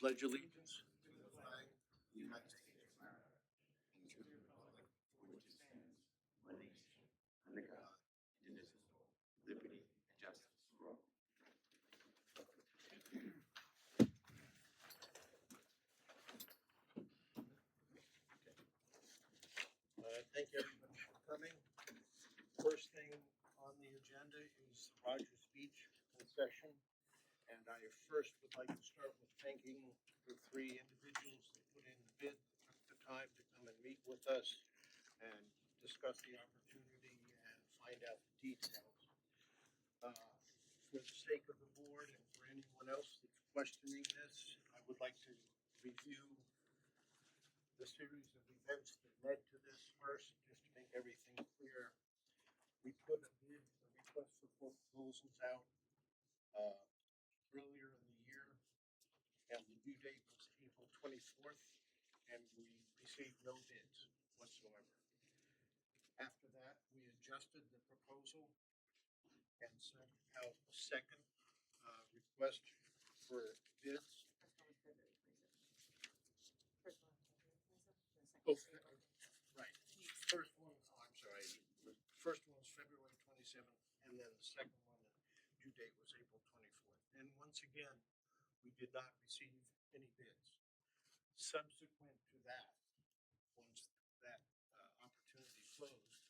pledge allegiance to the flag of the United States of America and to the republic for which it stands, one nation, under God, indivisible, liberty and justice for all. Thank everybody for coming. First thing on the agenda is Rogers Beach concession. And I first would like to start with thanking the three individuals that put in the bid, took the time to come and meet with us and discuss the opportunity and find out the details. For the sake of the board and for anyone else that's questioning this, I would like to review the series of events that led to this first, just to make everything clear. We put a request for proposals out earlier in the year, and the due date was April 24th, and we received no bids whatsoever. After that, we adjusted the proposal and sent out a second request for bids. Right. First one, I'm sorry. The first one was February 27th, and then the second one, the due date was April 24th. And once again, we did not receive any bids. Subsequent to that, once that opportunity closed,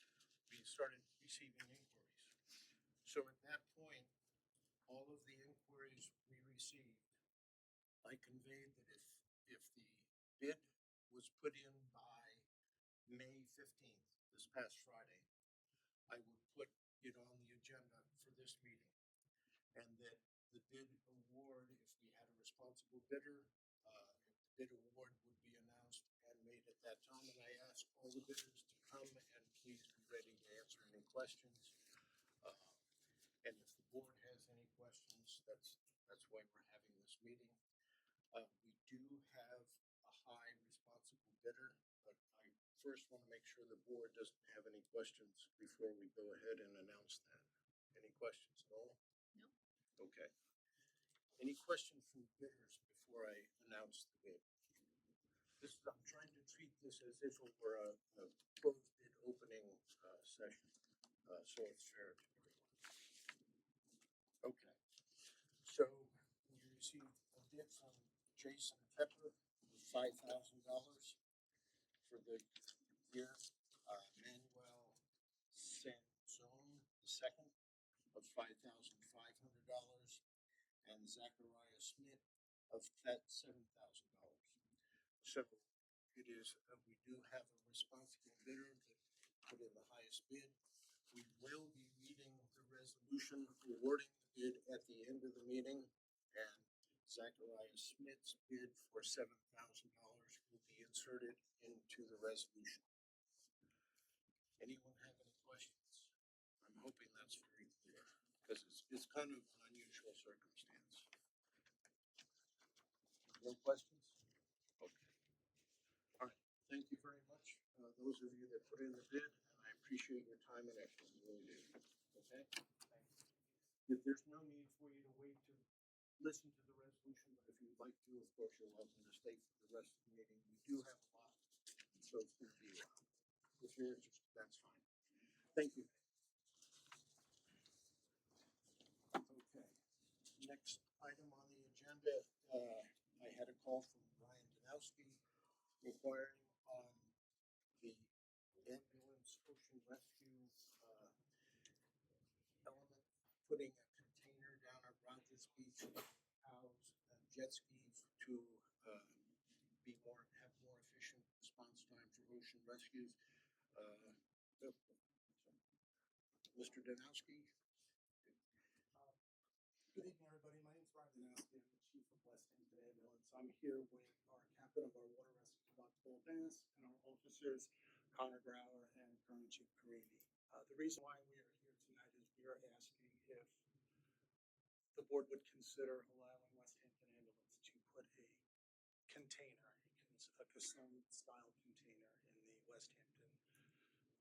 we started receiving inquiries. So at that point, all of the inquiries we received, I conveyed that if the bid was put in by May 15th, this past Friday, I would put it on the agenda for this meeting. And that the bid award, if we had a responsible bidder, the bid award would be announced and made at that time. And I asked all the bidders to come and please be ready to answer any questions. And if the board has any questions, that's why we're having this meeting. We do have a high responsible bidder, but I first want to make sure the board doesn't have any questions before we go ahead and announce that. Any questions at all? No. Okay. Any questions from bidders before I announce the bid? I'm trying to treat this as if it were a closed bid opening session, so it's fair to everyone. Okay. So we received a bid from Jason Pepper of $5,000 for the year. Manuel Sanzone II of $5,500, and Zachariah Smith of $7,000. So it is, we do have a responsible bidder that put in the highest bid. We will be reading the resolution awarding the bid at the end of the meeting, and Zachariah Smith's bid for $7,000 will be inserted into the resolution. Anyone have any questions? I'm hoping that's very clear, because it's kind of an unusual circumstance. No questions? Okay. All right. Thank you very much, those of you that put in the bid, and I appreciate your time and effort. I really do. Okay? If there's no need for you to wait to listen to the resolution, but if you'd like to, of course, you're welcome to stay for the rest of the meeting. We do have a lot, so it's going to be a while. If you're interested, that's fine. Thank you. Okay. Next item on the agenda, I had a call from Brian Danowski inquiring on the ambulance ocean rescue element, putting a container down at Rogers Beach to house jet skis to have more efficient response time for ocean rescues. Mr. Danowski. Good evening, everybody. My name is Brian Danowski. I'm the chief of West Hampton Ambulance. I'm here with our captain of our water rescue squad, Paul Bass, and our officers, Connor Grauer and Colonel Chief Carini. The reason why we are here tonight is we are asking if the board would consider allowing West Hampton Ambulance to put a container, a Cassone-style container, in the West Hampton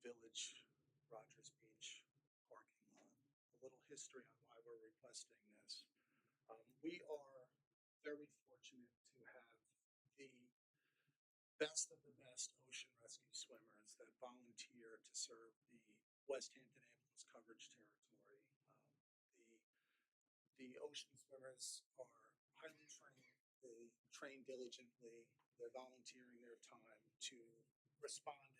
Village, Rogers Beach parking lot. A little history on why we're requesting this. We are very fortunate to have best of the best ocean rescue swimmers that volunteer to serve the West Hampton Ambulance Coverage Territory. The ocean swimmers are highly trained. They train diligently. They're volunteering their time to respond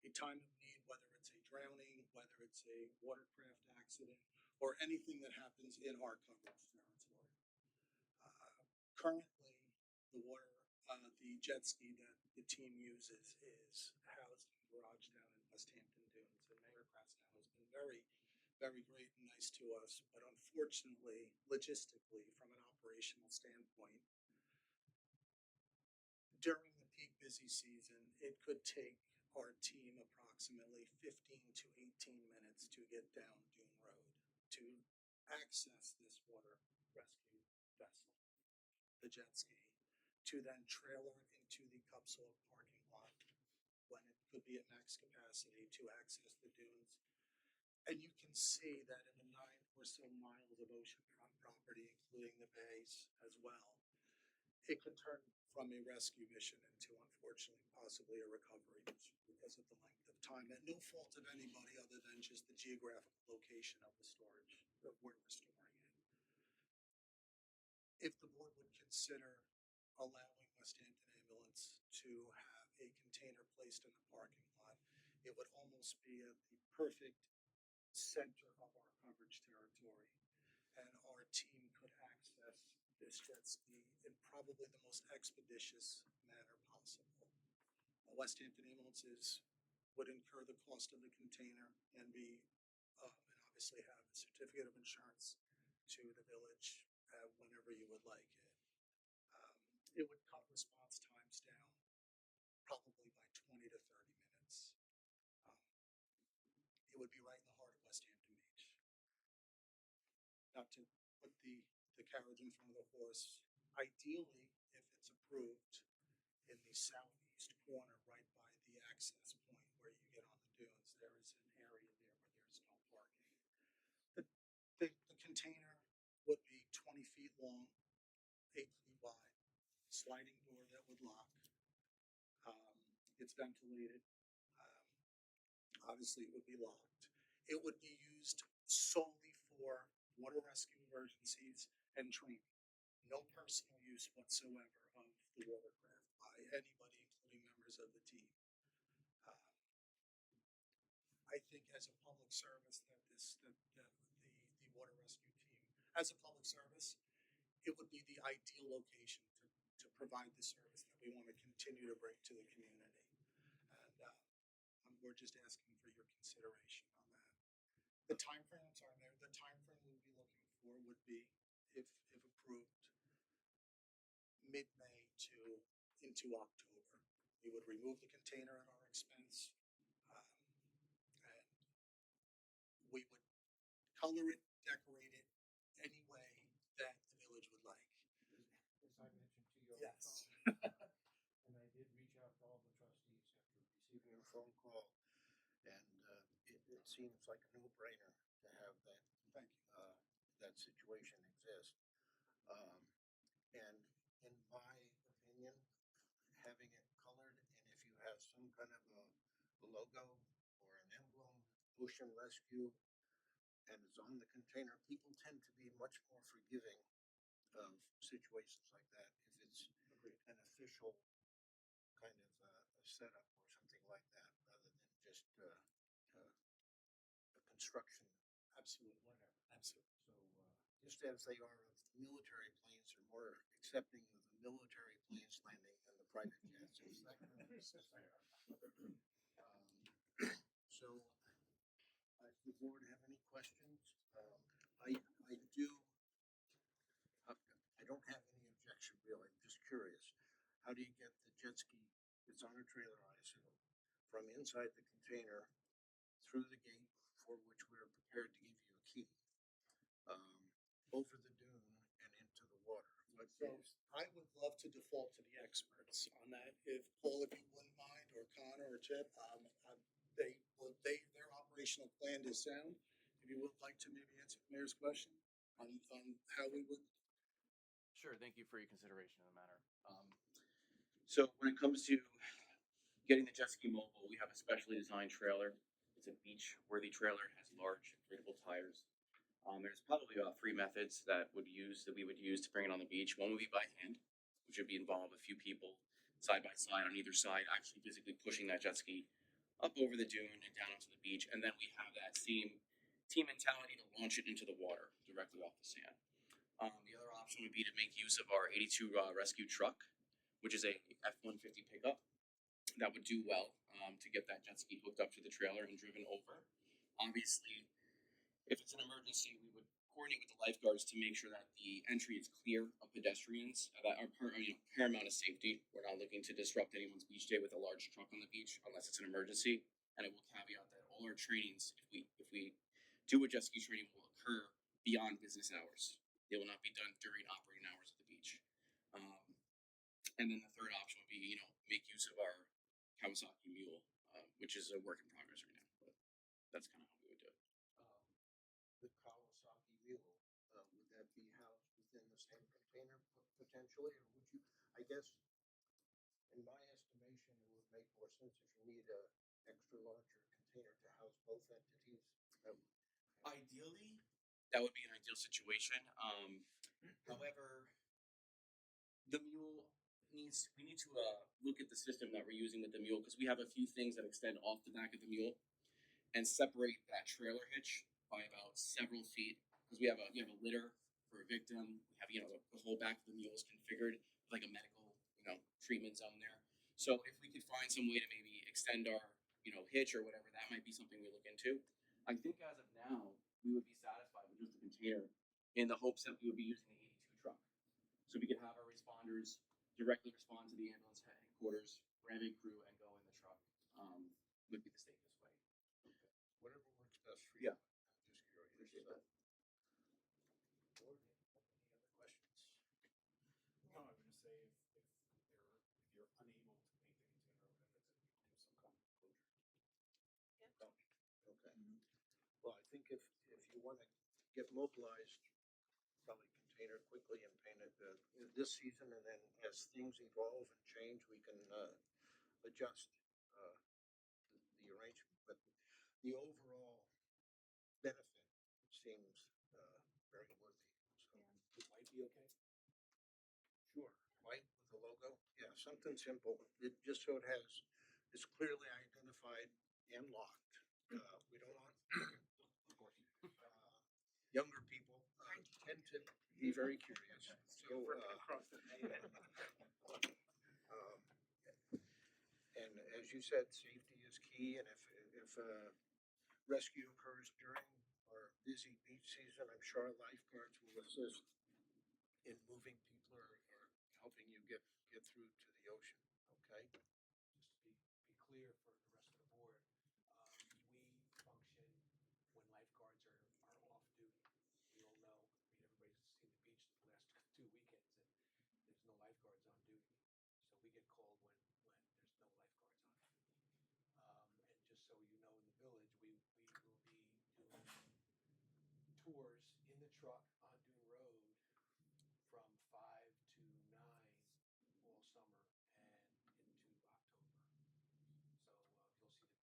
in a time of need, whether it's a drowning, whether it's a watercraft accident, or anything that happens in our coverage territory. Currently, the jet ski that the team uses is housed in the garage down in West Hampton Dunes, and Mayor Krasnow has been very great and nice to us. But unfortunately, logistically, from an operational standpoint, during the peak busy season, it could take our team approximately 15 to 18 minutes to get down Dune Road to access this water rescue vessel, the jet ski, to then trailer it into the Cupsol parking lot when it could be at max capacity to access the dunes. And you can see that in the 9 or so miles of oceanfront property, including the bays as well, it could turn from a rescue mission into, unfortunately, possibly a recovery mission because of the length of time, at no fault of anybody other than just the geographical location of the storage of where we're storing it. If the board would consider allowing West Hampton Ambulance to have a container placed in the parking lot, it would almost be at the perfect center of our coverage territory, and our team could access this jet ski in probably the most expeditious manner possible. West Hampton Ambulances would incur the cost of the container and and obviously have a certificate of insurance to the village whenever you would like it. It would cut response times down probably by 20 to 30 minutes. It would be right in the heart of West Hampton Beach. Not to put the carriage in front of the horse, ideally, if it's approved, in the southeast corner, right by the access point where you get on the dunes, there is an area there where there's no parking. The container would be 20 feet long, 8 feet wide, sliding door that would lock. It's ventilated. Obviously, it would be locked. It would be used solely for water rescue emergencies and training. No personal use whatsoever of the watercraft by anybody, including members of the team. I think as a public service that the water rescue team, as a public service, it would be the ideal location to provide the service that we want to continue to bring to the community. And we're just asking for your consideration on that. The timeframes are there. The timeframe we would be looking for would be, if approved, mid-May to into October. We would remove the container at our expense, and we would color it, decorate it any way that the village would like. As I mentioned to you on the Yes. phone, and I did reach out to all the trustees after receiving your phone call, and it seems like a no-brainer to have that. Thank you. That situation exist. And in my opinion, having it colored, and if you have some kind of a logo or an emblem, Ocean Rescue, and it's on the container, people tend to be much more forgiving of situations like that if it's an official kind of setup or something like that, rather than just a construction. Absolutely. Whatever. Absolutely. So just as they are of military planes, are more accepting of the military planes landing than the private jets. Is that kind of so, does the board have any questions? I do. I don't have any objection really. I'm just curious. How do you get the jet ski? It's on a trailer, I assume, from inside the container through the gate for which we're prepared to give you a key, over the dune and into the water. So I would love to default to the experts on that. If Paul, if you wouldn't mind, or Connor or Chip, their operational plan is sound. If you would like to maybe answer the mayor's question on how we would. Sure, thank you for your consideration of the matter. So when it comes to getting the jet ski mobile, we have a specially designed trailer. It's a beach-worthy trailer. It has large inflatable tires. There's probably about three methods that we would use to bring it on the beach. One would be by hand, which would be involve a few people side by side on either side, actually physically pushing that jet ski up over the dune and down onto the beach. And then we have that same team mentality to launch it into the water directly off the sand. The other option would be to make use of our 82 rescue truck, which is a F-150 pickup that would do well to get that jet ski hooked up to the trailer and driven over. Obviously, if it's an emergency, we would coordinate with the lifeguards to make sure that the entry is clear of pedestrians. That are paramount of safety. We're not looking to disrupt anyone's beach day with a large truck on the beach unless it's an emergency. And I will caveat that all our trainings, if we do a jet ski training, will occur beyond business hours. They will not be done during operating hours of the beach. And then the third option would be, make use of our Kawasaki Mule, which is a work in progress right now. But that's kind of how we would do it. The Kawasaki Mule, would that be housed within the same container potentially, or would you, I guess, in my estimation, it would make more sense if you need a extra larger container to house both entities. Ideally, that would be an ideal situation. However, the mule we need to look at the system that we're using with the mule because we have a few things that extend off the back of the mule and separate that trailer hitch by about several feet because we have a litter for a victim. We have the whole back of the mule is configured like a medical treatment zone there. So if we could find some way to maybe extend our hitch or whatever, that might be something we look into. I think as of now we would be satisfied with just a container in the hopes that we would be using the 82 truck. So we could have our responders directly respond to the ambulance headquarters, grab a crew, and go in the truck. Would be the safest way. Okay. Whatever works best for you. Yeah. I'm just curious. Appreciate that. Board, any other questions? No, I was gonna say if you're unable to make the container open, that we can do some kind of closure. Okay. Well, I think if you want to get mobilized, probably container quickly and paint it this season, and then as things evolve and change, we can adjust the arrangement. But the overall benefit seems very worthy. So, Would white be okay? sure, white with the logo, yeah, something simple. Just so it it's clearly identified and locked. We don't want younger people tend to be very curious. So, and as you said, safety is key. And if rescue occurs during our busy beach season, I'm sure our lifeguards will assist in moving people or helping you get through to the ocean. Okay. Just to be clear for the rest of the board, we function when lifeguards are off duty. We all know, everybody's seen the beach the last 2 weekends, and there's no lifeguards on duty. So we get called when there's no lifeguards on. And just so you know, in the village, we will be doing tours in the truck on Dune Road from 5 to 9 all summer and into October. So you'll see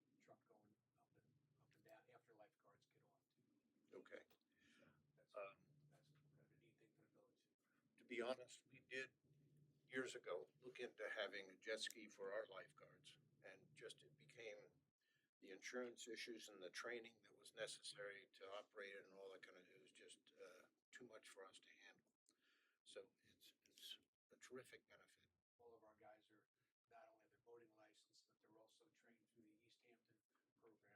the truck going up and down after lifeguards get off duty. Okay. So that's kind of a neat thing for the village. To be honest, we did years ago look into having a jet ski for our lifeguards, and just it became the insurance issues and the training that was necessary to operate it and all that kind of, it was just too much for us to handle. So it's a terrific benefit. All of our guys are not only have their boating license, but they're also trained through the East Hampton program,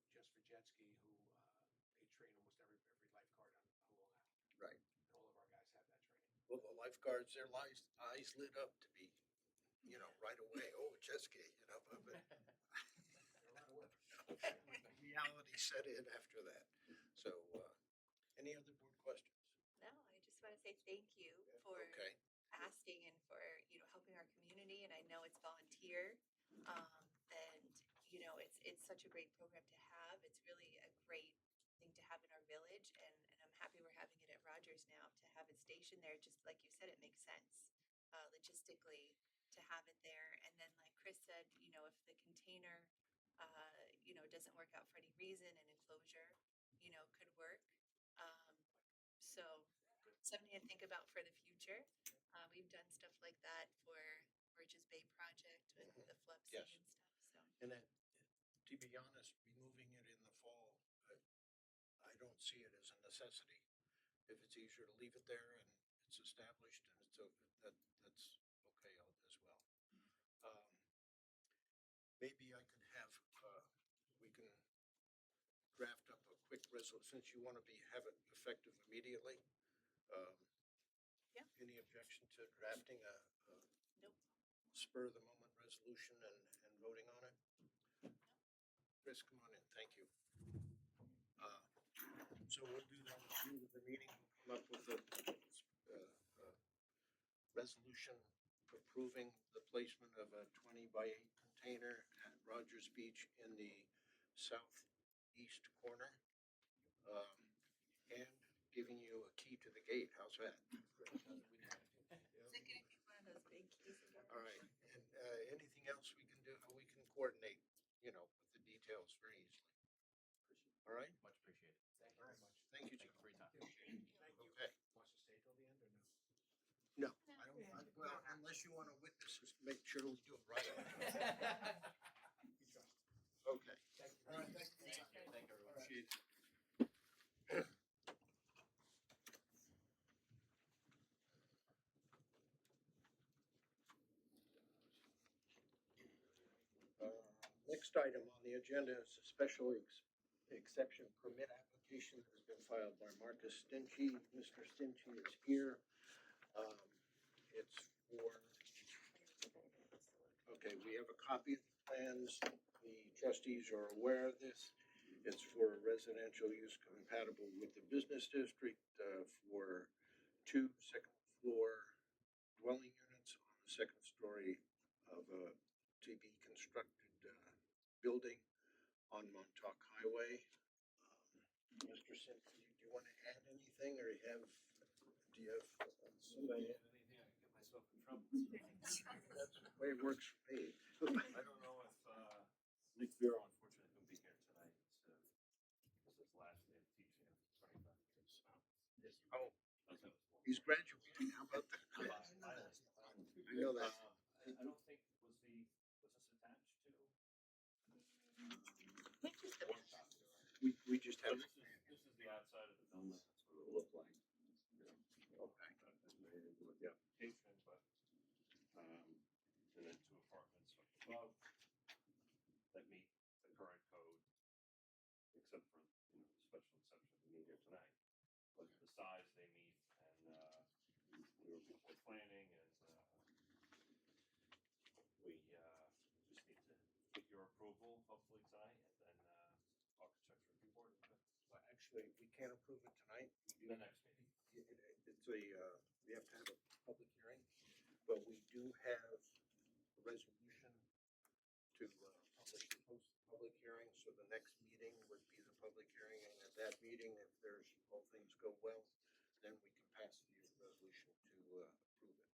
just for jet ski, they train almost every lifeguard on Long Island. Right. And all of our guys have that training. Well, the lifeguards, their eyes lit up to be, right away. Oh, a jet ski, but They're a lot of work. reality set in after that. So, any other board questions? No, I just want to say thank you for Okay. asking and for, helping our community. And I know it's volunteer. And, it's such a great program to have. It's really a great thing to have in our village. And I'm happy we're having it at Rogers now to have it stationed there. Just like you said, it makes sense logistically to have it there. And then like Chris said, you know, if the container, you know, doesn't work out for any reason, an enclosure, you know, could work. So something to think about for the future. We've done stuff like that for Birches Bay project with the Flupsy Yes. and stuff, so. And then, to be honest, removing it in the fall, I don't see it as a necessity. If it's easier to leave it there and it's established and it's, that's okay as well. Maybe I could have, we can draft up a quick since you want to have it effective immediately. Um, Yeah. Any objection to drafting a Nope. spur of the moment resolution and voting on it? Chris, come on in, thank you. So we'll do that at the end of the meeting, we'll come up with a resolution approving the placement of a 20 by 8 container at Rogers Beach in the southeast corner. And giving you a key to the gate, how's that? Is it gonna be one of those big cases? All right, and anything else we can do, we can coordinate, you know, with the details very easily. All right? Much appreciated. Thank you very much. Thank you, Thank Chief. you for your time. Okay. Wants to stay till the end or no? No, well, unless you want to witness us, make sure we do it right. Okay. Thank you. All right, thank you. Thank you, everyone. Appreciate it. Next item on the agenda is a special exception permit application that has been filed by Marcus Stingy. Mr. Stingy is here. It's for, okay, we have a copy of the plans. The trustees are aware of this. It's for residential use compatible with the business district, for 2 second-floor dwelling units on the second story of a to be constructed building on Montauk Highway. Mr. Simpson, do you want to add anything, or do you have? Anything, I can get myself in trouble. That's the way it works for me. I don't know if, Nick Vero unfortunately couldn't be here tonight. It's his last day of teaching after 25 years. Oh, That's how it's he's graduating. How about that? I know that. I don't think, was this attached to? Which is the One copy, right? We just So have. this is the outside of the building, that's what it'll look like. Okay. I didn't do the application, but, and then 2 apartments up above that meet the current code, except for, you know, the special exception we need here tonight. But the size they meet, and, we were before planning, and, we, just need to get your approval, hopefully tonight, and then, architecture review board, Well, actually, we can't approve it tonight. the next meeting. It's a, we have to have a public hearing, but we do have a resolution to post the public hearing, so the next meeting would be the public hearing, and at that meeting, if there's, all things go well, then we can pass the resolution to approve it.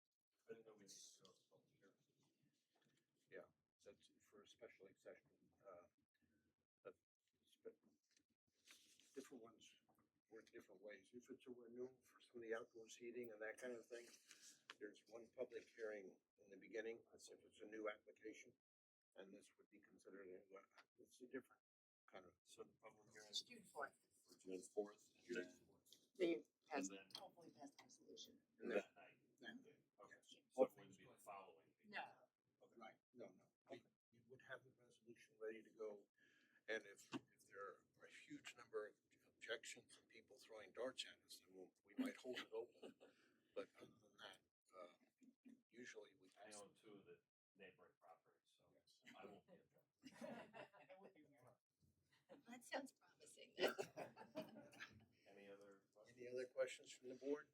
I didn't know we needed to go to public hearing. Yeah, that's for a special exception. But different ones work different ways. If it's a renewal for some of the outdoor seating and that kind of thing, there's one public hearing in the beginning, as if it's a new application, and this would be considered a new, it's a different kind of, so the public hearing. June 4th. For June 4th, June and They pass, then hopefully pass the resolution. And that then, night. Yeah. Okay, so it wouldn't be the following. meeting. No. right, no. You would have the resolution ready to go, and if there are a huge number of objections and people throwing darts at us, then we might hold it open. But other than that, usually we. I own 2 of the neighboring properties, so I won't be in trouble. That sounds promising. then. Any other questions? Any other questions from the board?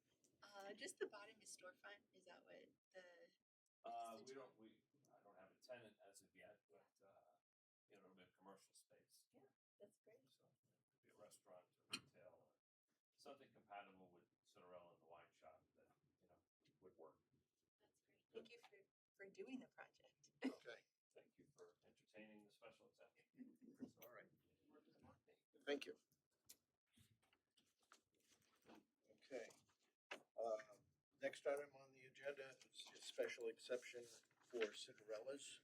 Just the bottom is storefront, is that what the, I don't have a tenant as of yet, but, you know, it'll be a commercial space. that's great. So it could be a restaurant or retail or something compatible with Cinderella and the wine shop that, you know, would work. That's great. Thank you for for doing the project. Okay, Thank you for entertaining the special exception. all right. Thank you. Okay. Next item on the agenda is a special exception for Cinderella's.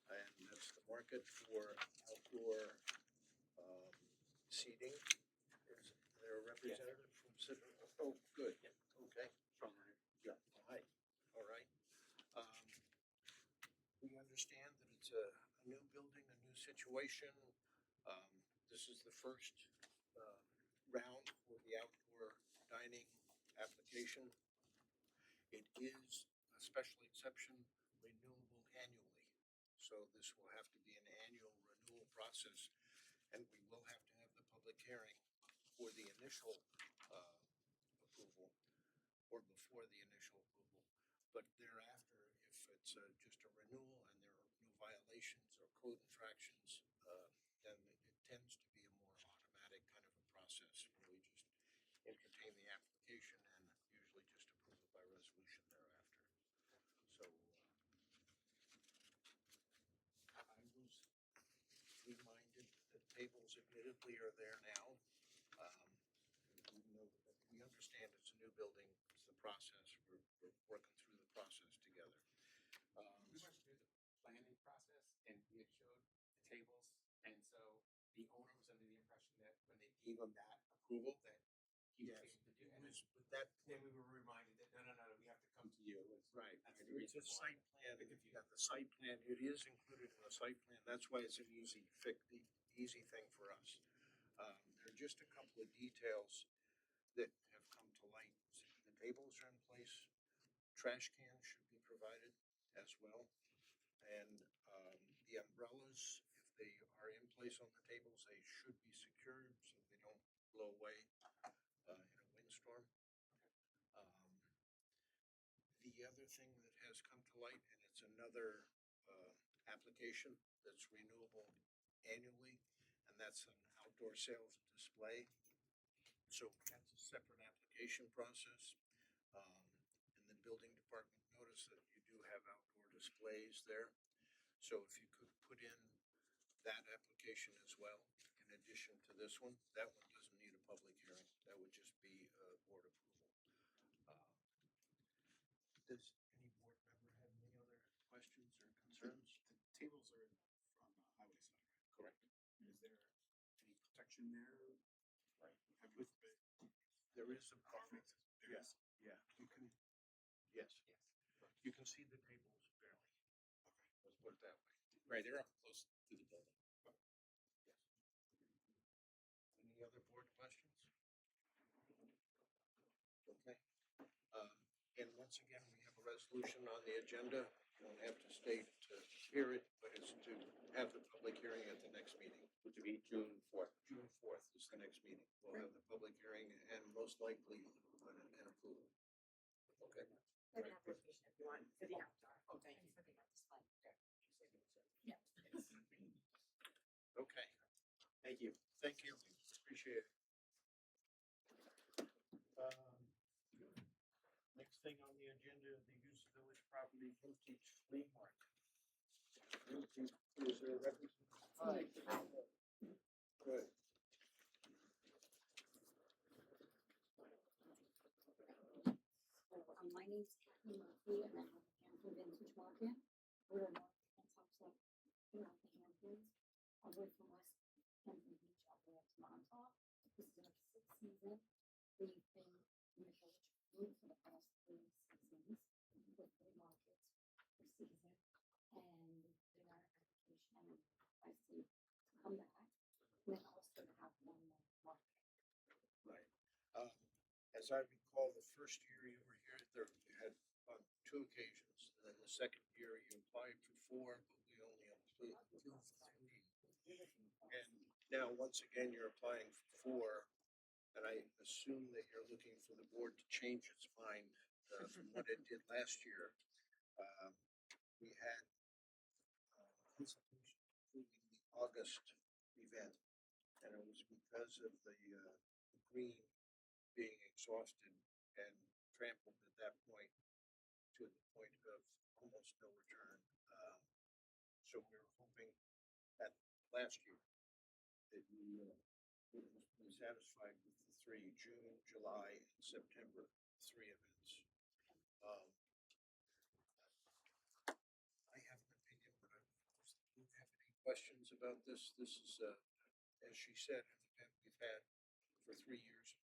And that's the market for outdoor seating. Is there a representative from Cinderella? Oh, good. Okay. Yeah, hi. All right. We understand that it's a new building, a new situation. This is the first round for the outdoor dining application. It is a special exception renewable annually. So this will have to be an annual renewal process, and we will have to have the public hearing for the initial approval or before the initial approval. But thereafter, if it's just a renewal and there are no violations or code infractions, then it tends to be a more automatic kind of a process where we just entertain the application and usually just approve it by resolution thereafter. So I was reminded that tables admittedly are there now. We know that we understand it's a new building, it's the process, we're working through the process together. We went through the planning process and we had showed the tables, and so the owner was under the impression that when they gave him that approval, that he was Yes, able to do it it. was, but that, Then we were reminded that, no, we have to come to you. right, That's the it's a reason why. site plan, if you got the site plan, it is included in the site plan, that's why it's an easy fix, the easy thing for us. There are just a couple of details that have come to light. The tables are in place, trash cans should be provided as well. And the umbrellas, if they are in place on the tables, they should be secured so they don't blow away in a windstorm. The other thing that has come to light, and it's another application that's renewable annually, and that's an outdoor sales and display. So that's a separate application process. And the building department noticed that you do have outdoor displays there. So if you could put in that application as well, in addition to this one, that one doesn't need a public hearing. That would just be board approval. Does any board member have any other questions or concerns? The tables are on the highway side, right? Correct. Is there any protection there? Right. With, There is some perfect. There Yeah. is. Yeah, you can, yes. You can see the tables barely. Let's put it that way. Right, they're up close to the building. Any other board questions? Okay. And once again, we have a resolution on the agenda. You don't have to state to hear it, but it's to have the public hearing at the next meeting. Which would be June 4th. June 4th is the next meeting. We'll have the public hearing and most likely an approval. Okay. An application if you want, for the outdoor. Oh, thank you for the display. Yeah. Okay. Thank you. Thank you. Appreciate it. Next thing on the agenda, the use of village property vintage flea market. Is there a representative? Hi. Good. My name's Kathy Murphy, and I have the Hampton Vintage Market. We're a market that talks up throughout the Hamptons, all the way from West Hampton Beach all the way up to Montauk. This is our sixth season. We've been in the village group for the past 3 seasons with flea markets per season, and we put in our application and request to come back, and then also to have one more market. Right. As I recall, the first year you were here, there you had on 2 occasions. And then the second year you applied for 4, but we only approved for 3. And now, once again, you're applying for 4, and I assume that you're looking for the board to change its mind from what it did last year. We had hesitation approving the August event, and it was because of the green being exhausted and trampled at that point to the point of almost no return. So we were hoping that last year that we would be satisfied with the three, June, July, and September, three events. Um, I have an opinion, but I don't know if you have any questions about this. This is, as she said, an event we've had for 3 years.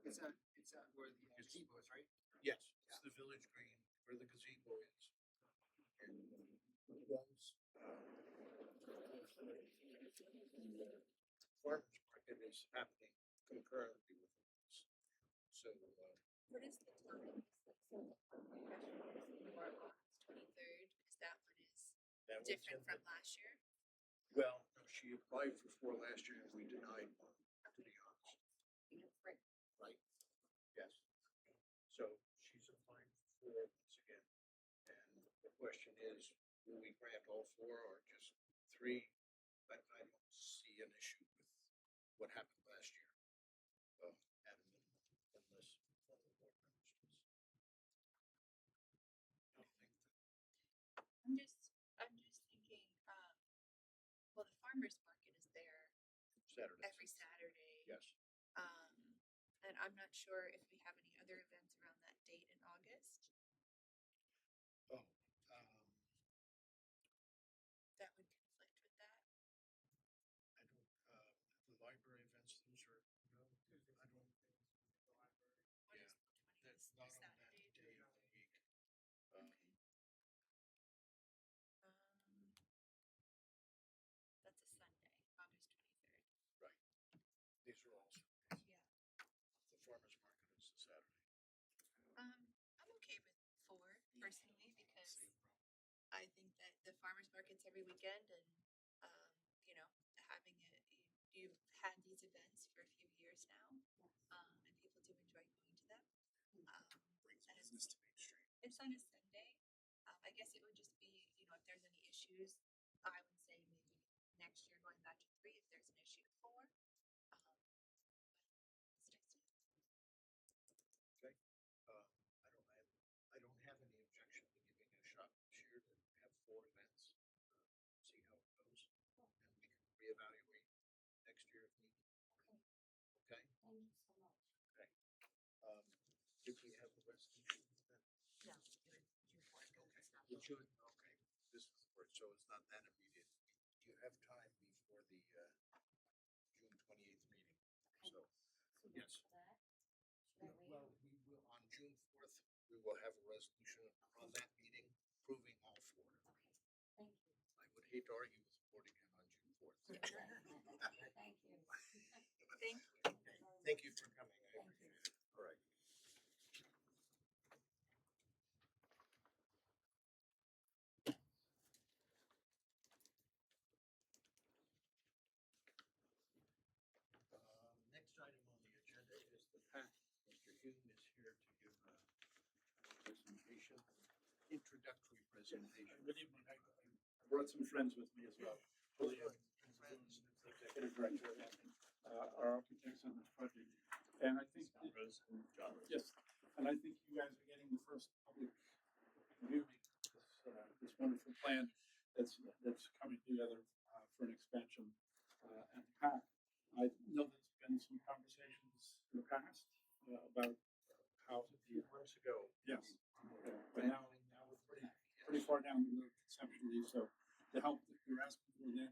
It's at where the gazebo is, right? Yes, it's the Village Green where the gazebo is. And it was, farmers market is happening concurrently with this. So, What is the time? Or August 23rd, because that one is that was different in from the- last year. Well, no, she applied for 4 last year and we denied one, to be honest. Right, yes. So she's applying for 4 once again. And the question is, will we grant all 4 or just 3? I don't see an issue with what happened last year. At a minimum, unless one of the board members does. I'm just thinking, well, the farmer's market is there Saturday. every Saturday. Yes. And I'm not sure if we have any other events around that date in August Oh, that would conflict with that. I don't, the library events, those are, no, I don't, What Yeah, is the that's 20th not on that Saturday? day of the week. Okay. That's a Sunday, August 23rd. Right. These are all, Yeah. the farmer's market is the Saturday. I'm okay with 4 personally because I think that the farmer's market's every weekend and, you know, having it, you've had these events for a few years now. And people do enjoy going to them. Brings And business to Main Street. it's on a Sunday. I guess it would just be, you know, if there's any issues, I would say maybe next year going back to 3 if there's an issue 4. Okay. I don't have any objection to giving it a shot this year to have 4 events. See how it goes. And we can reevaluate next year if needed. Okay? Thank you so much. Okay. Did we have the resolution then? No, it was June 4th. Okay. It's not The June, okay. This is the word, so it's not that immediate. You have time before the, June 28th meeting. Okay. So, So yes. for that, should I wait? well, we will, on June 4th, we will have a resolution on that meeting proving all 4. Okay, thank you. I would hate to argue with the board again on June 4th. Thank you. Thank you for coming. I Thank appreciate you. it. All right. Next item on the agenda is the PAC. Mr. Hume is here to give a presentation, introductory presentation. Good evening. I brought some friends with me as well. Julia, Friends. executive director, and our architects on this project. And I think, yes, and I think you guys are getting the first public viewing of this wonderful plan that's coming together for an expansion at PAC. I know there's been some conversations in the past about how. A few months ago. Yes, but now we're pretty far down the road conceptually, so the help that you're asking for then,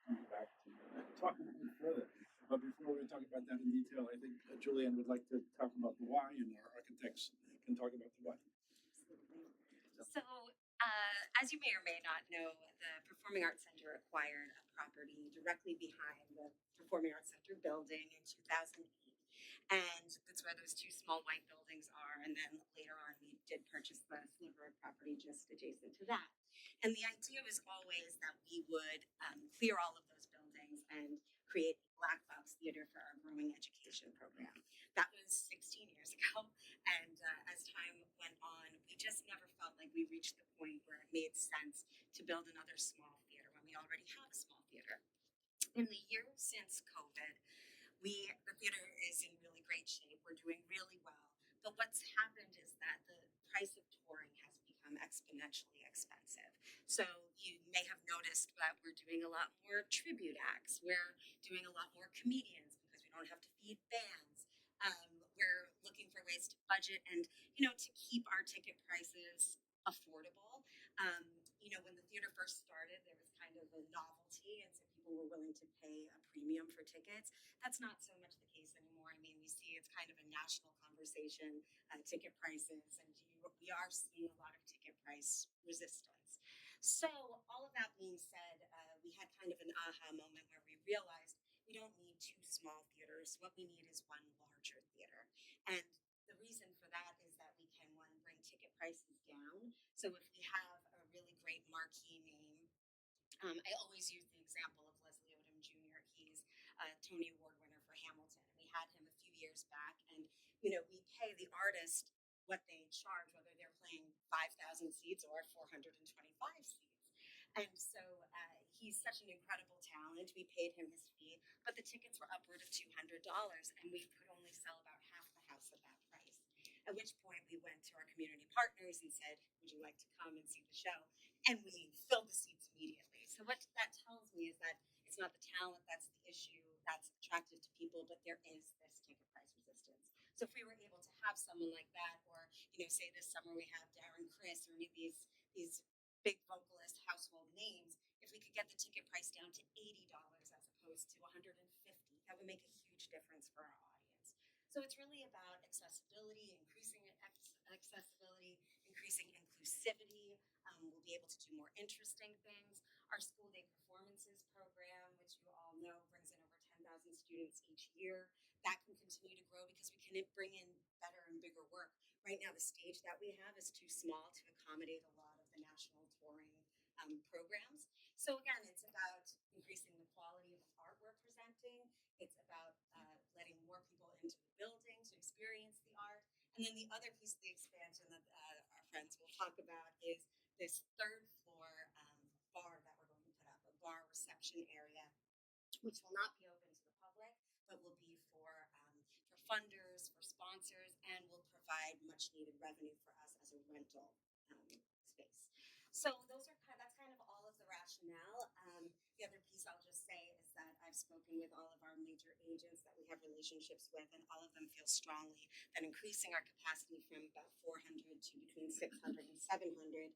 coming back to talk a little bit further. But before we talk about that in detail, I think Julianne would like to talk about the why, and our architects can talk about the why. So, as you may or may not know, the Performing Arts Center acquired a property directly behind the Performing Arts Center building in 2008. And that's where those 2 small white buildings are. And then later on, we did purchase the sliver of property just adjacent to that. And the idea was always that we would clear all of those buildings and create a black box theater for our growing education program. That was 16 years ago. And as time went on, we just never felt like we reached the point where it made sense to build another small theater when we already have a small theater. In the years since COVID, the theater is in really great shape. We're doing really well. But what's happened is that the potentially expensive. So you may have noticed that we're doing a lot more tribute acts. We're doing a lot more comedians because we don't have to feed bands. We're looking for ways to budget and, to keep our ticket prices affordable. When the theater first started, there was kind of a novelty, and so people were willing to pay a premium for tickets. That's not so much the case anymore. I mean, we see it's kind of a national conversation, ticket prices, and we are seeing a lot of ticket price resistance. So, all of that being said, we had kind of an aha moment where we realized we don't need two small theaters. What we need is one larger theater. And the reason for that is that we can, one, bring ticket prices down. So, if we have a really great marquee name, I always use the example of Leslie Odom Jr. He's a Tony Award winner for Hamilton. We had him a few years back, and we pay the artist what they charge, whether they're playing 5,000 seats or 425 seats. And so he's such an incredible talent. We paid him his fee, but the tickets were upward of $200, and we could only sell about half the house at that price. At which point we went to our community partners and said, "Would you like to come and see the show?" And we filled the seats immediately. So what that tells me is that it's not the talent that's the issue that's attractive to people, but there is this ticket price resistance. So if we were able to have someone like that, or say this summer we have Darren Criss or any of these big vocalist household names, if we could get the ticket price down to $80 as opposed to $150, that would make a huge difference for our audience. So it's really about accessibility, increasing accessibility, increasing inclusivity. We'll be able to do more interesting things. Our school day performances program, which you all know brings in over 10,000 students each year, that can continue to grow because we can bring in better and bigger work. Right now, the stage that we have is too small to accommodate a lot of the national touring programs. So again, it's about increasing the quality of the art we're presenting. It's about letting more people into the building to experience the art. And then the other piece of the expansion that our friends will talk about is this third floor bar that we're going to put up, a bar reception area, which will not be open to the public, but will be for funders, for sponsors, and will provide much needed revenue for us as a rental space. So that's kind of all of the rationale. The other piece I'll just say is that I've spoken with all of our major agents that we have relationships with, and all of them feel strongly that increasing our capacity from about 400 to between 600 and 700,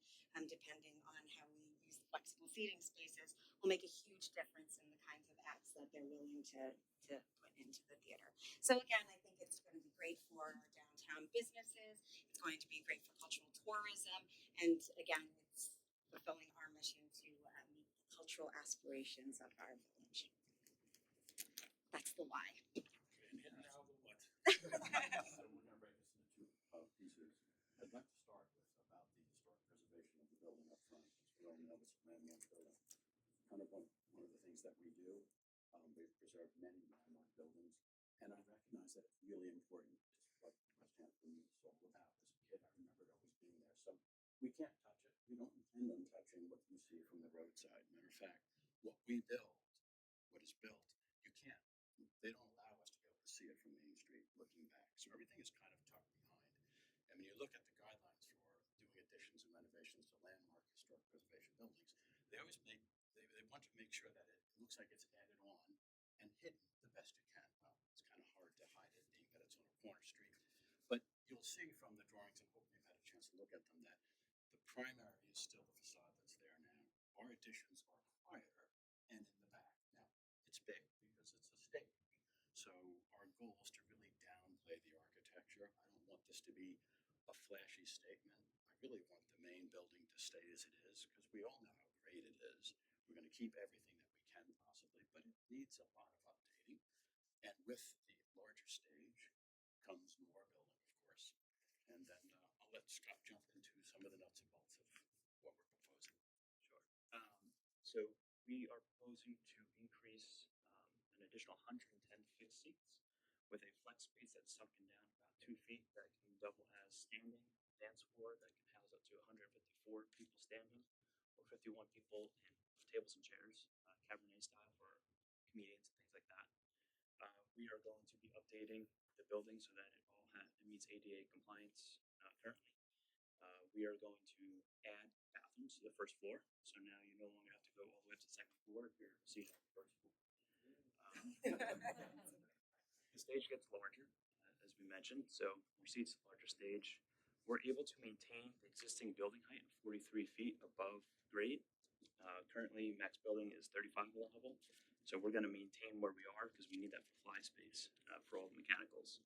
depending on how we use the flexible seating spaces, will make a huge difference in the kinds of acts that they're willing to put into the theater. So again, I think it's going to be great for our downtown businesses. It's going to be great for cultural tourism, and again, it's fulfilling our mission to meet the cultural aspirations of our village. That's the why. And now the what? So we're gonna break this into two pieces. I'd like to start with about the historic preservation of the building up front. As we all know, it's a landmark building. Kind of one of the things that we do. We've preserved many landmark buildings, and I recognize that it's really important. Just like West Hampton sold without as a kid, I remember always being there. So we can't touch it. We don't intend on touching what you see from the roadside. Matter of fact, what we build, what is built, you can't. They don't allow us to be able to see it from Main Street looking back. So everything is kind of tucked behind. And when you look at the guidelines for doing additions and renovations to landmark historic preservation buildings, they always they want to make sure that it looks like it's added on and hidden the best you can. Well, it's kind of hard to hide it being that it's on a corner street. But you'll see from the drawings, and hope you've had a chance to look at them, that the primary is still the facade that's there now. Our additions are quieter and in the back. Now, it's big because it's a stage. So our goal is to really downplay the architecture. I don't want this to be a flashy statement. I really want the main building to stay as it is because we all know how great it is. We're going to keep everything that we can possibly, but it needs a lot of updating. And with the larger stage comes more building, of course. And then I'll let Scott jump into some of the nuts and bolts of what we're proposing. Sure. So we are proposing to increase an additional 110 fixed seats with a flex space that's sunken down about 2 feet that can double as standing dance floor that can house up to 154 people standing or 51 people in tables and chairs, Cabernet style for comedians and things like that. We are going to be updating the building so that it meets ADA compliance currently. We are going to add bathrooms to the first floor, so now you no longer have to go all the way up to the second floor if you're seated on the first floor. The stage gets larger, as we mentioned, so your seat's a larger stage. We're able to maintain the existing building height of 43 feet above grade. Currently, max building is 35 level, so we're going to maintain where we are because we need that for fly space for all the mechanicals.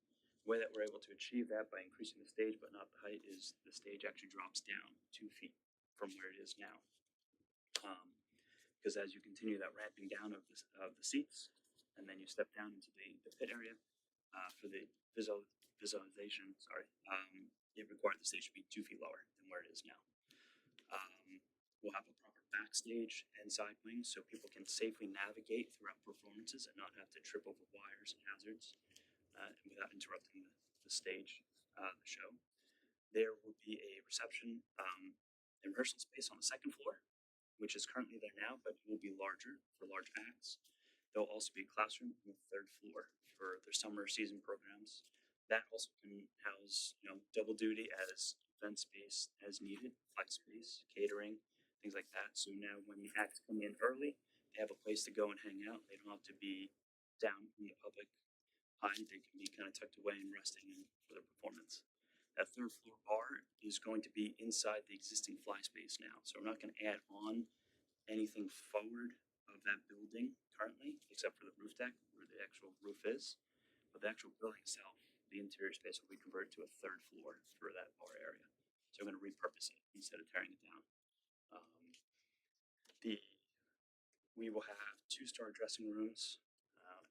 The way that we're able to achieve that by increasing the stage but not the height is the stage actually drops down 2 feet from where it is now. Because as you continue that ramping down of the seats, and then you step down into the pit area for the visualization, it required the stage to be 2 feet lower than where it is now. We'll have a proper backstage and side wings so people can safely navigate throughout performances and not have to trip over wires and hazards without interrupting the stage, the show. There will be a reception and rehearsal space on the second floor, which is currently there now, but will be larger for large acts. There'll also be a classroom on the third floor for their summer season programs. That also can house, double duty as event space as needed, flex space, catering, things like that. So now when the acts come in early, they have a place to go and hang out. They don't have to be down in the public eye. They can be kind of tucked away and resting in for their performance. That third floor bar is going to be inside the existing fly space now. So we're not going to add on anything forward of that building currently, except for the roof deck where the actual roof is. But the actual building itself, the interior space will be converted to a third floor for that bar area. So we're going to repurpose it instead of tearing it down. We will have 2-star dressing rooms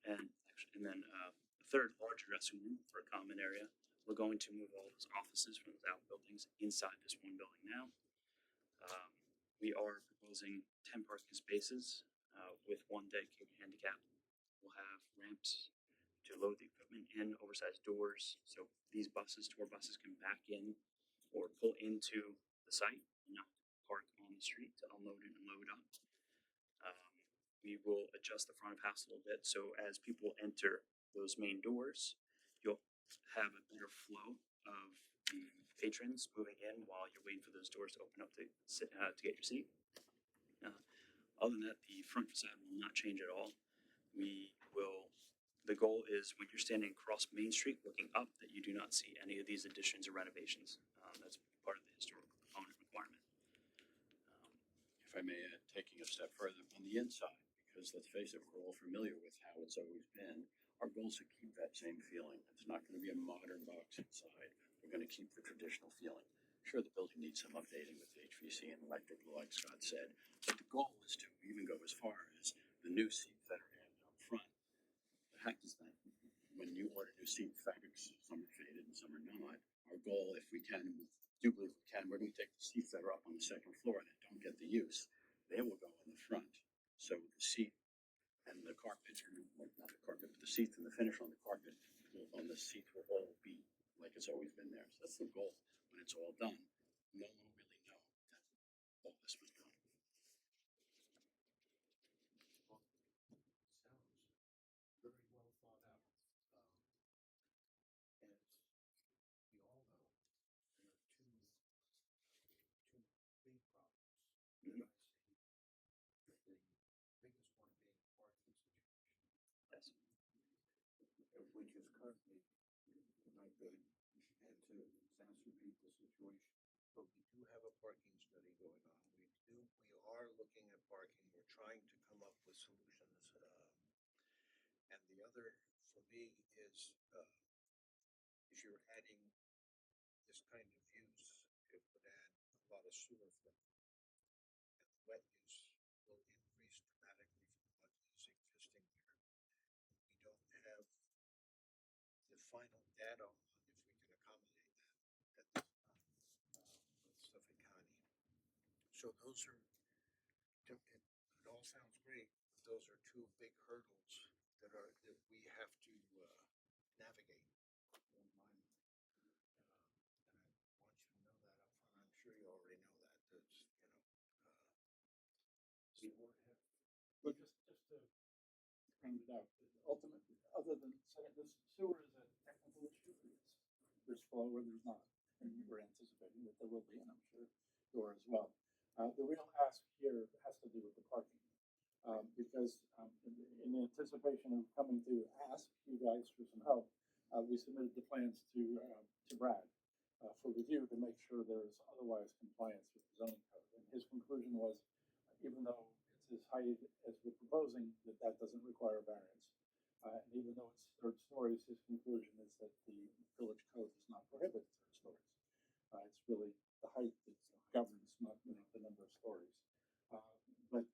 and then a third larger dressing room for a common area. We're going to move all those offices from those outbuildings inside this one building now. We are proposing 10 parking spaces with 1 dedicated handicap. We'll have ramps to load the equipment in, oversized doors, so these tour buses can back in or pull into the site and not park on the street to unload and load up. We will adjust the front of house a little bit, so as people enter those main doors, you'll have a better flow of the patrons moving in while you're waiting for those doors to open up to get your seat. Other than that, the front facade will not change at all. The goal is when you're standing across Main Street looking up that you do not see any of these additions or renovations. That's part of the historical component requirement. If I may add, taking a step further on the inside, because let's face it, we're all familiar with how it's always been. Our goal is to keep that same feeling. It's not going to be a modern box inside. We're going to keep the traditional feeling. Sure, the building needs some updating with HVAC and electrical, like Scott said, but the goal is to even go as far as the new seats that are added up front. The fact is that when you order new seat fabrics, some are faded and some are not. Our goal, if we can, we do believe we can, we're going to take the seats that are up on the second floor that don't get the use. They will go in the front. So the seat and the carpet, not the carpet, but the seats and the finish on the carpet on the seats will all be like it's always been there. So that's the goal. When it's all done, no one will really know that all this was done. Sounds very well thought out. As we all know, there are two big problems that I see. The biggest one being parking situation. Yes. Which is currently not good, and to exacerbate the situation. But we do have a parking study going on. We are looking at parking. We're trying to come up with solutions. And the other, for me, is if you're adding this kind of use, it would add a lot of sewer flow. And the wet use will increase dramatically from what is existing there. We don't have the final data on if we can accommodate that at this time with Suffolk County. So those are, it all sounds great, but those are 2 big hurdles that we have to navigate in my mind. And I want you to know that up front. I'm sure you already know that. That's, But just to round it out, ultimately, other than saying this sewer is a technical issue, there's flow or there's not. And we're anticipating that there there will be, and I'm sure you are as well. The real ask here has to do with the parking. Because in anticipation of coming to ask you guys for some help, we submitted the plans to Brad for review to make sure there's otherwise compliance with the zoning code. And his conclusion was, even though it's as high as we're proposing, that doesn't require variance. And even though it's third stories, his conclusion is that the village code does not prohibit third stories. It's really the height that governs, not the number of stories. But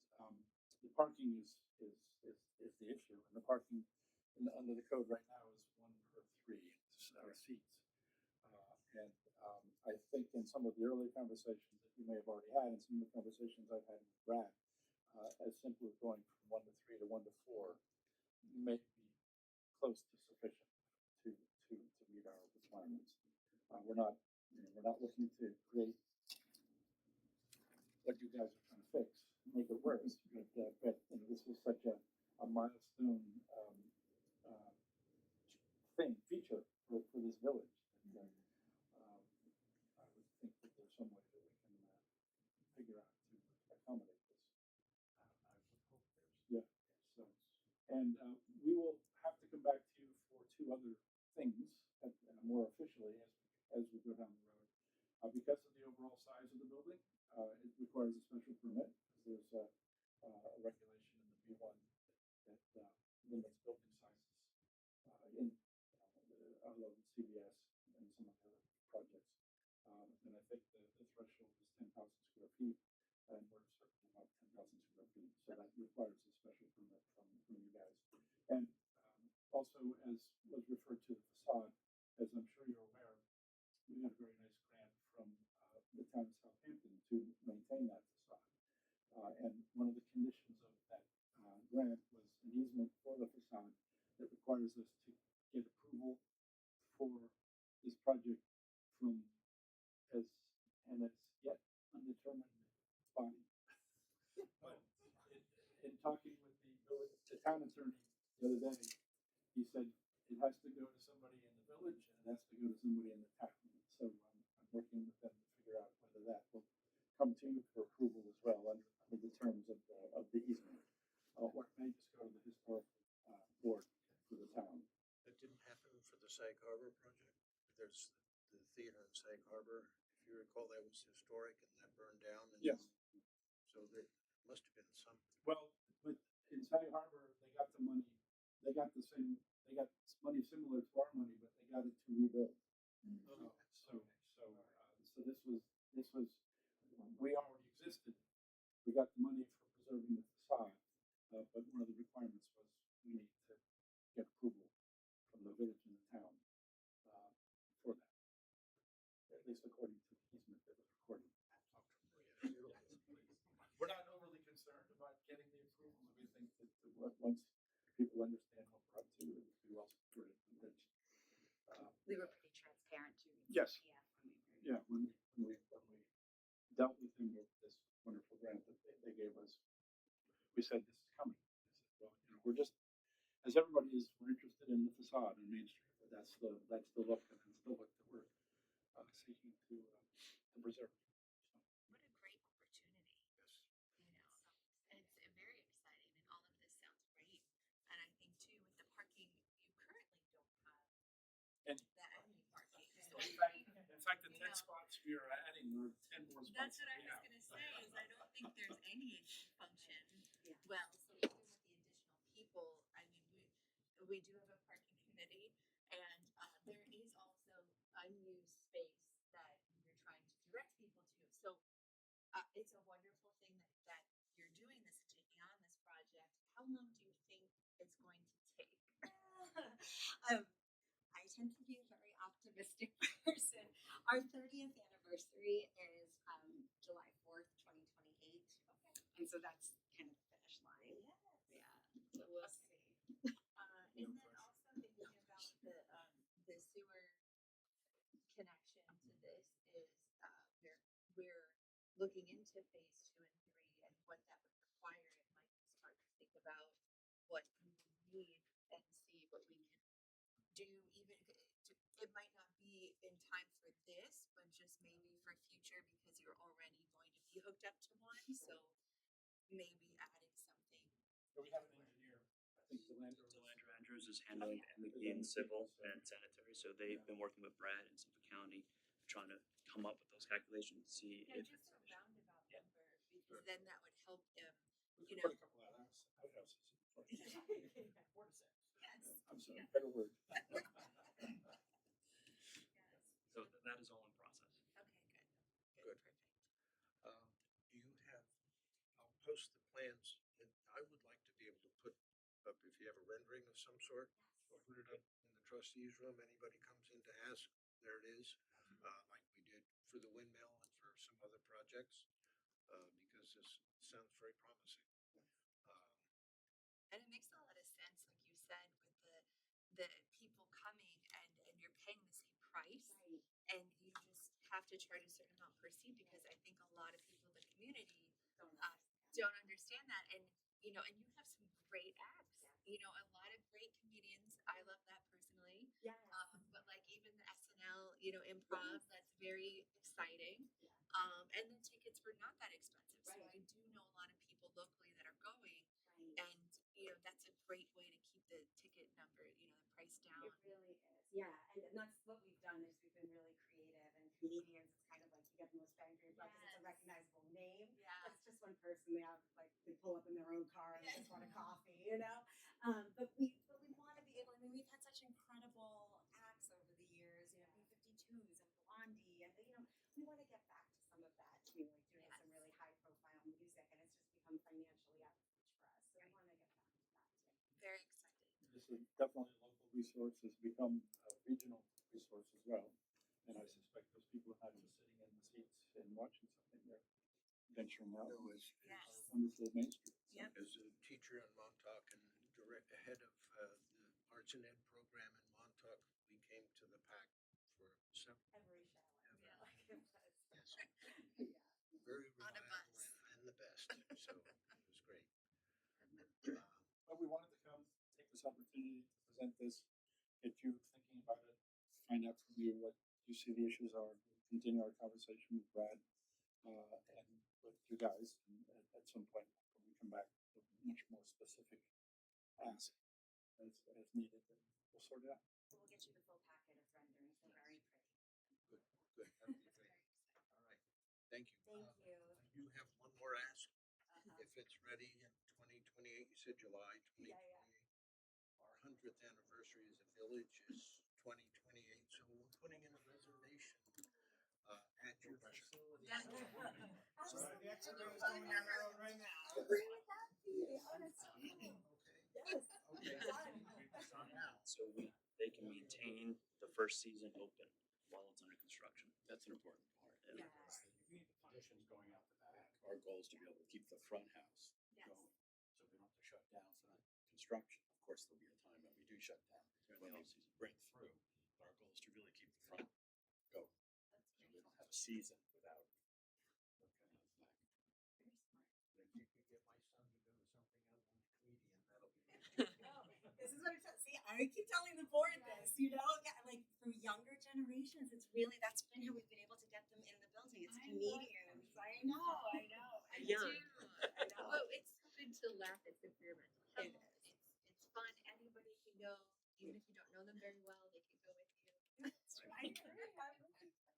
the parking is the issue, and the parking under the code right now is 1 per 3 seats. And I think in some of the early conversations that you may have already had, and some of the conversations I've had with Brad, as simple as going from 1 to 3 to 1 to 4 may be close to sufficient to meet our requirements. We're not looking to create what you guys are trying to fix, make it worse. But this is such a milestone feature for this village. And, I would think that there's some way that we can figure out to accommodate this. I would hope there's. Yeah. So, and we will have to come back to you for 2 other things more officially as we go down the road. Because of the overall size of the building, it requires a special permit because there's a regulation in the B1 that limits building sizes in although CBS and some of the other projects. And I think the threshold is 10,000 square feet, and we're certainly not 10,000 square feet, so that requires a special permit from you guys. And also, as was referred to, the facade, as I'm sure you're aware, we had a very nice grant from the town of Southampton to maintain that facade. And one of the conditions of that grant was an easement for the facade that requires us to get approval for this project from as yet undetermined body. But in talking with the town attorney the other day, he said it has to go to somebody in the village and it has to go to somebody in the town. So I'm working with them to figure out whether that will come to you for approval as well under the terms of the easement. Or it may just go to the historical board for the town. That didn't happen for the Sag Harbor project. There's the theater in Sag Harbor. If you recall, that was historic and that burned down. And Yes. So there must have been some. Well, but in Sag Harbor, they got the money. They got money similar to our money, but they got it to rebuild. So this was we already existed. We got the money for preserving the facade, but one of the requirements was we need to get approval from the village and the town for that. At least according to the easement that was recorded. We're not overly concerned about getting the approval. We think that once people understand what we're up to, it will be well supported. We were pretty transparent too. Yes. Yeah, when we dealt with them with this wonderful grant that they gave us, we said this is coming. I said, well, we're just, as everybody is, we're interested in the facade on Main Street. But that's the look, and that's the look that we're seeking to preserve. What a great opportunity. And it's very exciting, and all of this sounds great. And I think too, with the parking, you currently don't have And any parking. So in fact, the 10 spots we are adding are 10 more spots. that's what I than we was have. gonna say, is I don't think there's any function. Yeah. Well, so even with the additional people, I mean, we do have a parking committee, and there is also unused space that you're trying to direct people to. So it's a wonderful thing that you're doing this, taking on this project. How long do you think it's going to take? I tend to be a very optimistic person. Our 30th anniversary is July 4th, 2028. Okay. And so that's kind of the finish line. Yes. Yeah. So we'll see. And then also thinking about the sewer connection to this is we're looking into phase 2 and 3 and what that would require. It might start to think about what we need and see what we can do. Even it might not be in time for this, but just maybe for future be hooked up to one, so maybe adding something. We have an engineer, I think Delandro. Delandra Andrews is handling MEP and civil and sanitary, so they've been working with Brad and Suffolk County, trying to come up with those calculations, see Yeah, if just it's a roundabout Yeah. number, because then that would help We you could know. put a couple of outhouses. Yes. I'm sorry, better word. So that is all in process. Okay, Good. perfect. Do you have, I'll post the plans, and I would like to be able to put up, if you have a rendering of some sort, put it up in the trustees room, anybody comes in to ask, there it is, like we did for the windmill and for some other projects, because this sounds very promising. And it makes a lot of sense, like you said, with the people coming and you're paying the same price. Right. And you just have to charge a certain amount per seat, because I think a lot of people in the community don't understand that. And you know, and you have some great acts. You know, a lot of great comedians. I love that personally. Yes. But like even the SNL, you know, improv, that's very exciting. And the tickets were not that expensive. So Right. I do know a lot of people locally that are going, Right. and you know, that's a great way to keep the ticket number, you know, the price down. It really is. Yeah, and that's what we've done is we've been really creative, and comedians, it's kind of like you get the most bang for your buck because it's a Yes. recognizable name. Yeah. It's just one person. They have like they pull up in their own car and they Yeah. just want a coffee, you know. But we want to be able. I mean, we've had such incredible acts over the years. You know, B-52s and Blondie, and you know, we want to get back to some of that too, like doing some really high profile music, and it's just become financially out of reach for us. So we want to get back to that too. Very excited. This is definitely a local resource, has become a regional resource as well. And I suspect those people are not just sitting in the seats and watching something, they're venturing out. No, as, Yes. Wonderful Main Street. Yep. as a teacher in Montauk and direct head of the Arts and Ed program in Montauk, we came to the PAC for several. Every show. Yeah. Like it was. Yes. Yeah. Very On a reliable bus. and the best, so it was great. But we wanted to come, take this opportunity to present this, get you thinking about it, find out from you what you see the issues are, continue our conversation with Brad, and with you guys. And at some point, when we come back with a much more specific ask as needed, then we'll sort it out. So we'll get you the full packet of renderings. They're very pretty. Good, good, that'd be great. All right, thank you. Thank you. I do have one more ask. If it's ready in 2028, you said July 2028. Yeah. Our 100th anniversary as a village is 2028, so we're putting in a reservation at your facility. So the exhibitor is going down the road right now. Where would that be? Oh, that's so cool. Okay. Yes. Okay. Done. Now, So they can maintain the first season open while it's under construction. That's an important part. And Yes. We need the conditions going out the back. our goal is to be able to keep the front house Yes. going, so we don't have to shut down for the construction. Of course, there'll be a time when we do shut down, when the season break through, but our goal is to really keep the front going. That's So very we don't cool. have a season without working on the back. Very smart. if you could get my son to go to something other than a comedian, that'll be. This is what I'm saying. See, I keep telling the board this, you know, yeah, like for younger generations, it's really, that's been how we've been able to get them in the building. It's I love comedians. I know. I Yeah. do. I know. Well, it's something to laugh. It's good for your mental It health. It's fun. Anybody can go, even if you don't know them very well. They can go with you. I agree.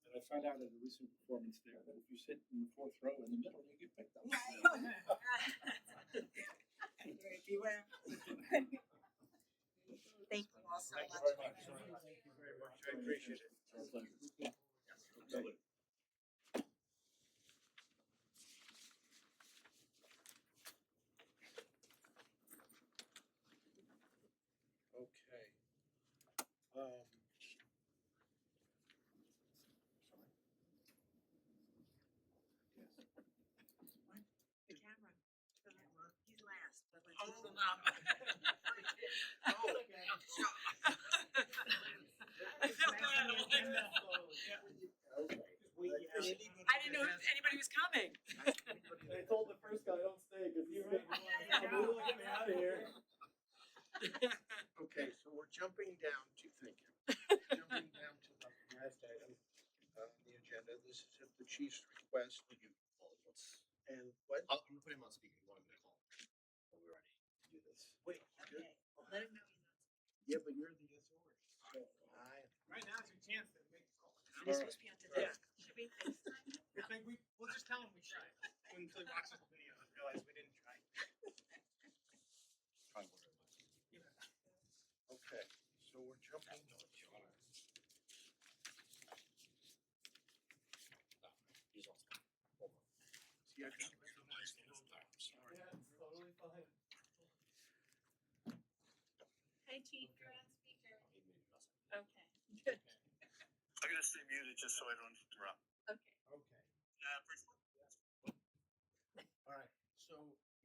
And I found out at a recent performance there that if you sit in the fourth row in the middle, you get picked up. Anyway, beware. Thank you all so Thank you much. very much. Thank you very much, I appreciate it. It's our pleasure. Okay. Okay. The camera. He's last, but let's Oh. move him up. I didn't know if anybody was coming. I told the first guy, don't stay, cause he's gonna, really get me out of here. Okay, so we're jumping down to, thank you. Jumping down to the last item on the agenda. agenda. This is at the chief's request. And what? I'm gonna put him on speaker. You want me to call him when we're ready to do this? Wait, Okay, let him know he's not. yeah, but you're the authority. So Right now is your chance to make a call. It is supposed to be on today. Should we FaceTime him? I think we'll just tell him we tried. Until he watches the video and realize we didn't try. Try and order him. okay, so we're jumping. He's on. See, I didn't recognize the little time. Sorry. It's totally fine. Hi, Chief, you're on speaker. He muted us. Okay, good. I'm gonna stay muted just so I don't interrupt. Okay. Okay. First one. All right, so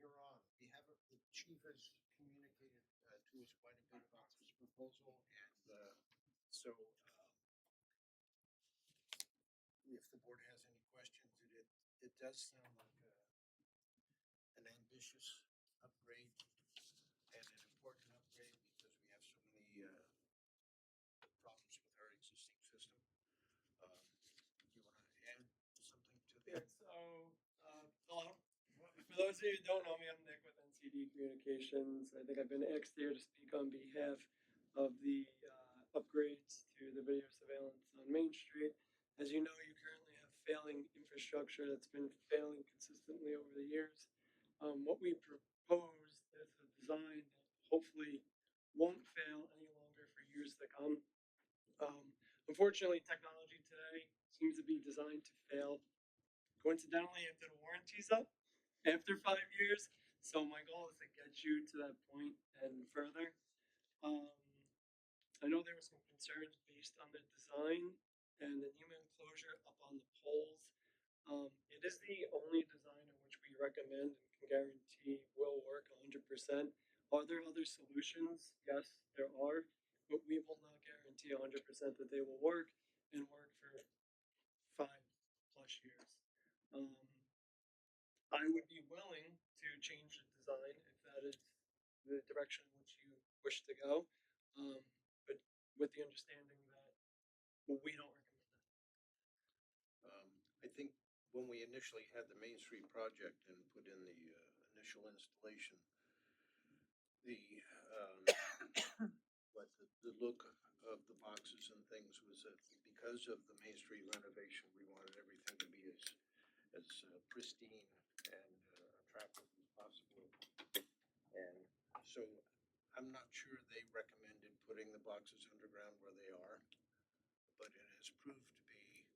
you're on. We have, the chief has communicated to us quite a bit about this proposal, and so if the board has any questions, it does sound like an ambitious upgrade and an important upgrade because we have so many problems with our existing system. You want to add something to that? So, hello. For those of you who don't know me, I'm Nick with NCD Communications. I think I've been asked here to speak on behalf of the upgrades to the video surveillance on Main Street. As you know, you currently have failing infrastructure that's been failing consistently over the years. What we propose is a design that hopefully won't fail any longer for years to come. Unfortunately, technology today seems to be designed to fail coincidentally after the warranty's up after 5 years. So my goal is to get you to that point and further. I know there were some concerns based on the design and the NEMA enclosure up on the poles. It is the only design in which we recommend and can guarantee will work 100%. Are there other solutions? Yes, there are, but we will not guarantee 100% that they will work and work for 5+ years. I would be willing to change the design if that is the direction in which you wish to go, but with the understanding that we don't recommend that. I think when we initially had the Main Street project and put in the initial installation, the the look of the boxes and things was that because of the Main Street renovation, we wanted everything to be as pristine and attractive as possible. And so I'm not sure they recommended putting the boxes underground where they are, but it has proved to be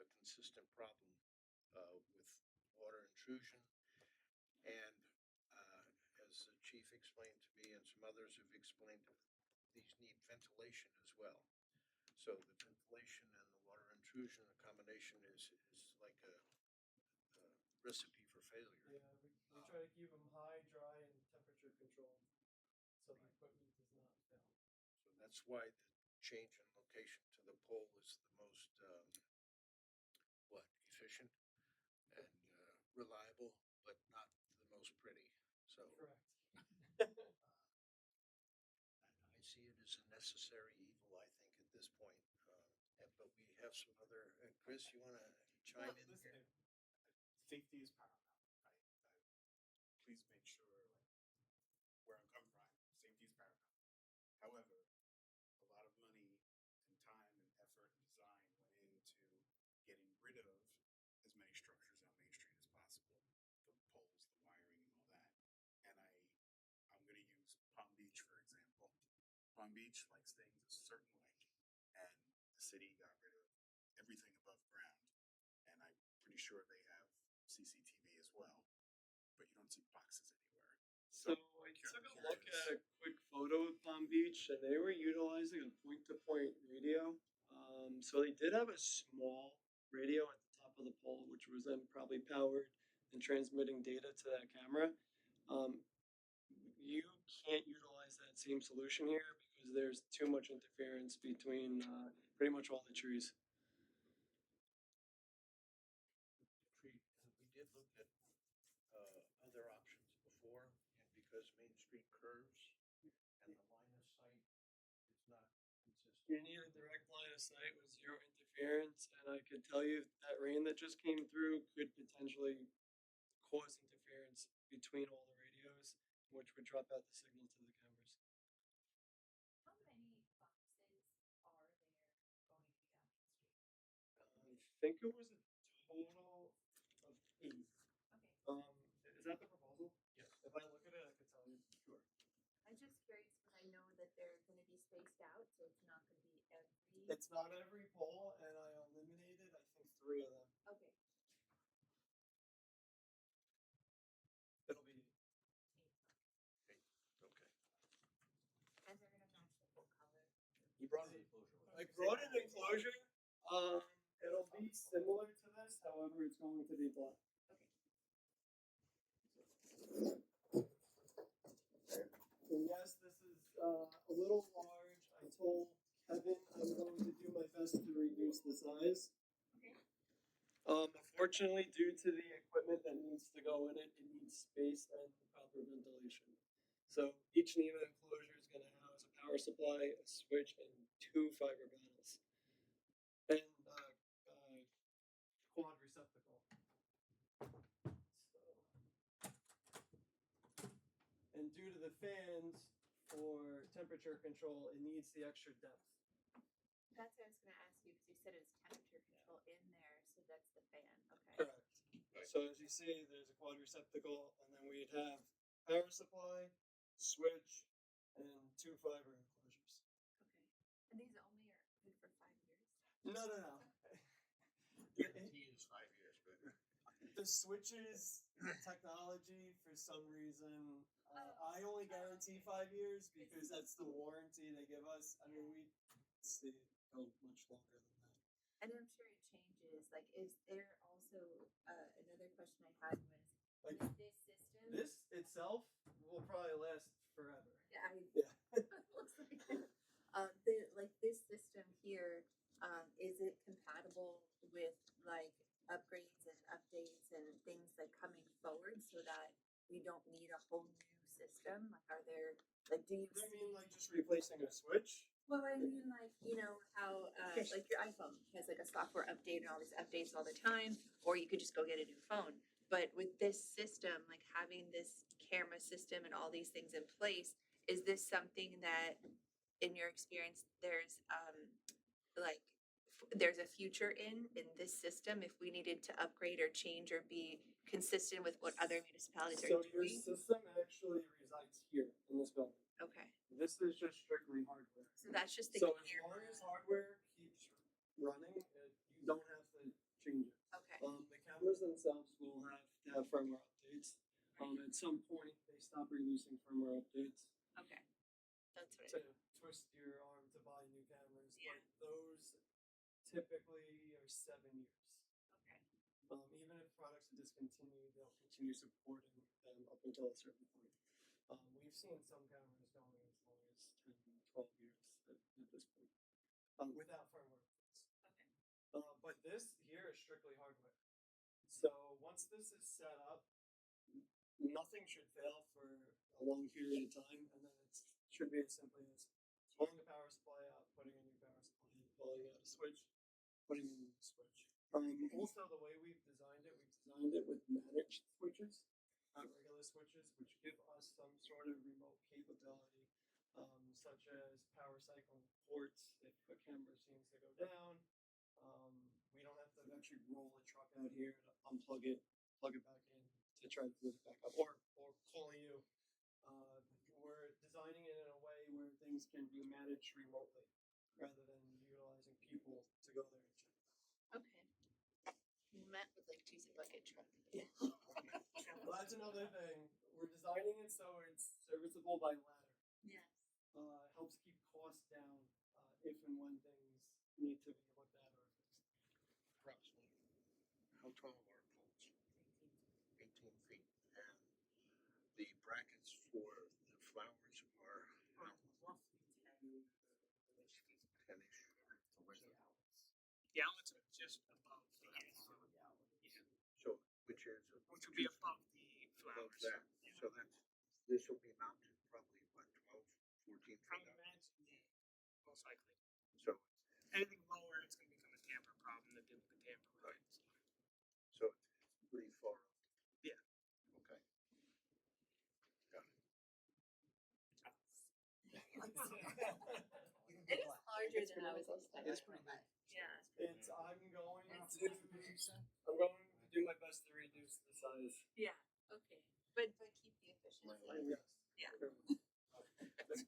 a consistent problem with water intrusion. And as the chief explained to me and some others have explained, these need ventilation as well. So the ventilation and the water intrusion, the combination is like a recipe for failure. Yeah, we try to keep them high, dry, and temperature controlled, so the equipment does not fail. So that's why the change in location to the pole is the most efficient and reliable, but not the most pretty. So Correct. I see it as a necessary evil, I think, at this point. But we have some other. Chris, you want to chime in Listen, here? safety is paramount, right? Please make sure, where I'm coming from, safety is paramount. However, a lot of money and time and effort and design went into getting rid of as many structures on Main Street as possible, the poles, the wiring, and all that. And I'm going to use Palm Beach for example. Palm Beach likes things a certain way, and the city got rid of everything above ground. And I'm pretty sure they have CCTV as well, but you don't see boxes anywhere. So I took a look at a quick photo of Palm Beach, and they were utilizing a point-to-point radio. So they did have a small radio at the top of the pole, which was then probably powered and transmitting data to that camera. You can't utilize that same solution here because there's too much interference between pretty much all the trees. Tree, and we did look at other options before, and because Main Street curves and the line of sight is not consistent. You need a direct line of sight with zero interference interference, and I could tell you that rain that just came through could potentially cause interference between all the radios, which would drop out the signal to the cameras. How many boxes are there going to be on the street? I think it was a total of 8. Okay. Is that the proposal? Yes. If I look at it, I could tell you. Sure. I'm just curious because I know that they're gonna be spaced out, so it's not gonna be every. It's not every pole, and I eliminated, I think, 3 of them. Okay. It'll be Okay. And they're gonna match the full color. You brought an enclosure. I brought an enclosure. It'll be similar to this, however, it's going to be black. And yes, this is a little large. I told Kevin I'm going to do my best to reduce the size. Unfortunately, due to the equipment that needs to go in it, it needs space and proper ventilation. So each NEMA enclosure is going to house a power supply, a switch, and 2 fiber panels. And quad receptacle. And due to the fans, for temperature control, it needs the extra depth. That's what I was gonna ask you, because you said it's temperature control in there, so that's the fan, okay? Correct. So as you see, there's a quad receptacle, and then we'd have power supply, switch, and 2 fiber enclosures. Okay. And these only are good for 5 years? No. Guarantee is 5 years, but. The switches technology, for some reason, I only guarantee 5 years because that's the warranty they give us. I mean, we see it go much longer than that. And I'm sure it changes, like, is there also, another question I had was, Like with this system? this itself will probably last forever. Yeah, Yeah. looks like it. This system here, is it compatible with like upgrades and updates and things like coming forward so that we don't need a whole new system? Like, are there, like, do you? I mean, like just replacing a switch. Well, I mean, like, you know, how, like your iPhone has like a software update and all these updates all the time, or you could just go get a new phone. But with this system, like having this camera system and all these things in place, is this something that, in your experience, there's, there's a future in this system if we needed to upgrade or change or be consistent with what other municipalities are So your doing? system actually resides here in this building. Okay, This is just strictly hardware. so that's just the So as camera. long as hardware keeps running, you don't have to change it. Okay, The cameras themselves will have to have firmware updates. At some point, they stop releasing firmware updates okay, that's what to twist your arm to buy new cameras. Yeah. But those typically are 7 years. okay. Even if products are discontinued, they'll continue supporting them up until a certain point. We've seen some cameras going as long as 10, 12 years at this point, without firmware updates. Okay. But this here is strictly hardware. So once this is set up, nothing should fail for a long period of time, and then it should be as simply as pulling the power supply out, putting a new power supply in, pulling out a switch, putting in a new switch. Also, the way we've designed it with managed switches, not regular switches, which give us some sort of remote capability, such as power cycling ports if a camera seems to go down. We don't have to actually roll a truck out here to unplug it, plug it back in to try to put it back up, or calling you. We're designing it in a way where things can be managed remotely rather than utilizing people to go there and check. Okay. You met with like Tuesday Bucket Truck. Well, that's another thing. We're designing it so it's serviceable by ladder. Yes. Helps keep costs down if and when things need to be looked at or fixed. Approximately, how tall are poles? 18 feet. And the brackets for the flowers are how? Roughly 10. 10-ish. So where's the The outlets are just above the So which is? which would be above the Above flowers. that. So that's, this will be mounted probably what, 12, 14 feet From up? that, yeah, most likely. So Anything lower, it's going to become a camper It is larger than I was expecting. It's pretty big. Yeah. It's, I'm going It's- to, I'm going to do my best to reduce the size. Yeah, okay. But keep the efficiency. Yes. Yeah.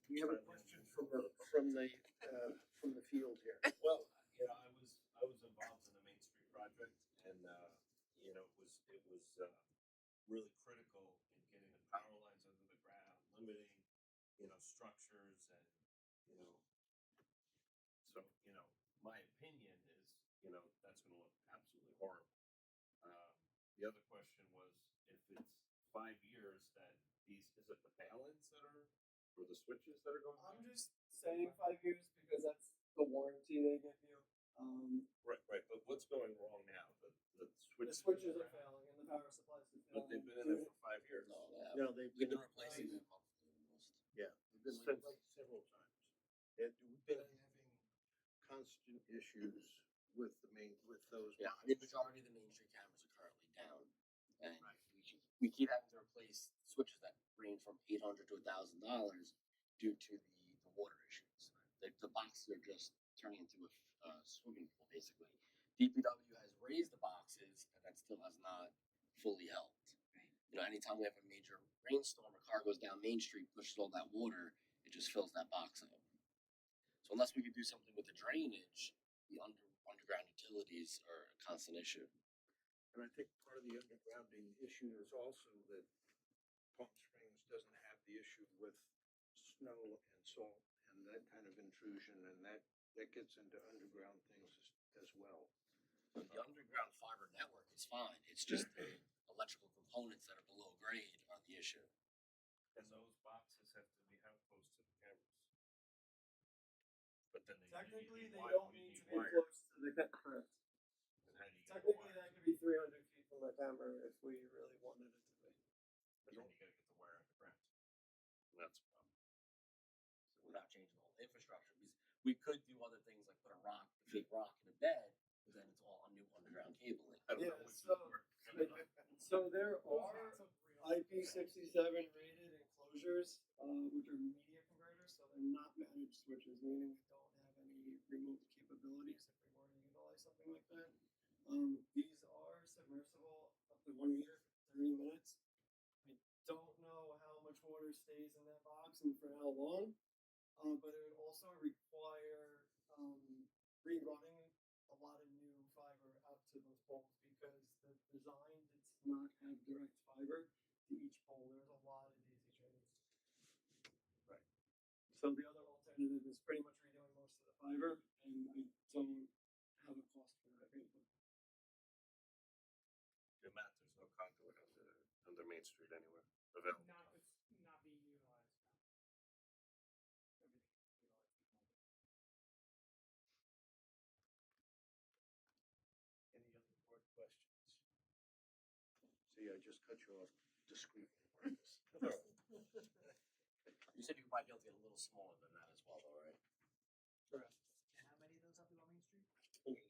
We have a question from the field here. Well, you know, I was involved in the Main Street project, and you know, it was really critical in getting the power lines under the ground, limiting, you know, structures, and you know, so you know, my opinion is, you know, that's going to look absolutely horrible. The other question was if it's 5 years, that is it the balance that are, or the switches that are going? I'm just saying 5 years because that's the warranty they give you. Right, but what's going wrong now? The The switches. switches are failing and the power supplies are failing. But they've been in there for 5 years. No, they've We've been been replacing them monthly almost. Yeah, they've been Since- replaced several times. And we've been having constant issues with those. Yeah, I mean, majority of the Main Street cameras are currently down, and we keep having to replace switches that range from $800 to $1,000 due to the water issues. The boxes are just turning into a swimming pool, basically. DPW has raised the boxes, and that still has not fully helped. You know, anytime we have a major rainstorm, a car goes down Main Street, pushes all that water, it just fills that box up. So unless we could do something with the drainage, the underground utilities are a constant issue. And I think part of the undergrounding issue is also that Palm Springs doesn't have the issue with snow and salt and that kind of intrusion, and that gets into underground things as well. The underground fiber network is fine. It's just the electrical components that are below grade are the issue. And those boxes have to be how close to the cameras? But then Technically, they wire- don't you need to be wire. close to the correct. And how do you get the Technically, wire? that could be 300 feet from the camera if we really wanted it to be. But then you gotta get the wire underground. And that's a problem. So we're not changing the whole infrastructure because we could do other things like put a fake rock in a bed, but then it's all new underground cabling. I don't Yeah, know which so- would work. So there are IP67 rated enclosures, which are media converters, so they're not managed switches, meaning we don't have any remote capabilities if we were to utilize something like that. These are submersible up to 1 meter for 30 minutes. I don't know how much water stays in that box and for how long, but it would also require rerunning a lot of new fiber out to those poles because the design does not have direct fiber to each pole. There's a lot of daisy chains. Right. So the other alternative is pretty much redoing most of the fiber, and I don't have a cost for that right now. Yeah, Matt, there's no conduit under Main Street anywhere available. Not being utilized. Everything is utilized. Any other board questions? See, I just cut you off discreetly, Marcus. You said you might be able to get a little smaller than that as well, though, right? Correct. And how many of those up on Main Street?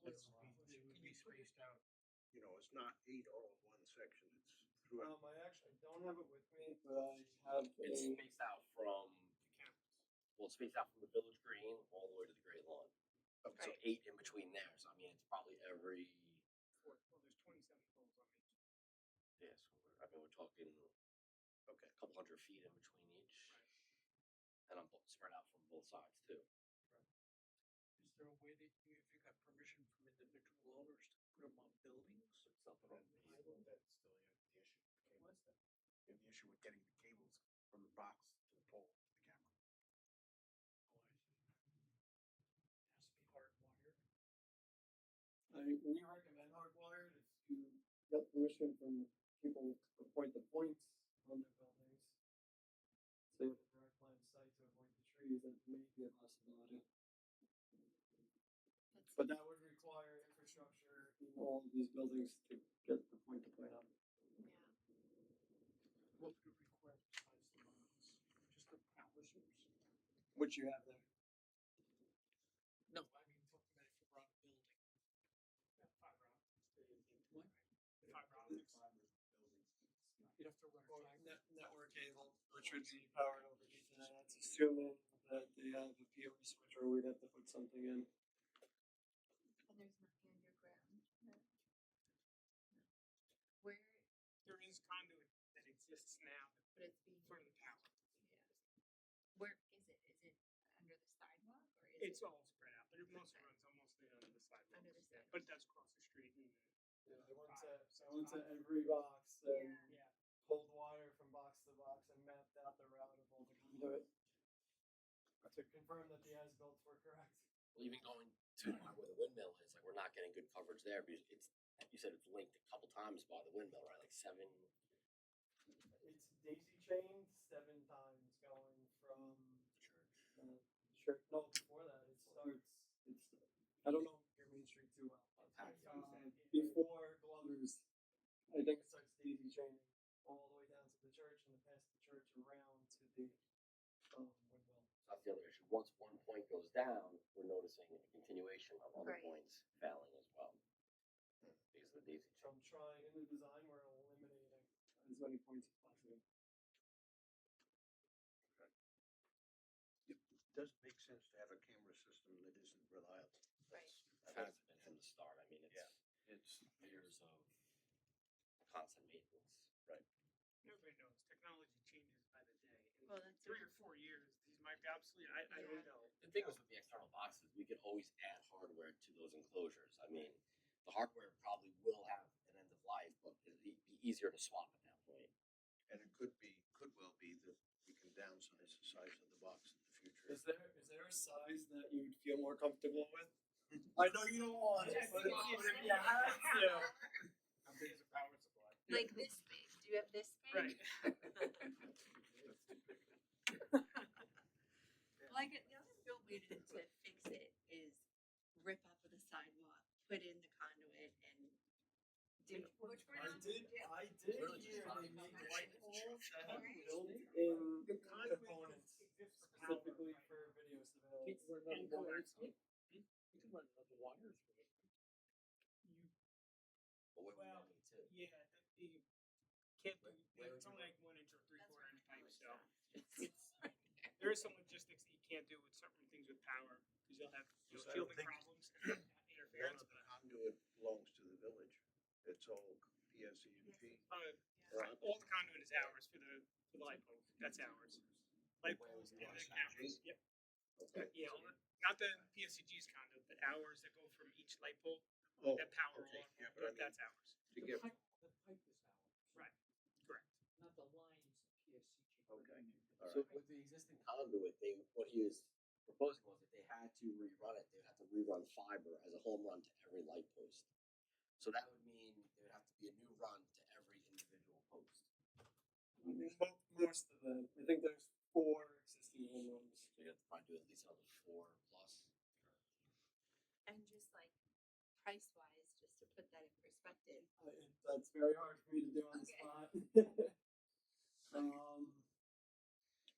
It would be spaced out, you know, it's not 8 all in one section, it's throughout. I actually don't have it with me, but I have It's a spaced out from well, it's spaced out from the Village Green all the way to the Great Lawn. So Right. 8 in between there. So I mean, it's probably every Well, there's 27 poles on Main Street. yeah. So we're talking a couple hundred feet in between each, and I'm spread out from both sides too. Is there a way that if you got permission from individual owners to put them on buildings? It's something on the island that still you have the issue with cables. You have the issue with getting the cables from the box to the pole, the camera. Has to be hardwired. we recommend hardwired if you get permission from people to point the points on their buildings. So you have a direct line of sight to avoid the trees, that may be a possibility. But that would require infrastructure in all of these buildings to get the point to point out. Yeah. What would it require besides the box? Just the power source? Which you have there. No, I mean, talking about if you brought a building. Fiber optics. What? Fiber optics. You'd have to run a Or fiber. network cable, which would be powered over Ethernet. and that's assuming that they have a PoE switch or we'd have to put something in. And there's nothing underground. Where, There is conduit that exists now but it's being. for the power. Where is it? Is it under the sidewalk or is It's it all spread out, but it mostly runs mostly under the sidewalk. under the sidewalk? But it does cross the street and. Yeah, I went to every box and Yeah. pulled wire from box to box and mapped out the route of all the conduit to confirm that the as-bills were correct. Well, even going to where the windmill is, like, we're not getting good coverage there because it's, you said it's linked a couple times by the windmill, right? Like 7. It's daisy chained 7 times going from church. No, before that it starts. I don't know your Main Street too well. Before Glover's, I think it starts daisy chaining all the way down to the church and then past the church around to the windmill. That's the other issue. Once one point goes down, we're noticing a continuation of other Right. points failing as well. Because of the daisy So I'm trying in the design we're eliminating as many points as possible. It does make sense to have a camera system that isn't reliable. Right. That hasn't been from the start. I mean, Yeah. it's years of constant maintenance. Everybody knows technology changes by the day. In Well, that's 3 or 4 years, these might be obsolete. I don't know. The thing was with the external boxes, we could always add hardware to those enclosures. I mean, the hardware probably will have an end of life, but it'd be easier to swap at that point. And it could well be that we can downsize the size of the box in the future. Is there a size that you would feel more comfortable with? I know you don't want it, but if you had to. How big is a power supply? Like this big? Do you have this big? Right. Like the other real way to fix it is rip up the sidewalk, put in the conduit, and do which we're I not did gonna do. Literally hear just they make run light it. poles that have Right. built-in The conduit components exists for power. specifically for video surveillance. And wires. You can run another wires for it. But where we Well, need to. Yeah, the can't do, Where it's would only you- like 1 inch or 3/4 inch pipe, so It's there is some logistics that you can't do with certain things with power because you'll have Yes, I don't shielding think- problems, None interference. of the conduit belongs to the village. It's all PSE&P. All the conduit is ours for the light poles. That's ours. Light poles and the cameras. Yep. Okay. Yeah, not the PSCG's conduit, but ours that go from each light pole Oh, that power okay. on. Yeah, but I mean, That's ours. to get, The pipe is ours. Right. Correct. Not the lines PSCG. okay, all So right. with the existing conduit, what he is proposing was if they had to rerun it, they would have to rerun fiber as a home run to every light post. So that would mean there would have to be a new run to every individual post. Most of them. I think there's 4 existing home runs. So you have to probably do at least another 4 plus. and just like price wise, just to put that in perspective. That's very hard for me to do on the Okay. spot.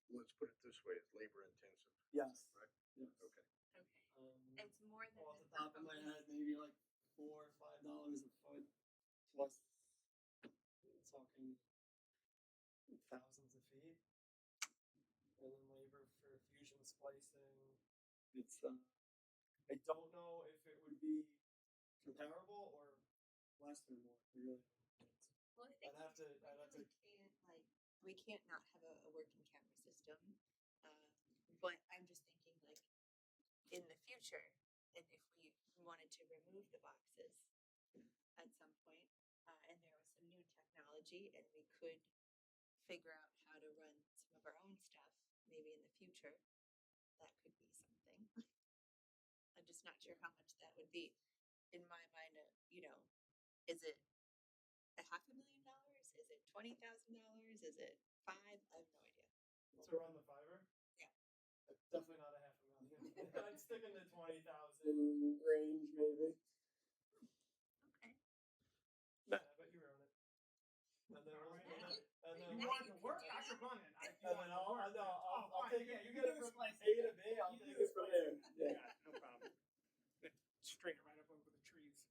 Let's put it this way, it's labor intensive, Yes. right? Yes. Okay. Okay. It's more than Off the the top of my head, maybe like $4 or $5 a foot plus talking thousands of feet. And then labor for fusion splicing. It's I don't know if it would be comparable or less or more. I really don't know. Well, I think I'd have to we can't not have a working camera system. But I'm just thinking like in the future, and if we wanted to remove the boxes at some point, and there was some new technology, and we could figure out how to run some of our own stuff, maybe in the future, that could be something. I'm just not sure how much that would be. In my mind, is it $500,000? Is it $20,000? Is it 5? I have no idea. To run the fiber? Yeah. Definitely not $500,000. I'd stick in the 20,000 range, maybe. Okay. Nah, but you run it. And then You want it to work? I can run it. I'll take it. You get it from A to B. I'll take it from there. Yeah, no problem. String it right up over the trees.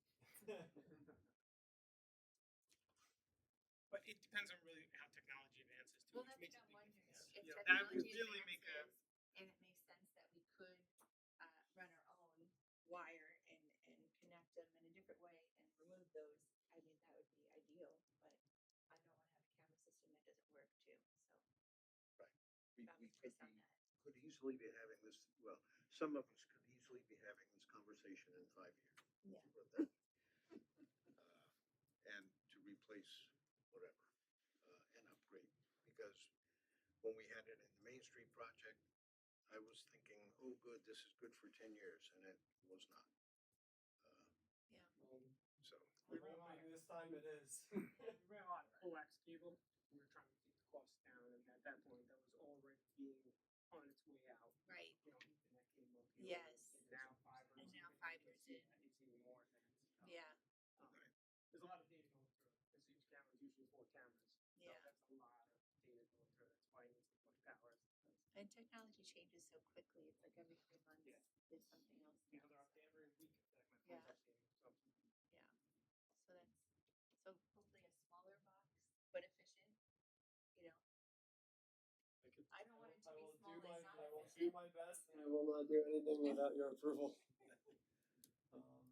But it depends on really how technology advances too. Well, which that's makes what it I'm big wondering. difference. if Yeah, that would technology really make advances and it makes sense that we could run our own wire and connect them in a different way and remove those, I mean, that would be ideal, but I don't wanna have a camera system that doesn't work too, so. We That could was Chris on be, that. could easily be having this, well, some of us could easily be having this conversation in 5 years. Yeah. Put it that way. And to replace whatever, and upgrade, because when we had it in the Main Street project, I was thinking, oh, good, this is good for 10 years, and it was not. So, We're hoping this time it is. We ran a lot of coax cable. We were trying to keep the costs down, and at that point, that was already being on its way out. Right. You know, Ethernet cable. Yes. And now fiber. And now fiber's in. It's even more advanced. Yeah, There's a lot of data going through. This each camera is usually 4 cameras. Yeah. So that's a lot of data going through. That's why it needs as much power as it does. and technology changes so quickly, it's like every 3 months, Yeah. there's something else. You know, now, they're updating every week. Like my Yeah. phone's updating. So So that's, so hopefully a smaller box, but efficient, you know. I don't want it to be small and not I will efficient. do my best, and I will not do anything without your approval. I think if the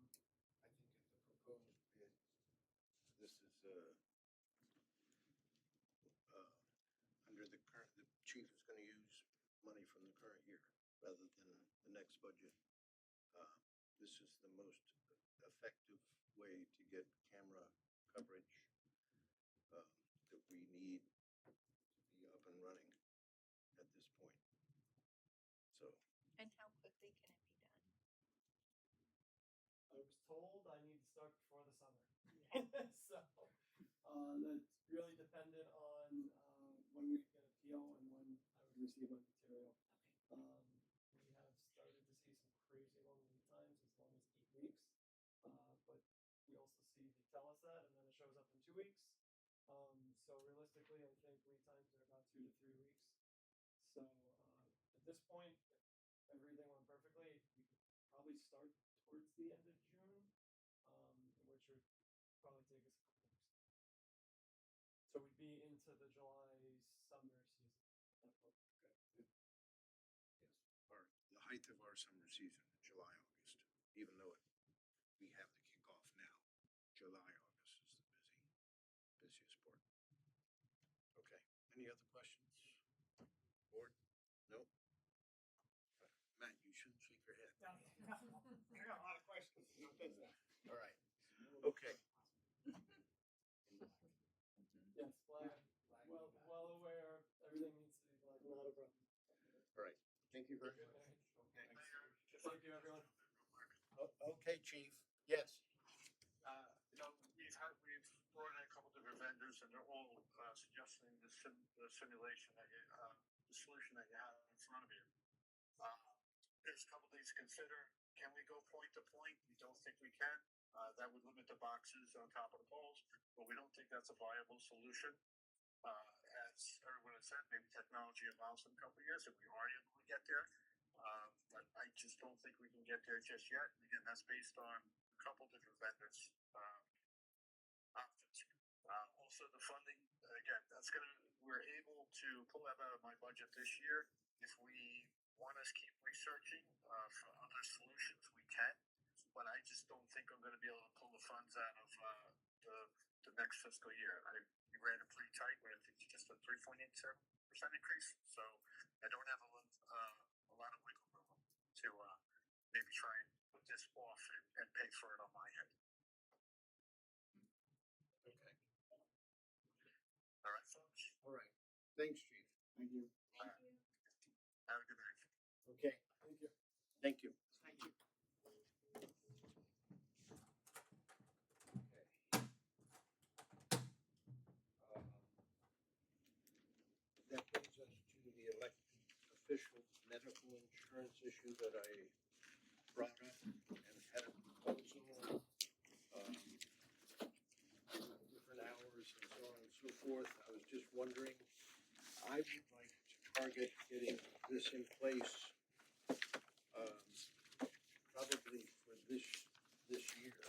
proposed bid, this is, under the current, the chief is gonna use money from the current year rather than the next budget. This is the most effective way to get camera coverage, that we need to be up and running at this point. So, And how quickly can it be done? I was told I need to start before the summer. So, that's really dependent on, when we get appeal and when I would receive my material. We have started to see some crazy long lead times, as long as 8 weeks. But we also see the telesat and then it shows up in 2 weeks. So realistically, I think lead times are about 2 to 3 weeks. So, at this point, if everything went perfectly, we could probably start towards the end of June, which would probably take us a couple weeks. So we'd be into the July summer season at that point. yes, the height of our summer season in July, August, even though we have the kickoff now. July, August is the busiest part. Okay, any other questions? Board? Nope. Matt, you shouldn't shake your head. I got a lot of questions. All right, okay. Yes, black, well aware, everything needs to be black, not a problem. All right, thank you very much. Thank you, everyone. Okay, chief, yes. You know, we've brought in a couple different vendors and they're all suggesting the simulation that you, the solution that you have in front of you. There's a couple things to consider. Can we go point to point? We don't think we can. That would limit the boxes on top of the poles, but we don't think that's a viable solution. As everyone has said, maybe technology evolves in a couple of years and we are able to get there. But I just don't think we can get there just yet. Again, that's based on a couple different vendors. Options. Also the funding, again, we're able to pull that out of my budget this year. If we want to keep researching for other solutions, we can. But I just don't think I'm going to be able to pull the funds out of the next fiscal year. We ran it pretty tight, but I think it's just a 3.87% increase. So I don't have a lot of wiggle room to maybe try and put this off and pay for it on my head. Okay. All right, folks. All right, thanks, chief. Thank you. Thank you. Have a good night. Okay, Thank you. thank you. Thank you. That brings us to the elected official medical insurance issue that I brought up and had a proposal, different hours and so on and so forth. I was just wondering, I would like to target getting this in place, probably for this year,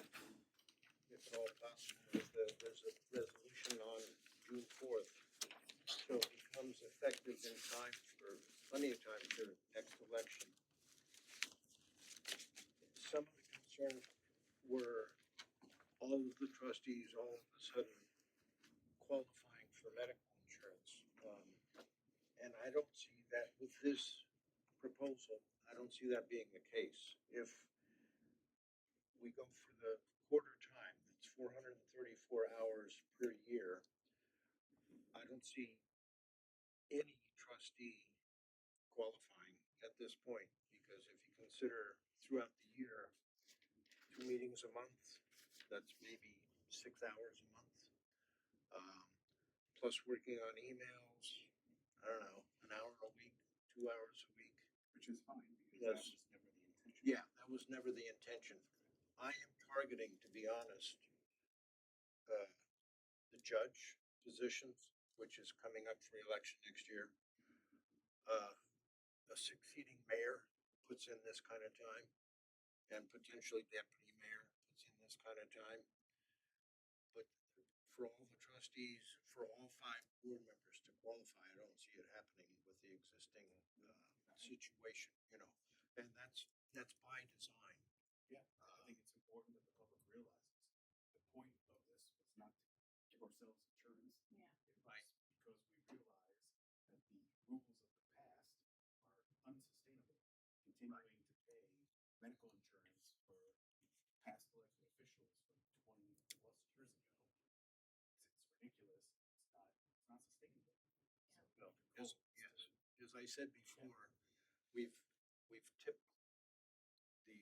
if at all possible. There's a resolution on June 4th. So if becomes effective in time for, plenty of time for next election. Some of the concerns were all of the trustees all of a sudden qualifying for medical insurance. And I don't see that with this proposal, I don't see that being the case. If we go for the quarter time, that's 434 hours per year. I don't see any trustee qualifying at this point, because if you consider throughout the year, 2 meetings a month, that's maybe 6 hours a month. Plus working on emails, I don't know, an hour a week, 2 hours a week. Which is fine, because Yes. that was never the intention. Yeah, that was never the intention. I am targeting, to be honest, the judge positions, which is coming up for election next year. A succeeding mayor puts in this kind of time, and potentially deputy mayor puts in this kind of time. But for all the trustees, for all 5 board members to qualify, I don't see it happening with the existing situation, you know, and that's by design. Yeah, I think it's important that the public realizes the point of this was not to give ourselves insurance. Yeah. It was because we realize that the rules of the past are unsustainable. Continuing to pay medical insurance for past elected officials from 20 plus years ago, it's ridiculous. It's not sustainable. So, As I said before, we've tipped the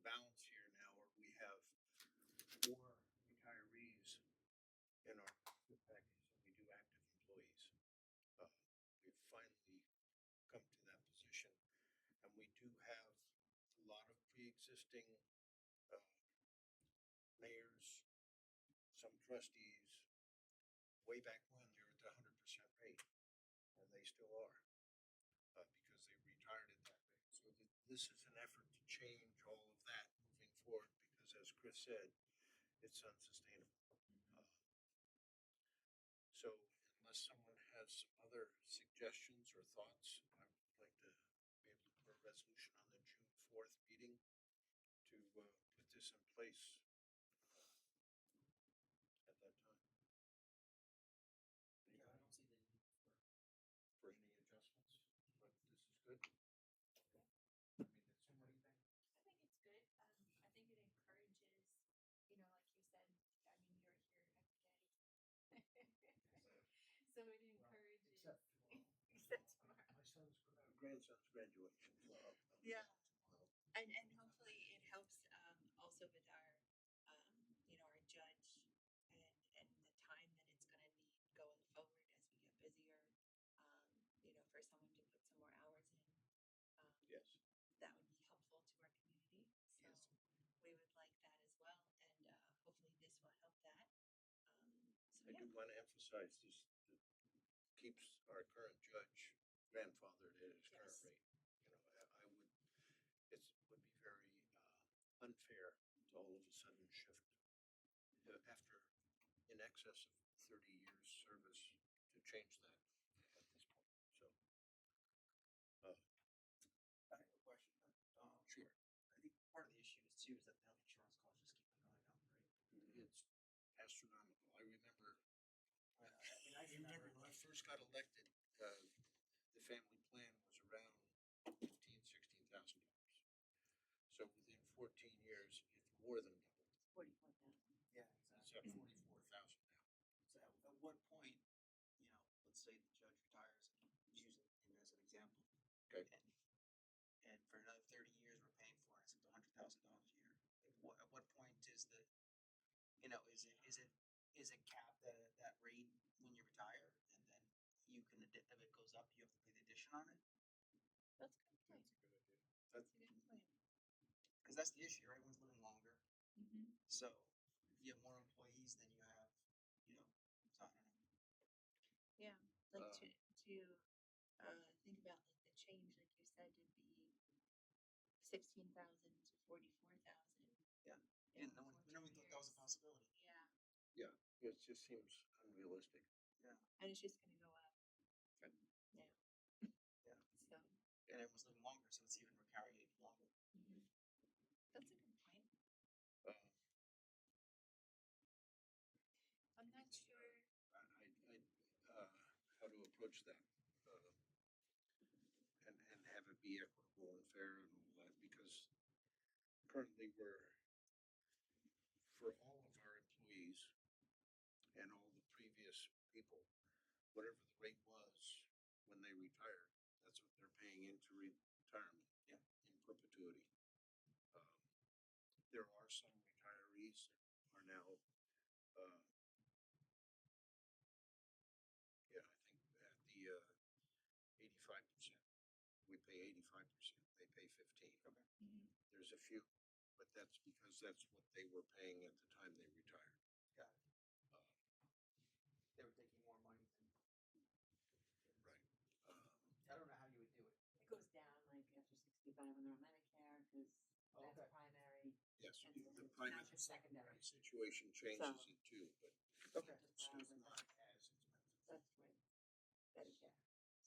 balance here now, where we have more retirees in our benefit package than we do active employees. We've finally come to that position, and we do have a lot of pre-existing mayors, some trustees. Way back when, they were at the 100% rate, and they still are, because they retired at that rate. So this is an effort to change all of that moving forward, because as Chris said, it's unsustainable. So unless someone has some other suggestions or thoughts, I would like to be able to put a resolution on the June 4th meeting to put this in place at that time. Yeah, I don't see the need For any adjustments, but this is good. I think it's good. I think it encourages, you know, like you said, I mean, you're here every day. So it encourages. Except tomorrow. Except tomorrow. My son's grandson's graduation. Yeah. And hopefully it helps also with our you know, our judge and the time that it's gonna need going forward as we get busier. You know, for someone to put some more hours in. Yes. That would be helpful to our community. So we would like that as well, and hopefully this will help that. So I do want to emphasize this, keeps our current judge grandfathered at his current Yes. rate. You know, I would, it would be very unfair to all of a sudden shift after in excess of 30 years service to change that at this point. So, I have a question. sure. I think part of the issue is too is that the health insurance costs just keep going up, right? It's astronomical. I remember, I when I first got elected, the family plan was around $15,000-16,000. So within 14 years, it's more than doubled. 44,000. Yeah, It's exactly. at 44,000 now. So at what point, you know, let's say the judge retires, and using him as an example. Okay. And for another 30 years, we're paying for it, $100,000 a year. At what point is the, you know, is it capped at that rate when you retire, and then you can, if it goes up, you have to pay the addition on it? That's a good point. That's That's a good point. Because that's the issue, right? Everyone's living longer. Mm-hmm. So if you have more employees, then you have, you know, so I don't know. Yeah, like to think about like the change, like you said, to be 16,000 to 44,000. Yeah. in And no one 14 thought that was a years. possibility. Yeah, Yeah, it just seems unrealistic. Yeah. and it's just gonna go up. So, And everyone's living longer, so it's even we're carrying it even longer. that's a good point. Uh, I'm not sure. How to approach that, and have it be equitable and fair and all that, because currently we're, for all of our employees and all the previous people, whatever the rate was when they retired, that's what they're paying into retirement, in perpetuity. Um, There are some retirees that are now, uh, yeah, I think at the 85%. We pay 85%, they pay 15. Mhm. There's a few, but that's because that's what they were paying at the time they retired. Got it. Uh, They were taking more money than. Right. I don't know how you would do it. It goes down like after 65 when they're on Medicare, because Oh, that's okay. primary. Yes, And the it's primary not just secondary. situation changes it too, but Okay. it's still not as expensive. That's with Medicare.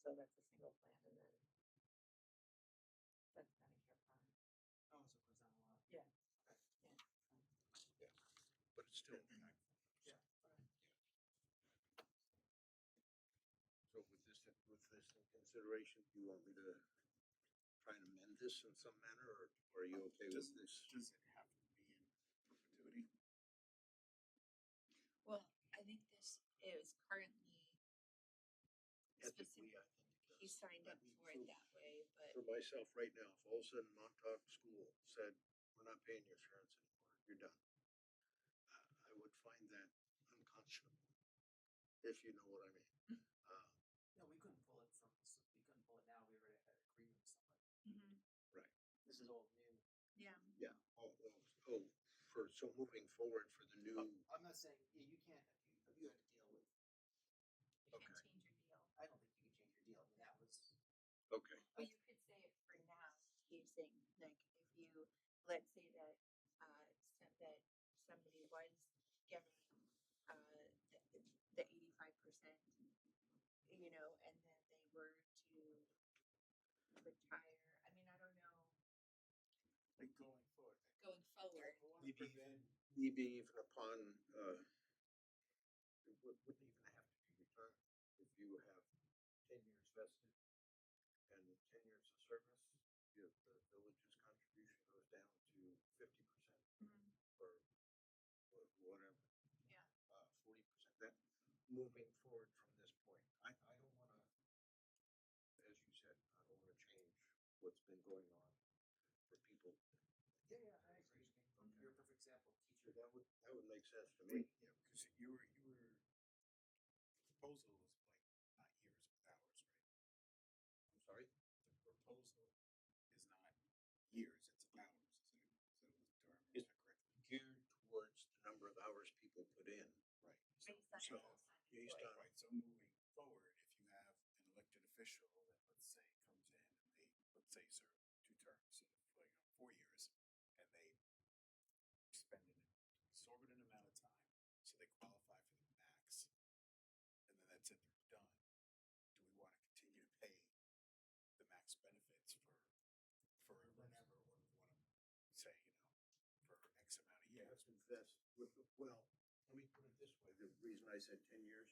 So that's a single plan, and then that's Medicare Prime. Oh, so it goes down a lot. Yeah. Yeah, but it's still impactful. Yeah. So with this in consideration, do you want me to try and amend this in some manner, or are you okay with this? Does it have to be in perpetuity? Well, I think this is currently Ethically, specific. I think it does. He signed up for it that way, but For myself, right now, if all of a sudden Montauk School said, we're not paying your insurance anymore, you're done. I would find that unconscionable, if you know what I mean. No, we couldn't pull it from, we couldn't pull it now, we already had an agreement with somebody. Right. This is all new. yeah. Yeah, so moving forward for the new, I'm not saying, yeah, you can't, if you had to deal with, You Okay. can't change your deal. I don't think you could change your deal, I mean, that was. okay, But you could say it for now, he's saying, like, if you, let's say that, that somebody was getting, the 85%, you know, and then they were to retire, I mean, I don't know, Like going forward. going forward. maybe even upon, it wouldn't even have to be returned. If you have 10 years vested and 10 years of service, the village's contribution goes down to 50%. Or whatever. Yeah. 40%. That moving forward from this point, I don't want to, as you said, I don't want to change what's been going on for people. Yeah, I agree. You're a perfect example, teacher. That would make sense to me. Yeah, because your proposal was like not years but hours, right? I'm sorry. The proposal is not years, it's hours. It's geared towards the number of hours people put in. Right. Based on So, hours on based employee. on- right, so moving forward, if you have an elected official that, let's say, comes in and they, let's say, serve 2 terms of, 4 years, and they spend an exorbitant amount of time, so they qualify for the max, and then that's it, they're done. Do we want to continue to pay the max benefits for whatever, or do we want to say, for X amount of years? Well, let me put it this way. The reason I said 10 years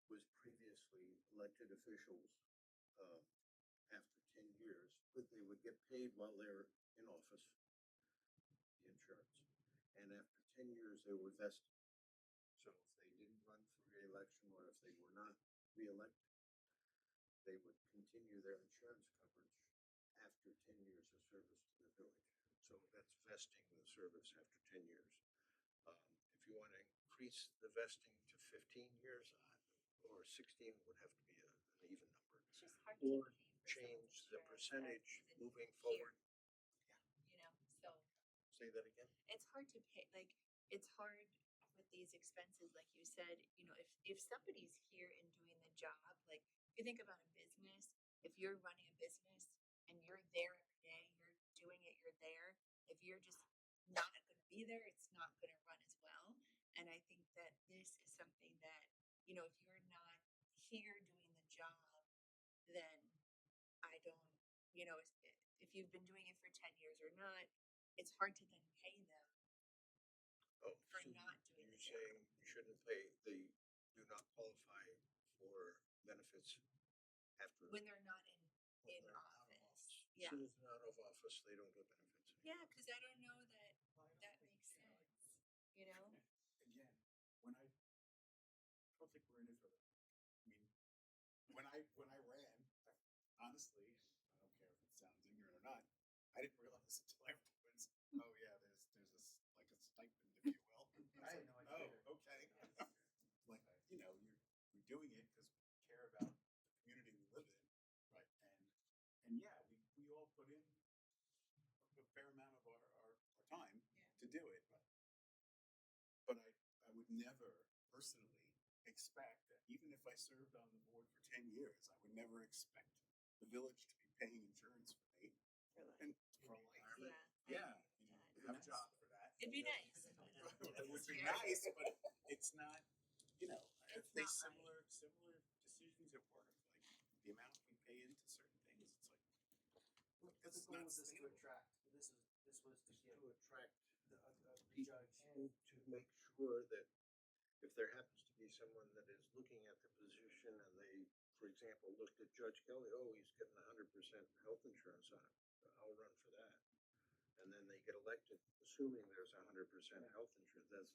was previously elected officials, after 10 years, but they would get paid while they're in office, the insurance. And after 10 years, they were vested. So if they didn't run for reelection, or if they were not reelected, they would continue their insurance coverage after 10 years of service to the village. So that's vesting the service after 10 years. If you want to increase the vesting to 15 years, or 16 would have to be an even number. It's just hard to Or pay for someone's change the insurance percentage that isn't moving here, forward. You know, so Say that again? it's hard to pay, like, it's hard with these expenses, like you said, you know, if somebody's here and doing the job, like, if you think about a business, if you're running a business and you're there every day, you're doing it, you're there, if you're just not gonna be there, it's not gonna run as well. And I think that this is something that, you know, if you're not here doing the job, then I don't, you know, if you've been doing it for 10 years or not, it's hard to then pay them Oh, for so not doing you're the job. saying you shouldn't pay, they do not qualify for benefits after. When they're not when in they're out of office. As Yeah. soon as they're out of office, they don't get benefits. Yeah, because I don't know that that makes sense, you know? Again, when I don't think we're in it for the, I mean, when I ran, honestly, I don't care if it sounds ignorant or not, I didn't realize until afterwards, oh yeah, there's a like a stipend, if you will. I had no idea. Oh, okay. Like, you know, you're doing it because we care about the community we live in. Right. And yeah, we all put in a fair amount of our time to do it. But I would never personally expect that even if I served on the board for 10 years, I would never expect the village to be paying insurance for me. And for life. Yeah. You have a job for that. It'd be nice. It would be nice, but it's not, you know, It's they not similar decisions at work, like the amount we pay into certain things, it's like, But the it's goal not was this to sustainable. attract, this was to get To attract the people judge. and to make sure that if there happens to be someone that is looking at the position and they, for example, looked at Judge Kelly, oh, he's getting 100% health insurance on him, I'll run for that. And then they get elected, assuming there's 100% health insurance.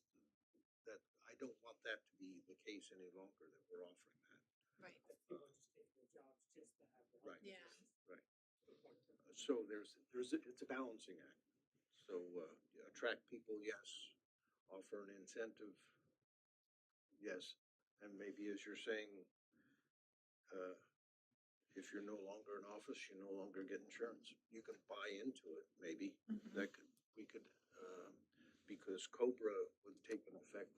That I don't want that to be the case any longer, that we're offering that. Right. People just take their jobs just to have the health Right. Yeah. insurance. Right. To the point of- So it's a balancing act. So attract people, yes. Offer an incentive, yes. And maybe, as you're saying, if you're no longer in office, you no longer get insurance. You can buy into it, maybe. We could, because COBRA would take an effect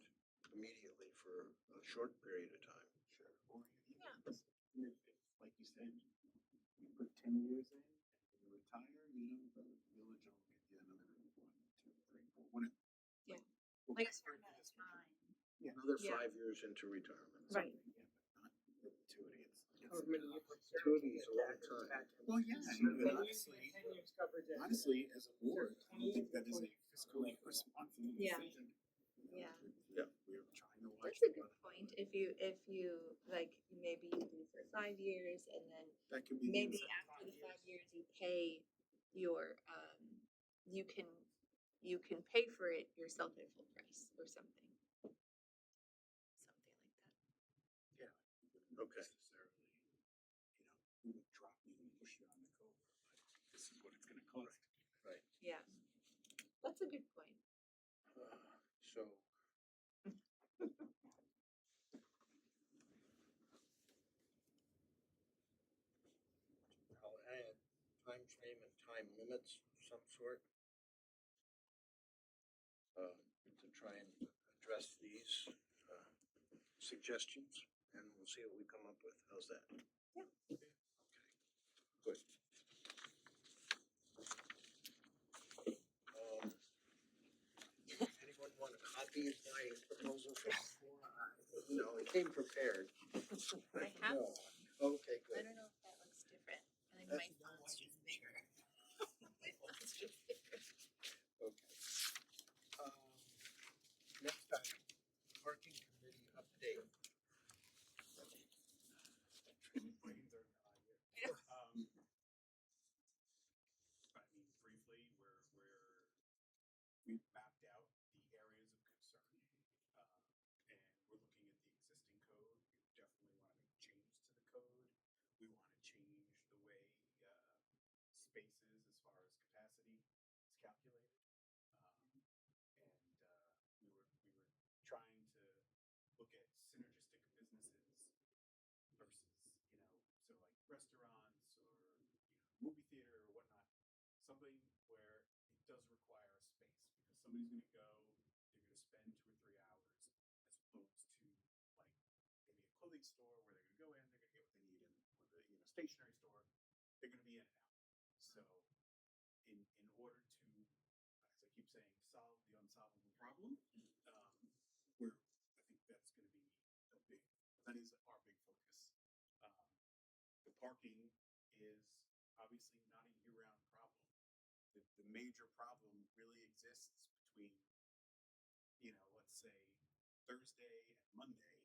immediately for a short period of time. Sure. Or Yeah. even if, like you said, you put 10 years in and you retire, you know, the village will give you another 1, 2, 3, 4, whatever. Yeah. We'll Like a get certain through amount of this. time. Yeah. Another Yeah. 5 years into retirement. Right. Yeah, but not perpetuity. It's However many years. Perpetuity is a long time. Well, yeah, Ten honestly, 10 years coverage. at- honestly, as a board, I don't think that is a fiscally responsible Yeah. decision. Yeah. We're trying to watch. That's a the good money. point. If you like, maybe you do for 5 years and then That could be the maybe incentive. after the 5 years you pay your, you can pay for it yourself at full price or something. Something like that. Yeah. Okay. Necessarily, you know, drop me and push you on the COBRA, but this is what it's gonna cost. Right. Yeah. That's a good point. So. I'll add time frame and time limits of some sort. To try and address these suggestions, and we'll see what we come up with. How's that? Yeah. Okay. Good. Anyone want a copy of my proposal from before? No, it came prepared. I have. Okay, I good. don't know if that looks different. I think my phone's just bigger. My phone's just bigger. Okay. Next item, parking committee update. Brains are Yeah. I mean, briefly, we've mapped out the areas of concern, and we're looking at the existing code. We definitely want to make changes to the code. We want to change the way spaces, as far as capacity, is calculated. And we were trying to look at synergistic businesses versus, so like restaurants or, movie theater or whatnot, something where it does require a space because somebody's going to go, they're going to spend 2 or 3 hours, as opposed to like maybe a clothing store where they're going to go in, they're going to get what they need, and with a stationery store, they're going to be in and out. So in order to, as I keep saying, solve the unsolvable problem, I think that's going to be that is our big focus. The parking obviously not a year-round problem. The major problem really exists between, let's say Thursday and Monday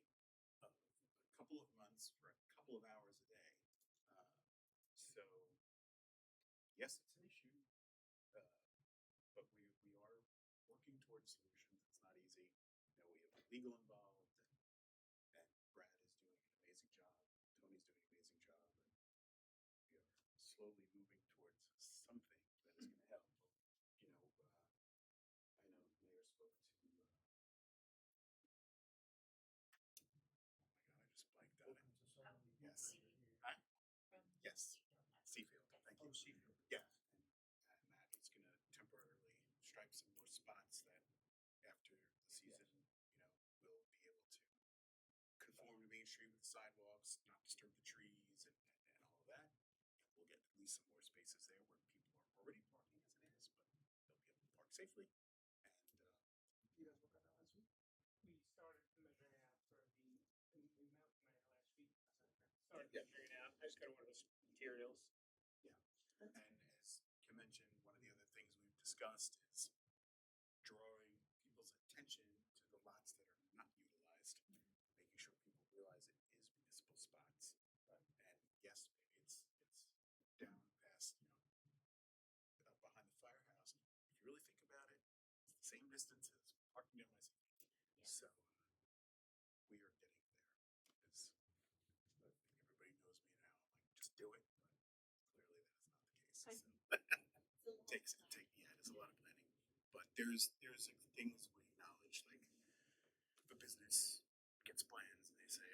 of a couple of months for a couple of hours a day. So yes, it's an issue, but we are working towards solutions. It's not easy. We have legal involved, and Brad is doing an amazing job. Tony's doing an amazing job, and we are slowly moving towards something that is going to help. I know the mayor spoke to. Oh my God, I just blanked on it. Yes. Huh? Yes. Seafield. Thank you. Seafield. Yeah. And that is going to temporarily stripe some more spots that after the season, we'll be able to conform to Main Street with the sidewalks, not disturb the trees and all of that. And we'll get at least some more spaces there where people are already parking as it is, but they'll be able to park safely. And you guys work on that last week? We started measuring out for we met with the mayor last week. Yeah. Measuring out. I just got to order those materials. Yeah. And as Kim mentioned, one of the other things we've discussed is drawing people's attention to the lots that are not utilized, making sure people realize it is municipal spots. And yes, maybe it's down past, up behind the firehouse. If you really think about it, it's the same distance as parking down my side. So we are getting there. It's, everybody knows me now. I'm like, just do it. But clearly that is not the case. So. It's a lot of planning. But there's like things we acknowledge, like if a business gets plans and they say,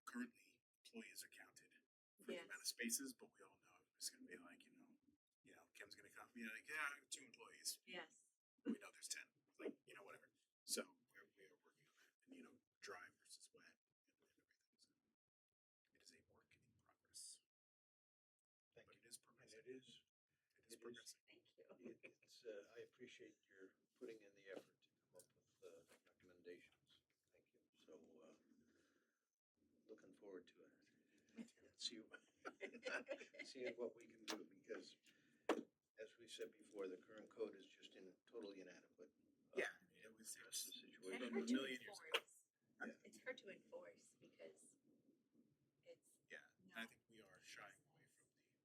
currently employees are counted for the amount of spaces, but we all know it's going to be like, Kim's going to come, like, yeah, I have 2 employees. Yes. We know there's 10, like, whatever. So we are working on that. And, dry versus wet and everything. So it is a work in progress. Thank but you. It is progressing. And it is progressing. Thank you. It's, I appreciate your putting in the effort to come up with recommendations. Thank you. So, looking forward to it. Seeing what we can do, because as we said before, the current code is just totally inadequate. Yeah, it was the situation. And a hard to million years ago. enforce. It's hard to enforce because it's Yeah, and I think we are shying away from the paid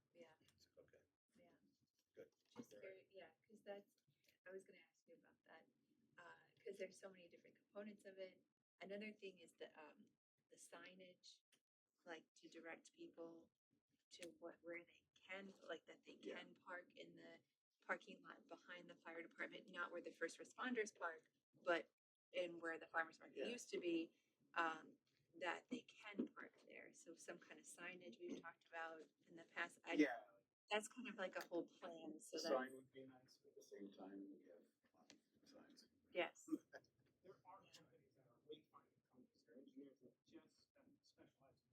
thing. yeah. Okay. Yeah. Good. Just very, yeah, because that's, I was going to ask you about that, because there's so many different components of it. Another thing is the signage, like to direct people to where they can, like that they can park in the parking lot behind the fire department, not where the first responders park, but in where the farmer's market used to be, that they can park there. So some kind of signage we've talked about in the past. That's kind of like a whole plan. So The sign would be nice, but at the same time, we have signs. Yes. There are companies that are wayfinding companies, they're engineers that just specialize in wayfinding.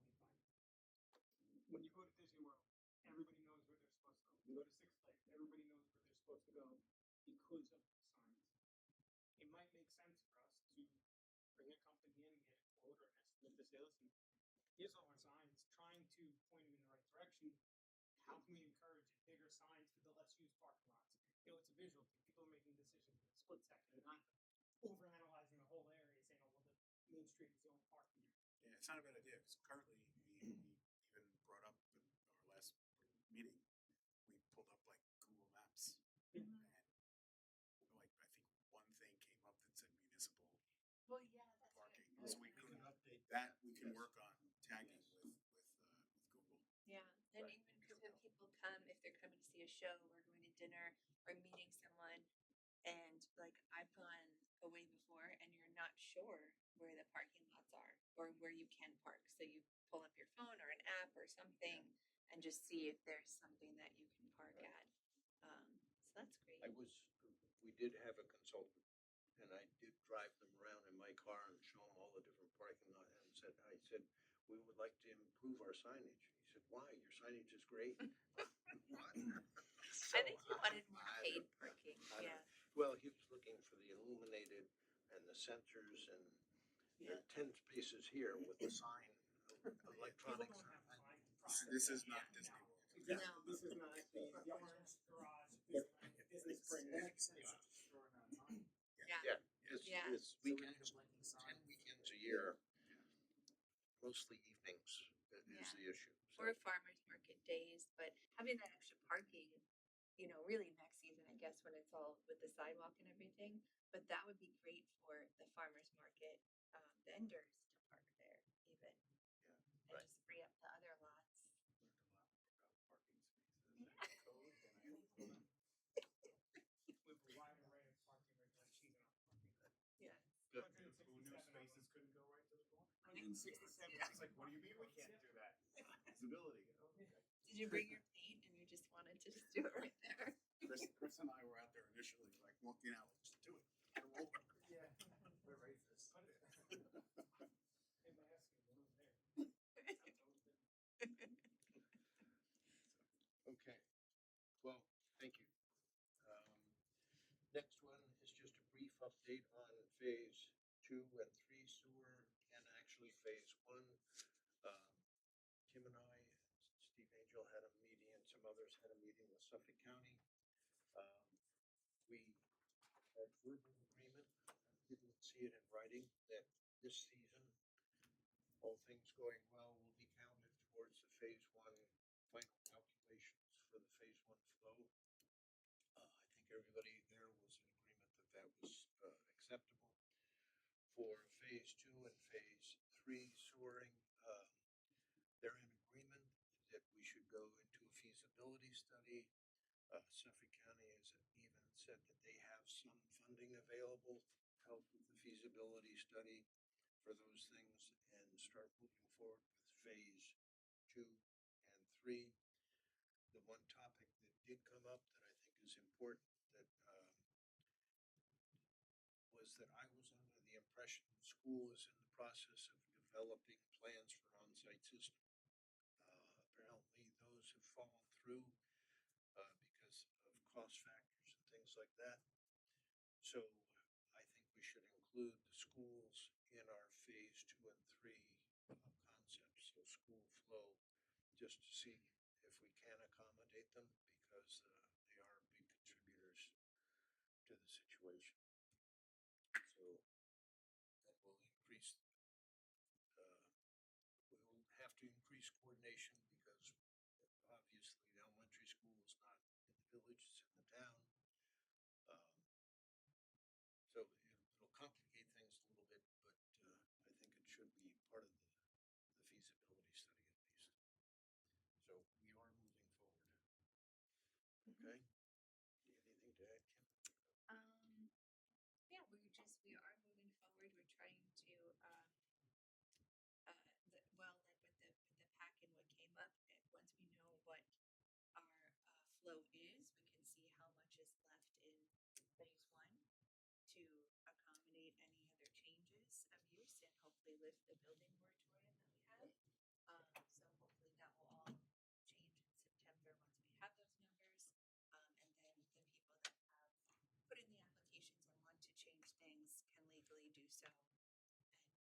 When you go to Disney World, everybody knows where they're supposed to go. When you go to Six Flags, everybody knows where they're supposed to go because of the signs. It might make sense for us to bring a company in and get a quote or an estimate to say, listen, here's all our signs, trying to point them in the right direction. How can we encourage bigger signs for the less used parking lots? It's a visual thing. People are making decisions in a split second. They're not overanalyzing the whole area, saying, the Main Street is the only parking area. Yeah, it's not a bad idea, because currently, we even brought up in our last meeting, we pulled up like Google Maps. And like, I think one thing came up that said municipal Well, yeah, that's parking. right. So we can update that, we can work on tagging with Google. Yeah, and even because when people come, if they're coming to see a show or going to dinner or meeting someone, and like I've gone away before and you're not sure where the parking lots are or where you can park. So you pull up your phone or an app or something and just see if there's something that you can park at. So that's great. We did have a consultant, and I did drive them around in my car and show them all the different parking lots, and I said, we would like to improve our signage. He said, why? Your signage is great. What? I think he wanted more paid parking. Yeah. Well, he was looking for the illuminated and the sensors and there are 10 spaces here with the sign, electronic sign. This is not Disney World. Yeah. No. This is not the orange garage, this is Spring. Yeah. Yeah, Yeah. it's weekends, 10 weekends a year, mostly evenings is the issue. So, Or farmers market days, but having that extra parking, you know, really next season, I guess, when it's all with the sidewalk and everything. But that would be great for the farmers market vendors to park there, even, and right. just free up the other lots. We have a wide array of parking regulations in our parking. Yeah. Good. New spaces couldn't go right to the corner. 167. It's like, what do you mean we can't do that? Visibility. Okay. Did you bring your paint and you just wanted to just do it right there? Chris and I were out there initially, like walking out, just do it. Get a roll. Yeah. We're racist. Hey, my ass is one there. Okay, well, thank you. Next one is just a brief update on phase 2 and 3 sewer, and actually phase 1. Kim and I, Steve Angel had a meeting, and some others had a meeting with Suffolk County. We had verbal agreement, didn't see it in writing, that this season, all things going well, will be counted towards the phase 1 final calculations for the phase 1 flow. I think everybody there was in agreement that that was acceptable. For phase 2 and phase 3 sewering, they're in agreement that we should go into a feasibility study. Suffolk County has even said that they have some funding available to help with the feasibility study for those things and start moving forward with phase 2 and 3. The one topic that did come up that I think is important that was that I was under the impression the school is in the process of developing plans for an on-site system. Apparently those have fallen through because of cost factors and things like that. So I think we should include the schools in our phase 2 and 3 concepts, so school flow, just to see if we can accommodate them because they are big contributors to the situation. So that will increase, we will have to increase coordination because obviously the elementary school is not in the village, it's in the town. So it'll complicate things a little bit, but I think it should be part of the feasibility study at least. So we are moving forward. Okay? Anything to add, Kim? Yeah, we are moving forward. We're trying to, like with the pack and what came up, once we know what our flow is, we can see how much is left in phase 1 to accommodate any other changes of use and hopefully lift the building moratorium that we have. So hopefully that will all change in September once we have those numbers. And then the people that have put in the applications and want to change things can legally do so and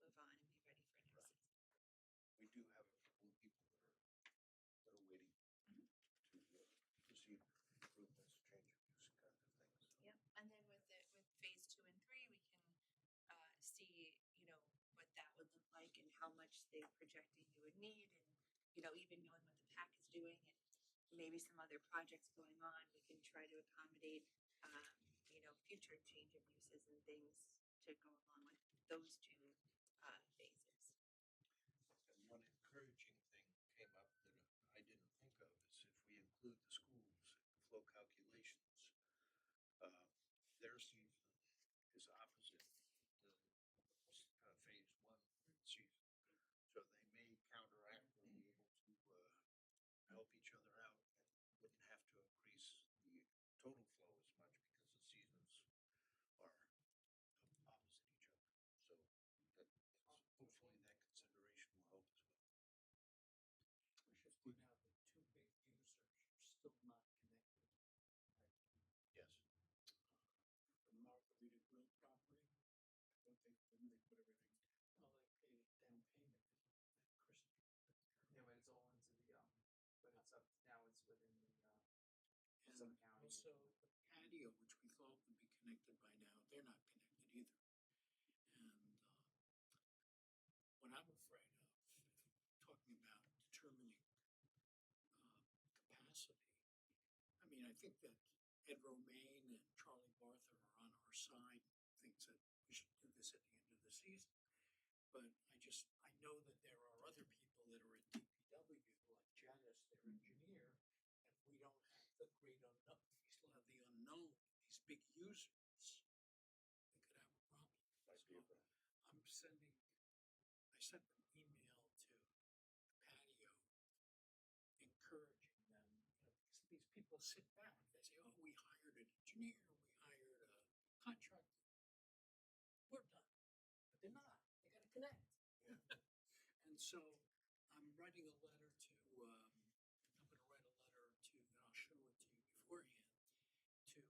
move on and be ready for next season. We do have a couple of people that are waiting to proceed with improvements, change of use kind of things. Yep, and then with phase 2 and 3, we can see, you know, what that would look like and how much they're projecting you would need, and you know, even knowing what the PAC is doing and maybe some other projects going on, we can try to accommodate, you know, future change of uses and things to go along with those 2 phases. And one encouraging thing came up that I didn't think of is if we include the schools in flow calculations, their season is opposite the phase 1 season. So they may counteract and be able to help each other out and wouldn't have to increase the total flow as much because the seasons are opposite each other. So that hopefully that consideration will help as well. We should point out that 2 big intercepts are still not connected. Yes. The Mark Leader Grill property, I thought they put everything. Well, they paid a down payment that Chris. Yeah, but it's all into the, but it's up, now it's Suffolk County. Also, the patio, which we thought would be connected by now, they're not connected either. And what I'm afraid of, talking about determining capacity, I mean, I think that Ed Romaine and Charlie Bartha are on our side, thinks that we should do this at the end of the season. But I know that there are other people that are at DPW, like Janice, their engineer, and we don't have the great unknown, we still have the unknown, these big users. We could have a problem. I'm sending, I sent an email to the patio encouraging them, because these people sit back, they say, oh, we hired an engineer, we hired a contractor. We're done. But they're not. They gotta connect. And so I'm writing a letter to, I'm gonna write a letter to, and I'll show it to you beforehand, to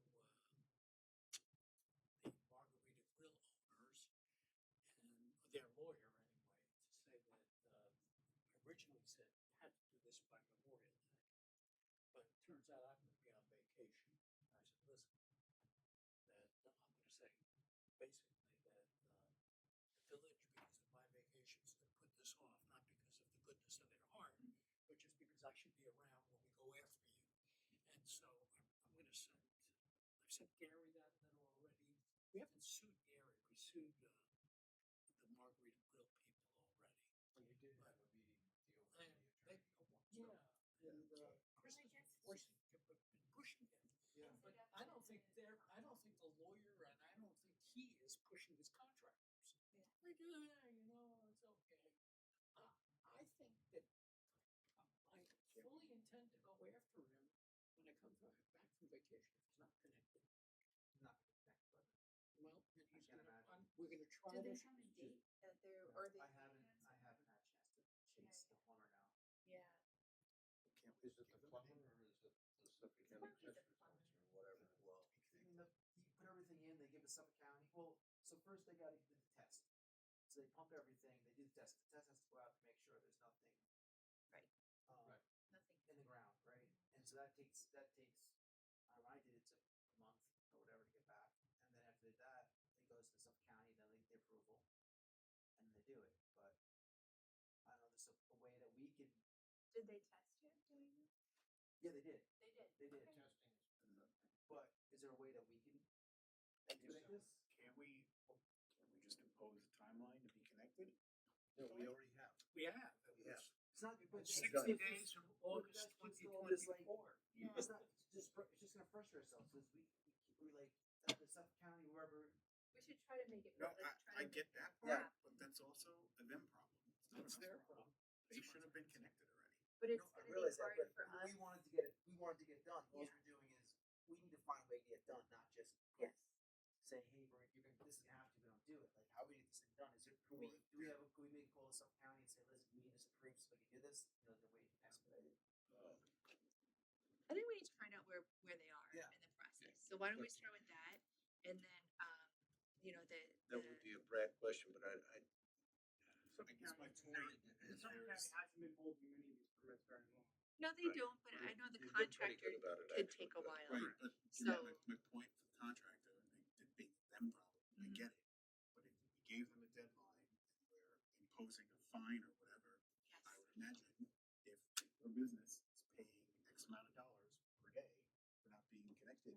the Margarita Grill owners and their lawyer anyway, to say that I originally said you had to do this by Memorial Day. But it turns out I'm gonna be on vacation. I said, listen, that I'm gonna say basically that the village, because of my vacation, is gonna put this off, not because of the goodness of their heart, but just because I should be around when we go after you. And so I'm gonna send, I've sent Gary that letter already. We haven't sued Gary, we sued the Margarita Grill people already. Well, you did have a meeting with the And attorney. yeah, and Christopher Forsyth kept pushing it. Yeah. But I don't think the lawyer, and I don't think he is pushing his contractors. Like, you know, it's okay. I think that I fully intend to go after him when I come back from vacation if he's not connected. Not gonna connect, but Well, then he's can't gonna, imagine. we're gonna try Do they this. have a date that they're, or they? I haven't had a chance to chase the plumber now. Yeah. Is it the plumber or is it the Suffolk County test results or whatever? Well, I mean, you put everything in, they give us Suffolk County, well, so first they gotta do the test. So they pump everything, they do the test has to go out to make sure there's nothing. Right. Right. Nothing. In the ground, right? And so that takes, I don't know, I did it took a month or whatever to get back. And then after that, it goes to Suffolk County, then they get the approval. And then they do it, but I don't know, there's a way that we can, Did they test you doing this? yeah, they did. They did. They did. Okay. But is there a way that we can expedite this? Can we just impose a timeline to be connected? No, we already have. We have. We have. It's not, but It's it's 60 done. days from But August that's what's all this, like, 2024. It's not just, it's just gonna frustrate ourselves, because we like, the Suffolk County, whoever, We should try to make it. No, like, try I to get make that it part, happen. but that's also a them problem. It's not It's their us problem. They should have been connected already. But it's no, I gonna be realize that, hard but for us. we wanted to get it, done, all Yeah. we're doing is, we need to find a way to get it done, not just Yes. say, hey, this is gonna have to, we don't do it, like, how do we get this thing done, is it, can we make a call to Suffolk County and say, listen, we need this approved so we can do this, you know, the way to expedite it. I think we need to find out where they are Yeah. in the process. So why don't we start with that, and then you know That would be a Brad question, but I Suffolk guess my County, point The is Suffolk County hasn't been holding many of these permits very long. no, they Right. don't. But I know the They've been pretty contractor good about it, could actually, take a but- while. right, but So my point for the contractor, it being them problem, I get it. But if we gave them a deadline and we're imposing a fine or whatever, yes, I would imagine if a business is paying X amount of dollars per day for not being connected,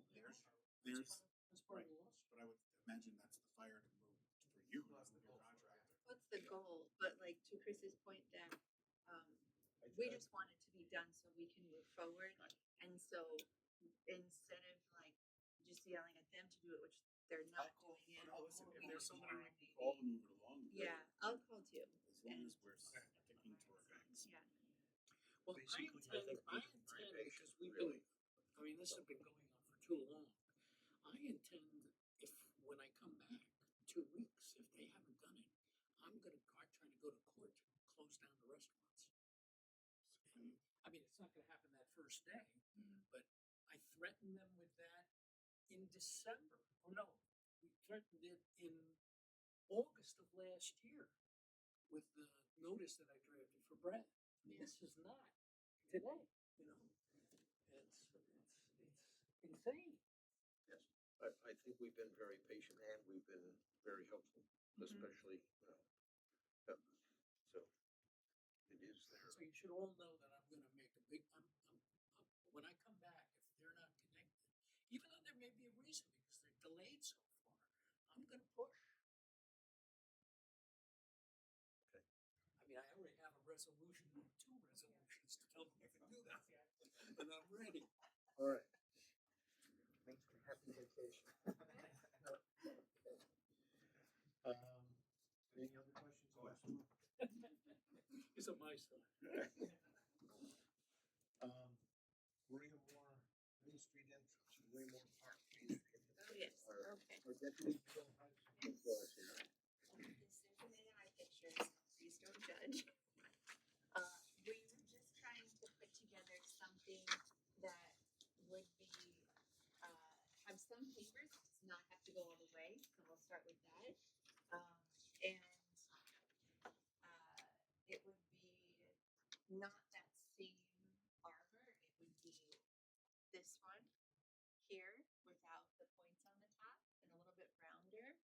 there's, That's part of the lawsuit. but I would imagine that's the fire to move for you, as the contractor. what's the goal? But like to Chris's point, that we just want it to be done so we can move forward. And so instead of like just yelling at them to do it, which they're not doing it, But listen, if we there's can somebody try we can call to move it along. Yeah, I'll call too. As long as we're sticking to our guides. Yeah. Well, Basically, I I think intend, we because should we've really. been, I mean, this has been going on for too long. I intend, when I come back, 2 weeks, if they haven't done it, I'm gonna try to go to court to close down the restaurants. And, I mean, it's not gonna happen that first day, but I threatened them with that in December. Oh, no, we threatened it in August of last year with the notice that I drafted for Brad. I mean, this is not today, you know. insane. Yes, I think we've been very patient and we've been very helpful, especially, so it is there. So you should all know that I'm gonna make a big, when I come back, if they're not connected, even though there may be a reason because they're delayed so far, I'm gonna push. Okay. I mean, I already have a resolution, two resolutions to tell them I can do that, and I'm ready. All right. Thanks for happy vacation. Any other questions? He's on my side. Maria Moore, Main Street entrance, Maria Moore Park, Main Street entrance. Oh, yes, Our- okay. Our deputy Bill has the floor here. This information I pictures, please don't judge. We were just trying to put together something that would be, have some papers, does not have to go all the way, so we'll start with that. And, it would be not that same arbor, it would be this one here without the points on the top and a little bit rounder.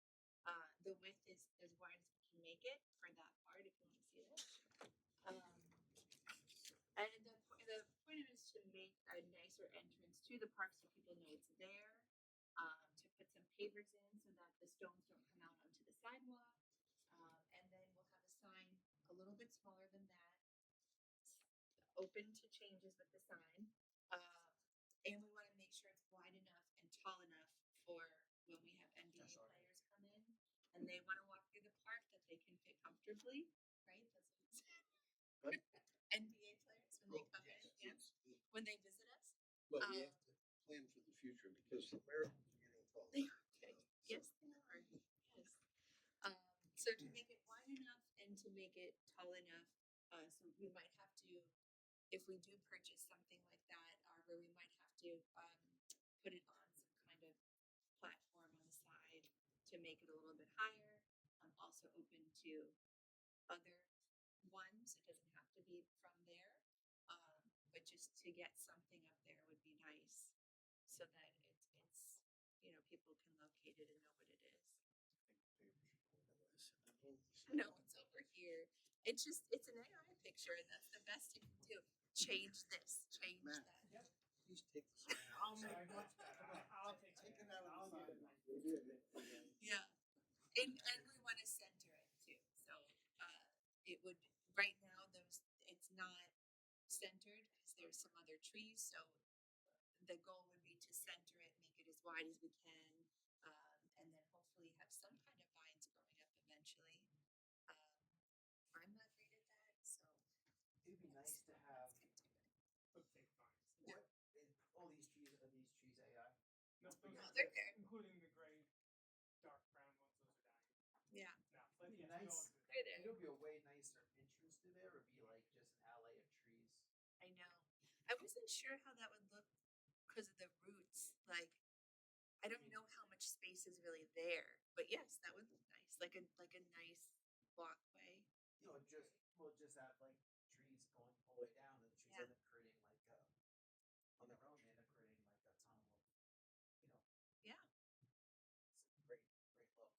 The width is as wide as we can make it for that part, if you want to see this. And the point of it is to make a nicer entrance to the park so people know it's there. To put some pavers in so that the stones don't come out onto the sidewalk. And then we'll have a sign a little bit smaller than that. Open to changes with the sign. And we want to make sure it's wide enough and tall enough for when we have NBA players come in and they want to walk through the park that they can fit comfortably, right? That's what it said. What? NBA players when they come in, yes, when they visit us. Well, we have to plan for the future because the Americans are getting taller. They are, yes, they are, yes. So to make it wide enough and to make it tall enough, so we might have to, if we do purchase something like that, Arbor, we might have to, put it on some kind of platform on the side to make it a little bit higher. I'm also open to other ones, it doesn't have to be from there. But just to get something up there would be nice, so that it's, people can locate it and know what it is. No, it's over here. It's an AI picture and that's the best you can do. Change this, change Matt. that. Please take this. I'll make much better. I'll take Take it. it out of I'll the get it. sidewalk. Yeah, and we wanna center it too, so, it would, right now, it's not centered, cause there's some other trees, so the goal would be to center it, make it as wide as we can, and then hopefully have some kind of vines growing up eventually. I'm not great at that, so. It'd be nice to have, Let's take fines. what, all these trees, are these trees AI? No, those No, are they're good, there. including the gray, dark brown ones, those are dying. Yeah, No, It'd be yes, nice, those are- they're there. it'll be a way nicer entrance to there, or be like just an alley of trees. I know. I wasn't sure how that would look because of the roots. Like, I don't know how much space is really there, but yes, that would look nice. Like a nice walkway. You know, just have like trees going all the way down, and the trees Yeah. end up creating like on their own, they end up creating like a tunnel of, Yeah, it's a great look.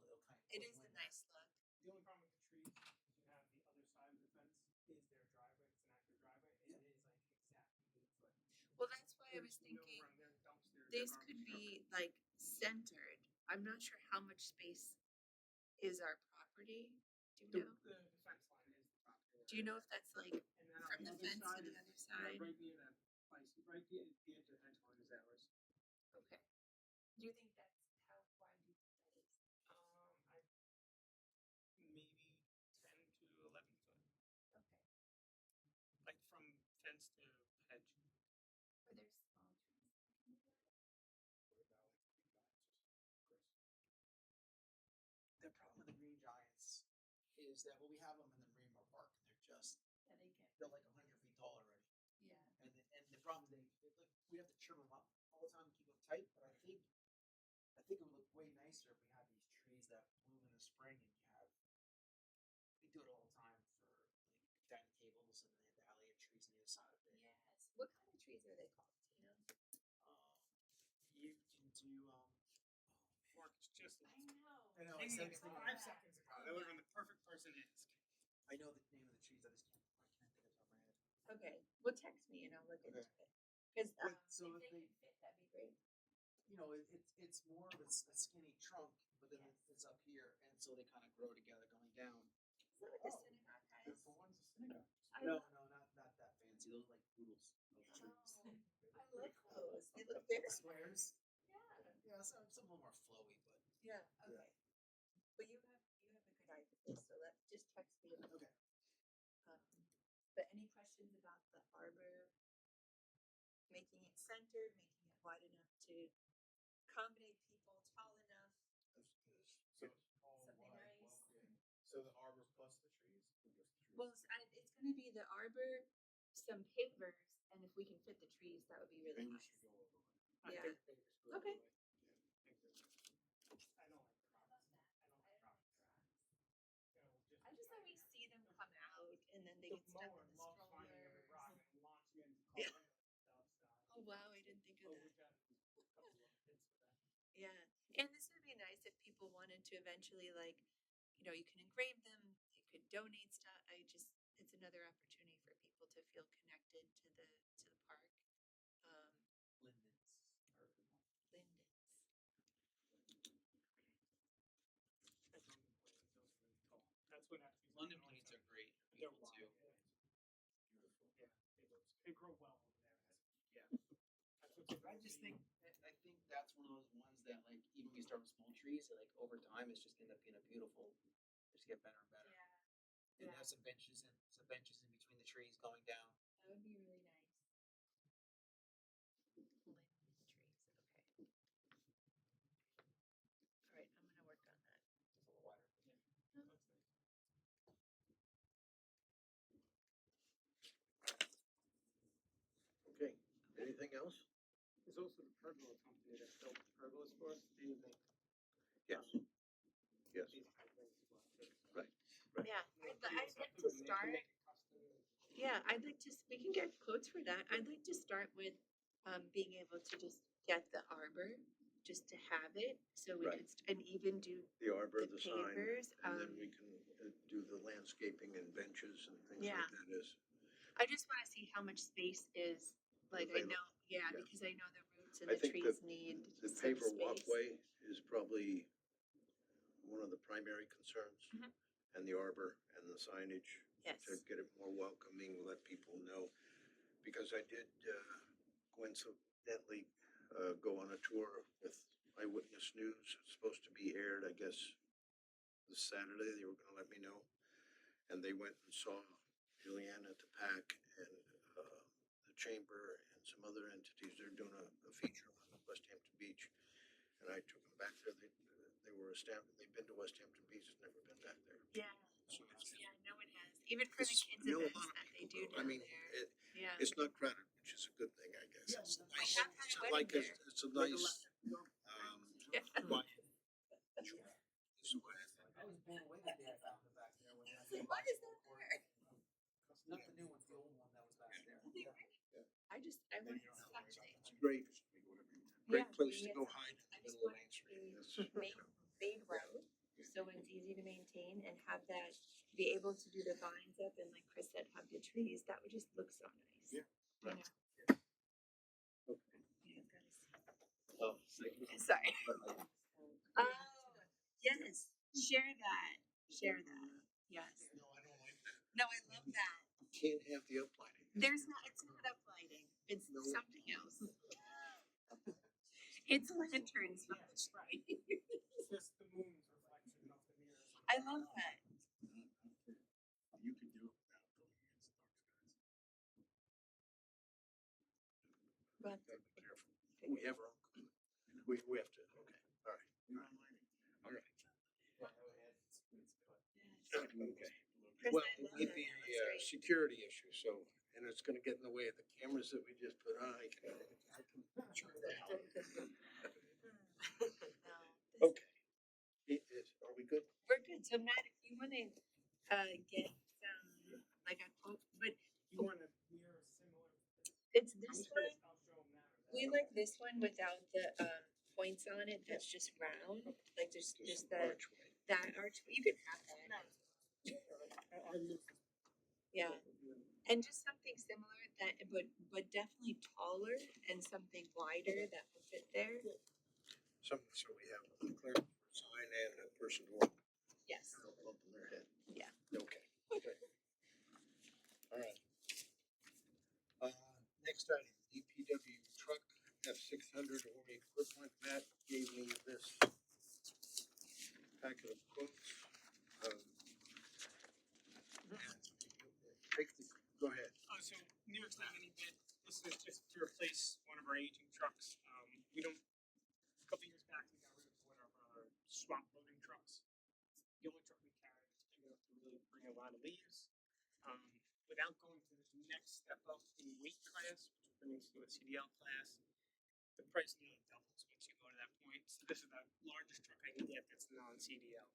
It'll kind of. it is a nice look. The only problem with the trees is you have the other side of the fence is their driveway, it's an active driveway, and it is like exactly 8 foot. Well, that's why I was There's no thinking room, their dumpster, their this garbage could truck. be like centered. I'm not sure how much space is our property. Do you know? The fence line is the property. Do you know if that's like And then on from the other fence to side the is- other side? Right near that place, right near the edge of the fence line is ours. Okay. Do you think that's how wide do you think that is? Maybe 10 to 11 foot, Okay. like from fence to hedge. Or there's small trees. The problem with the green giants is that, well, we have them in the Marine Park, and they're like 100 feet tall already. Yeah. And the problem is we have to trim them up all the time, keep them tight. But I think it would look way nicer if we had these trees that bloom in the spring, and we do it all the time for like dining tables, and then the alley of trees on the other side of it. Yes. What kind of trees are they called? Do you know? just asked. I know, I Maybe said it's it 5 seconds ago. That would have been the perfect person to ask. I know the name of the trees, I just can't think of it off my head. Okay, well, text me and I'll look into Okay. it. Cause, Wait, so if if they they- can fit, that'd be great. You know, it's more of a skinny trunk, but then it's up here, and so they kind of grow together going down. Is that what the synagogue has? Therefore, one's a synagogue. I No, love- no, not that fancy. Those are like poodles of trees. I love those. They look very Squares. Yeah. Yeah, some of them are flowy, but Yeah, okay. But you have a good eye for this, so just text me. Okay. But any questions about the arbor? Making it centered, making it wide enough to accommodate people, tall enough, So it's all something wide, nice. So the arbor plus the trees? Or just the trees? Well, it's gonna be the arbor, some pavers, and if we can fit the trees, that would be really Maybe we nice. should go over it. I Yeah. think papers go Okay. away. I don't like rocks. I don't like rocks. You know, I just always see them come out and then they The get stuck mower in the loves finding every strollers. rock and launching into Yeah. Colorado and stuff. Oh, wow, I didn't think of Oh, that. we've got a couple of kids for that. Yeah, and this would be nice if people wanted to eventually, like, you can engrave them, they could donate stuff. It's another opportunity for people to feel connected to the park. lindens are a good one. Lindens. That's what happens. London plates are great. They're People wild. too. Beautiful. Yeah, they grow well over there. Yeah. That's what's I just think I think that's one of those ones that like even we start with small trees, like over time it's just gonna end up being a beautiful. Just get better and better. And have some benches in between the trees going down. That would be really nice. Linden trees, okay. All right, I'm gonna work on that. It's a little wider. That's nice. Okay, anything else? There's also the pergola company that built pergolas for us. They use like Yes. Yes. Right. Yeah, I'd like to start. Yeah, I'd like to, we can get quotes for that. I'd like to start with, being able to just get the arbor, just to have it, so we Right. could, and even do The arbor, the the sign, pavers. and then we can do the landscaping and benches and things Yeah. like that as. I just wanna see how much space is, like, I Available. know, yeah, Yeah. because I know the roots and I the think trees need The some paver space. walkway is probably one of the primary concerns. Mhm. And the arbor and the signage. Yes. To get it more welcoming, let people know. Because I did coincidentally go on a tour with Eyewitness News. It's supposed to be aired, I guess, this Saturday. They were gonna let me know. And they went and saw Juliana at the PAC and the Chamber and some other entities. They're doing a feature on West Hampton Beach. And I took them back there. They were astounded. They've been to West Hampton Beach, never been back there. Yeah, So it's, yeah, no one has, even for the It's- kids you know, a events lot of that they do people go. I down mean, there. Yeah. it's not crowded, which is a good thing, I guess. Yeah, It's I nice. have had a It's wedding like there. it's a nice, Yeah. quiet. It's a way. I was blown away that day I found it back there when I So why is that there? Not the new one, the old one that was back there. Yeah. I want to touch it. It's a great Yeah, place to we go had- hide in I the just middle of want Main Street. to That's- make Big Road, so it's easy to maintain and have that, be able to do the vines up and like Chris said, have the trees, that would just look so nice. Yeah. I know. Okay. Yeah, I've gotta see. Oh, Sorry. Oh, yes, share that, yes. No, I don't like that. No, I love that. You can't have the uplighting. It's not uplighting, it's No. something else. It's lanterns from the tree. It's just the moon's reflection off the mirrors. I love that. You can do it without going against dark skies. But Gotta be careful. We have our own. We have to, okay, all right. All right. Okay. Chris, Well, I it love might that. be That's a great. security issue, so, and it's gonna get in the way of the cameras that we just put on. I can picture that. No, Okay. Are we good? we're good. So Matt, if you wanna, get some, like a quote, but You want to mirror similar. it's this one. I'll show them that. We like this one without the, points on it that's just round, like there's Just the, an archway. that arch, you could have that. Yeah, and just something similar that, but definitely taller and something wider that would fit there. So we have a clear sign and a person walking. Yes. No bump in their head. Yeah. Okay. Okay. All right. Next item, DPW truck F600 or equivalent. Matt gave me this packet of quotes. Go ahead. So New York State mini bid, this is just to replace one of our aging trucks. We don't, a couple years back, we got rid of one of our swap loading trucks. The only truck we carry is big enough to really bring a lot of leaves. Without going to this next step up in weight class, which will bring us to a CDL class, the price nearly doubles once you go to that point. So this is the largest truck I can get that's non-CDL.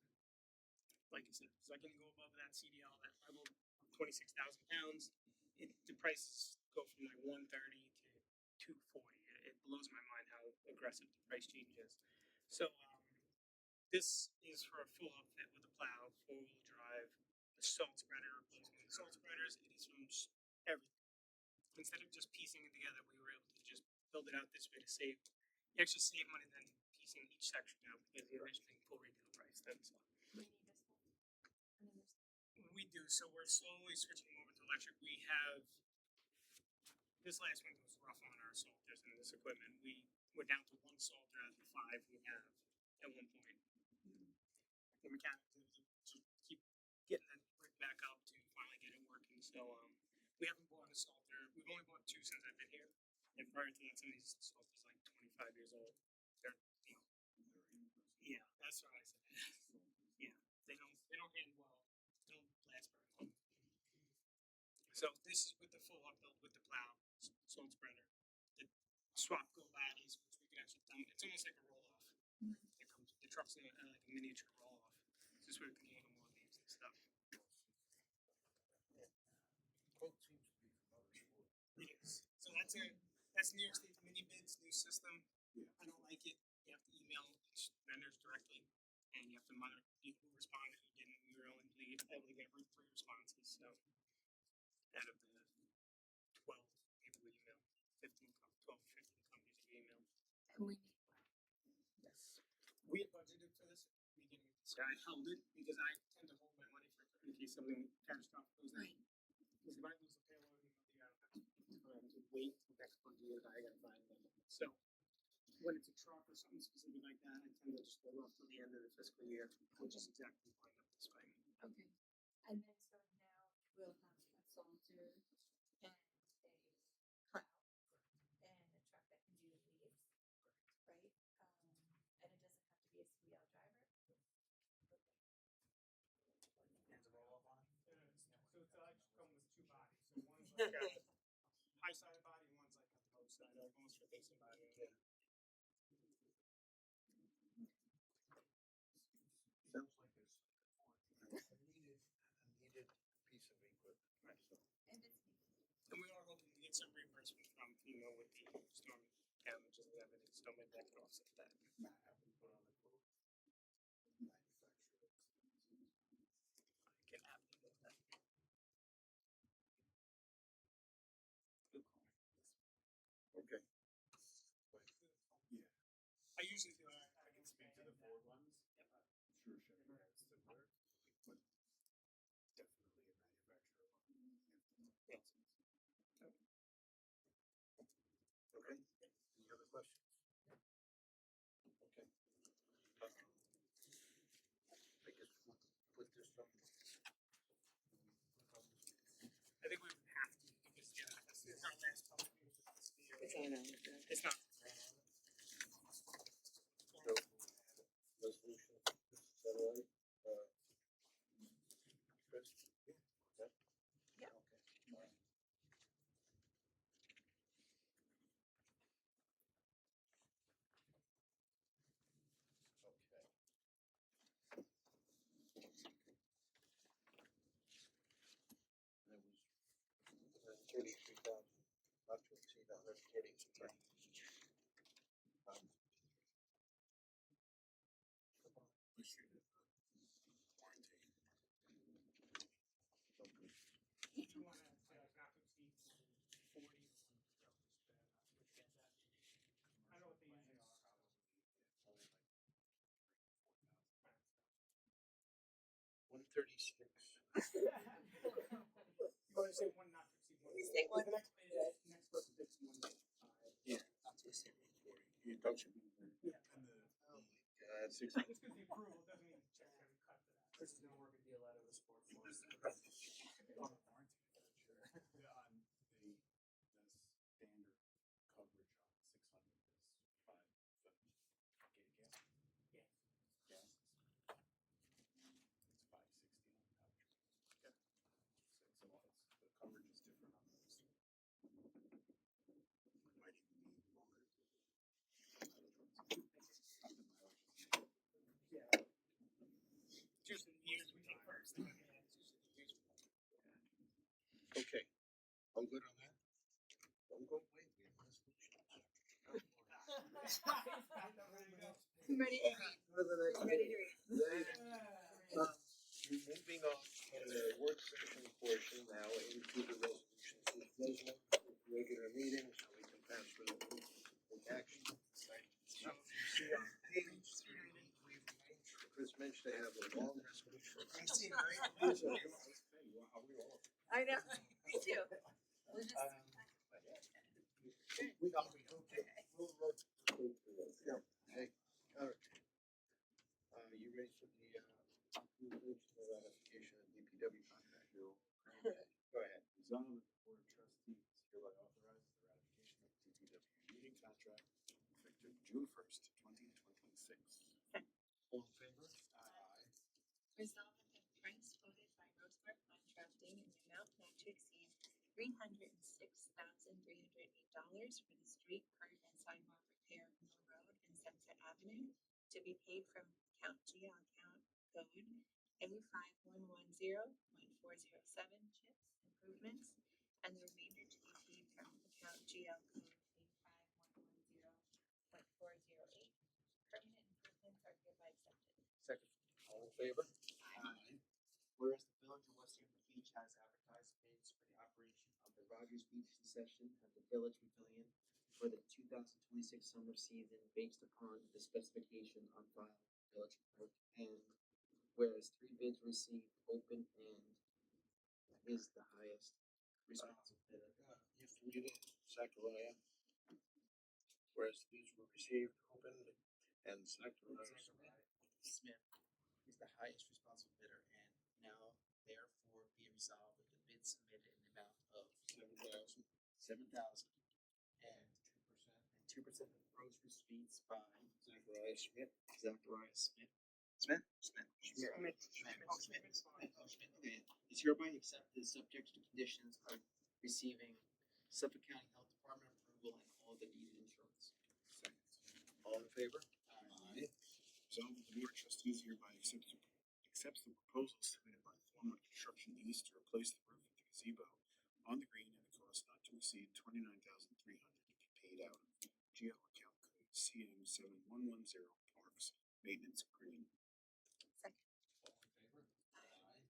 Like I said, so I can go above that CDL, that level, 26,000 pounds. The prices go from like 130 to 240. It blows my mind how aggressive the price change is. So this is for a full outfit with a plow, 4-wheel drive, a salt spreader replacement. Salt spreaders, it is from everything. Instead of just piecing it together, we were able to just build it out this way to save. You actually save money than piecing each section out because you're mentioning full retail price. Then so. We do. So we're slowly switching over to electric. We have this last winter was rough on our salters and this equipment. We're down to one salter out of the 5 we have at one point. The mechanics to keep getting that brick back up to finally get it working. So we haven't bought a salter. We've only bought 2 since I've been here. And prior to that, some of these salters like 25 years old. They're yeah, that's what I said. Yeah, they don't end well. They don't last very long. So this is with the full upbuild with the plow, salt spreader, the swap go laddies, which we can actually dump. It's almost like a roll off. It comes with the trucks in like a miniature roll off. This way we can handle more leaves and stuff. Quote seems to be from motorsport. It is. So that's New York State mini bids, new system. I don't like it. You have to email each vendors directly, and you have to monitor who responded, who didn't. We were only able to get 3 responses. So out of the 12 people we emailed, 15 companies we emailed. Yes. We had budgeted for this at the beginning of this year. I held it because I tend to hold my money for in case something catastrophic goes down. Because if I lose the payload, I have to wait the next budget year. I got to buy it. So when it's a truck or something specific like that, I tend to just hold off till the end of the fiscal year, which is exactly lined up this way. Okay. And then so now we'll have a salter and a plow and a truck that can do leaves, right? And it doesn't have to be a CDL driver. Hands a roll up on it. So it's just come with 2 bodies. So one's like a high side body, one's like a low side, like almost for facing body. Yeah. Sounds like it's a needed piece of equipment. Right. So. And we are hoping to get some reimbursement from FEMA with the storm damages and everything, so maybe that could offset that. Can have them with that. Good call. Okay. Yeah. I usually do. I can Speak to the Ford ones. Yep. Sure, Chevy has similar, but definitely a manufacturer one. Yeah. Okay. Any other questions? Okay. I guess we'll put this on. I think we would have to because this is our last public meeting for this year. It's on It's not. So, resolution, is that all right? Chris? Yeah. Yeah. Okay. All right. Okay. That was 33,000, not to exceed 133. 36. You want to say one not to exceed one. You say one. The next page, next person takes one. Yeah. Not to exceed. You don't you? Yeah. And the, Oh my God. Just because the approval doesn't mean the check's gonna be cut for that. Chris is gonna work a deal out of the sport for us. on the warranty, sure. On the standard coverage on 600 is 550. Gated gas? Yes. Gas is, it's 560 on the coverage. Yeah. So the coverage is different on those. Might even be longer. Yeah. Just the years we take first. Okay. I'm good on that. Don't go away. We have resolutions. Ready to read. Ready to read. Moving on from the work session portion now into the resolutions. There's no regular meeting, so we can pass through the action. So you see on page 3, we've arranged for Chris Minch to have a long resolution. I know. Me too. We'll just. We got it. Okay. We'll go through this. Yeah. Okay. All right. You ready for the ratification of DPW contract? Okay. Go ahead. Resolved that the Board of Trustees hereby authorizes the ratification of DPW union contract effective June 1st, 2026. All in favor? Aye. Resolved that the price quoted by Roseburg Contracting in the amount not to exceed $306,308 for the street, curb, and sidewalk repair of Mill Road and Sunset Avenue to be paid from account GL account code A5110.407 CHIPS improvements, and the remainder to be paid from account GL code A5110.408. Permanent improvements are hereby accepted. Second. All in favor? Aye. Whereas the Village of West Hampton Beach has advertised bids for the operation of the Rogers Beach concession at the Village Pavilion for the 2026 summer season based upon the specification on file with the Village Clerk, and whereas 3 bids received, open, and is the highest responsive bidder. You have to read it, Zachariah. Whereas these were received, opened, and Zachariah Smith is the highest responsive bidder, and now therefore be resolved that the bid submitted in the amount of $7,000 and 2% of the gross receipts by Zachariah Smith. Zachariah Smith. Smith? Okay. Is hereby accepted subject to conditions of receiving Suffolk County Health Department approval and all the needed insurance. Second. All in favor? Aye. Resolved that the Board of Trustees hereby accepts the proposal submitted by Thornwood Construction East to replace the roof of the gazebo on the green at a cost not to exceed $29,300 to be paid out of GL account code CM7110 Parks Maintenance Green. Second. All in favor? Aye.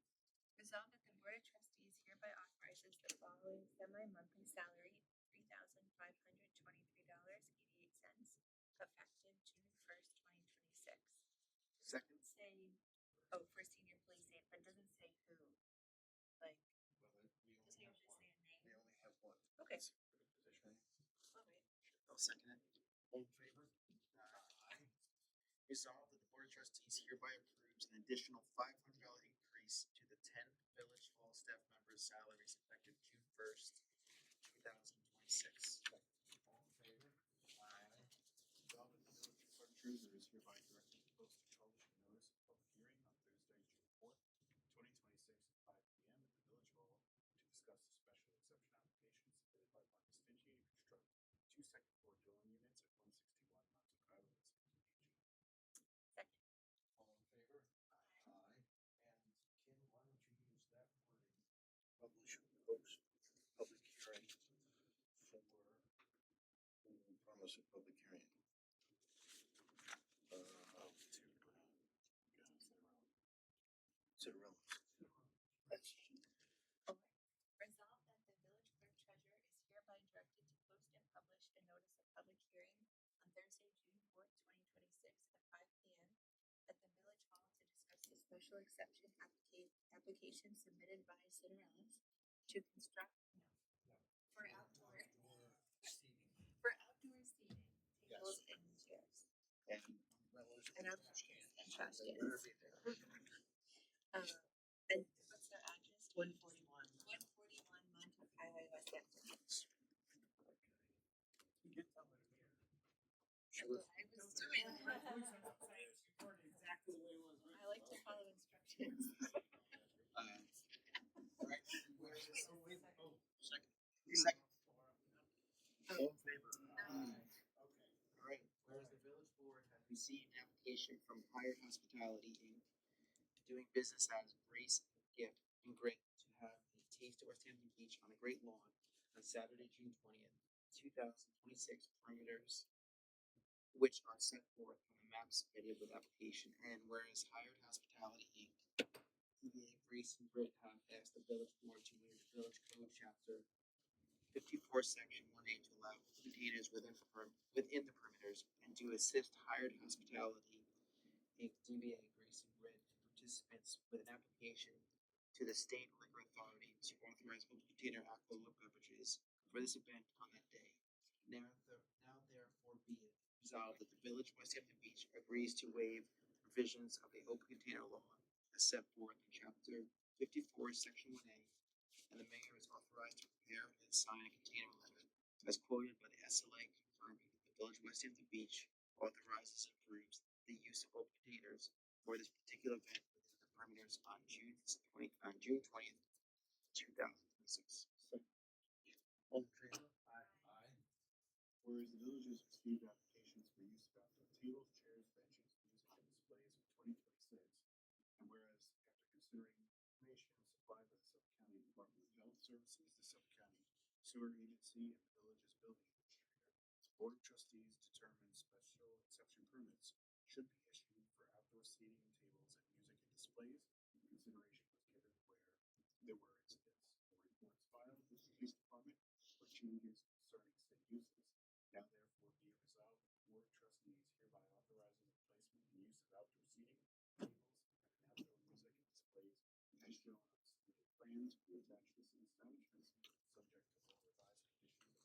Resolved that the Board of Trustees hereby authorizes the following semi-monthly salary, $3,523.88, effective June 1st, 2026. Second. Say, for senior police aide, but it doesn't say who. Like, does it usually say a name? We only have one. Okay. Position. All right. I'll second it. All in favor? Aye. Resolved that the Board of Trustees hereby approves an additional $500 increase to the 10 Village Hall staff members' salaries effective June 1st, 2026. All in favor? Aye. Resolved that the Village Clerk Treasurer is hereby directed to post a published notice of public hearing on Thursday, June 4th, 2026 at 5 p.m. at the Village Hall to discuss the special exception application submitted by Marcus Finchie to construct 2 second-floor dwelling units at 161 Montauk Island, Second. All in favor? Aye. And Kim, why don't you use that wording? Publish, post, public hearing for, who promise a public hearing? Citarella. Resolved that the village clerk treasurer is hereby directed to post and publish a notice of public hearing on Thursday, June 4th, 2026 at 5 p.m. at the Village Hall to discuss the special exception application submitted by Cinderellas to construct for outdoor seating, tables and chairs. And umbrellas And umbrellas and trash cans. Better be there. And what's their address? 141. 141 Montauk Highway, West Hampton. You get tell it again. Sure. I was doing. Exactly the way it was. I like to follow instructions. Alright, second. All in favor? Alright, whereas the village board has received an application from Hired Hospitality Inc. doing business as Grace Gift and Grit to have a taste of West Hampton Beach on the Great Lawn on Saturday, June 20th, 2026 perimeters, which are set forth on the map submitted with application. And whereas Hired Hospitality Inc. DBA Grace and Grit have asked the village board to waive the village code chapter 54 section 1A to allow containers within the perimeters and to assist Hired Hospitality Inc. DBA Grace and Grit and participants with an application to the state liquor authority to authorize open container alcoholic beverages for this event on that day. Now therefore be it resolved that the Village of West Hampton Beach agrees to waive provisions of the open container law as set forth in chapter 54 section 1A, and the mayor is authorized to prepare and sign a container letter as quoted by the SLA confirming that the Village of West Hampton Beach authorizes and approves the use of open containers for this particular event within the perimeters on June 20th, 2026. All in favor? Whereas the village has received applications for use of outdoor tables, chairs, benches, music, and displays for 2026, and whereas after considering information supplied by the Suffolk County Department of Health Services, the Suffolk County Sewer Agency, and the village's building administrator, the Board of Trustees determined special exception permits should be issued for outdoor seating and tables and music and displays. Consideration was given where there were incidents or reports filed with the police department or changes concerning said uses. Now therefore be it resolved that the Board of Trustees hereby authorizes the placement and use of outdoor seating, tables, and outdoor music and displays as shown on submitted plans to attach to city establishments, subject to all revised conditions and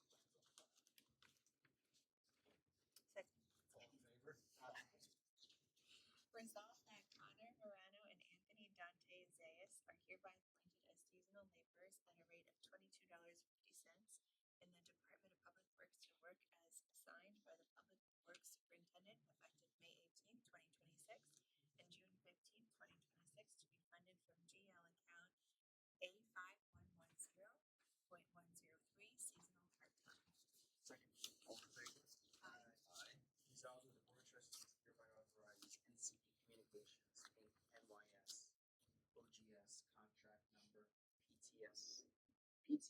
plans on file. Second. All in favor? Resolved that Connor Morano and Anthony Dante Zayas are hereby appointed as seasonal laborers at a rate of $22.50 in the Department of Public Works to work as assigned by the Public Works Superintendent effective May 18th, 2026 and June 15th, 2026 to be funded from GL account A5110.103 seasonal part-time. Second. All in favor? Resolved that the Board of Trustees hereby authorizes NCP Communications Inc. NYS OGS contract number PT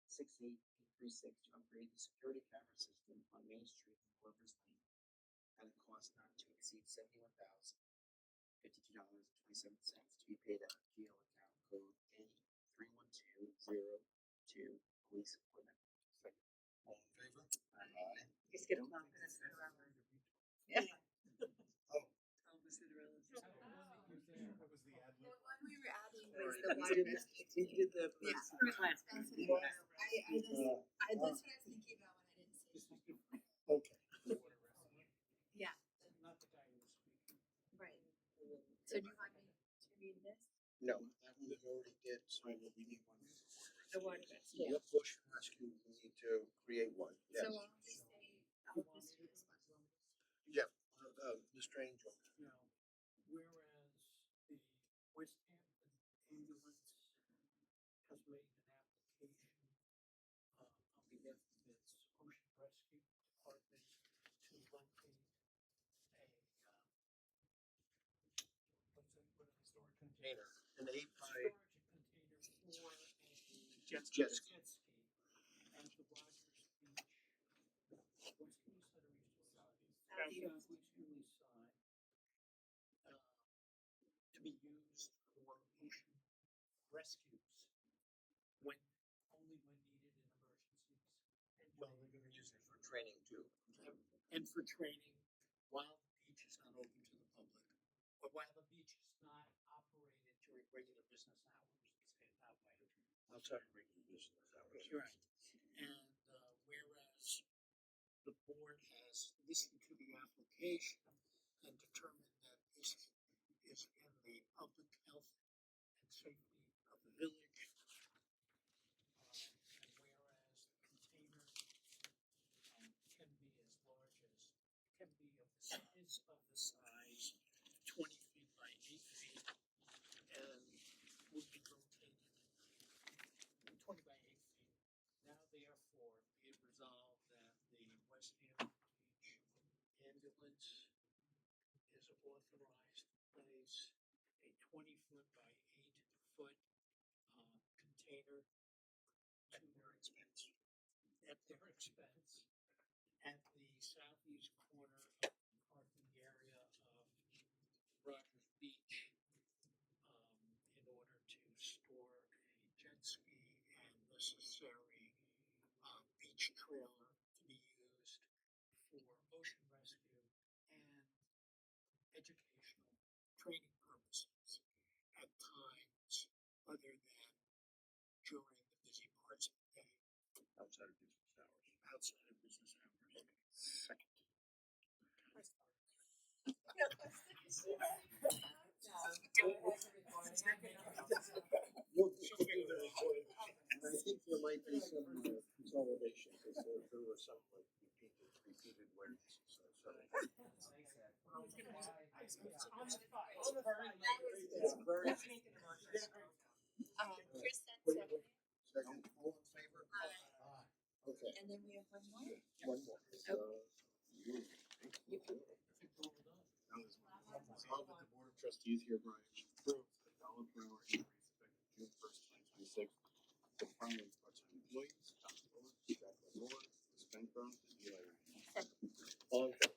68836 to upgrade the security camera system on Main Street in Glover's Lane at a cost not to exceed $71,052.27 to be paid out of GL account code A31202 police equipment. Second. All in favor? You skipped Tom and Cinderella. Yeah. Oh. Tom and Cinderella. What was the ad The lib? one we were adding Sorry, was the you water. did the- you did the Yeah. class. That's what I that's what I was thinking about when I didn't say it. Okay. Yeah, Not the guy who was speaking. right. So do you want me to read this? No, that one we already did, so we need one. The water rescue. Yep, bush rescue, we need to create one, yes. So I'll just say, I'll just do this one. Yep, Mr. Angel. Now, whereas the West Hampton ambulance has made an application on behalf of its ocean rescue department to locate a what are they storing? Container, an 8 by, Storage container for a jet ski. jet ski at the Rogers Beach, what's the east side or east side? Southeasterly side, to be used for ocean rescues when, only when needed in emergencies. well, they're gonna use it for training too. And for training while the beach is not open to the public, or while the beach is not regular business hours, let's say it that way. Outside of regular business hours. Right. And whereas the board has listened to the application and determined that this is in the public health and safety of the village. And whereas the container can be as large as, can be of the size 20 feet by 8 feet and would be rotated 20 by 8 feet. Now therefore be it resolved that the West Hampton Beach ambulance is authorized to place a 20-foot by 8-foot container to their expense. At their expense, at the southeast corner of the parking area of Rogers Beach, in order to store a jet ski and necessary beach trailer to be used for ocean rescue and educational training purposes at times other than during the busy parts of the day. Outside of business hours. Outside of business hours. Second. And I think there might be some consolidation, because there were some like repeated words, so. It's very. Chris said second. Second, all in favor? Okay, And then we have one more. one more. Resolved that the Board of Trustees hereby approves the dollar per hour increase effective June 1st, 2026. The following part-time employees: Tom Fuller, Jacqueline Moore, Liz Pencroft, and Eli Ryan. All in favor?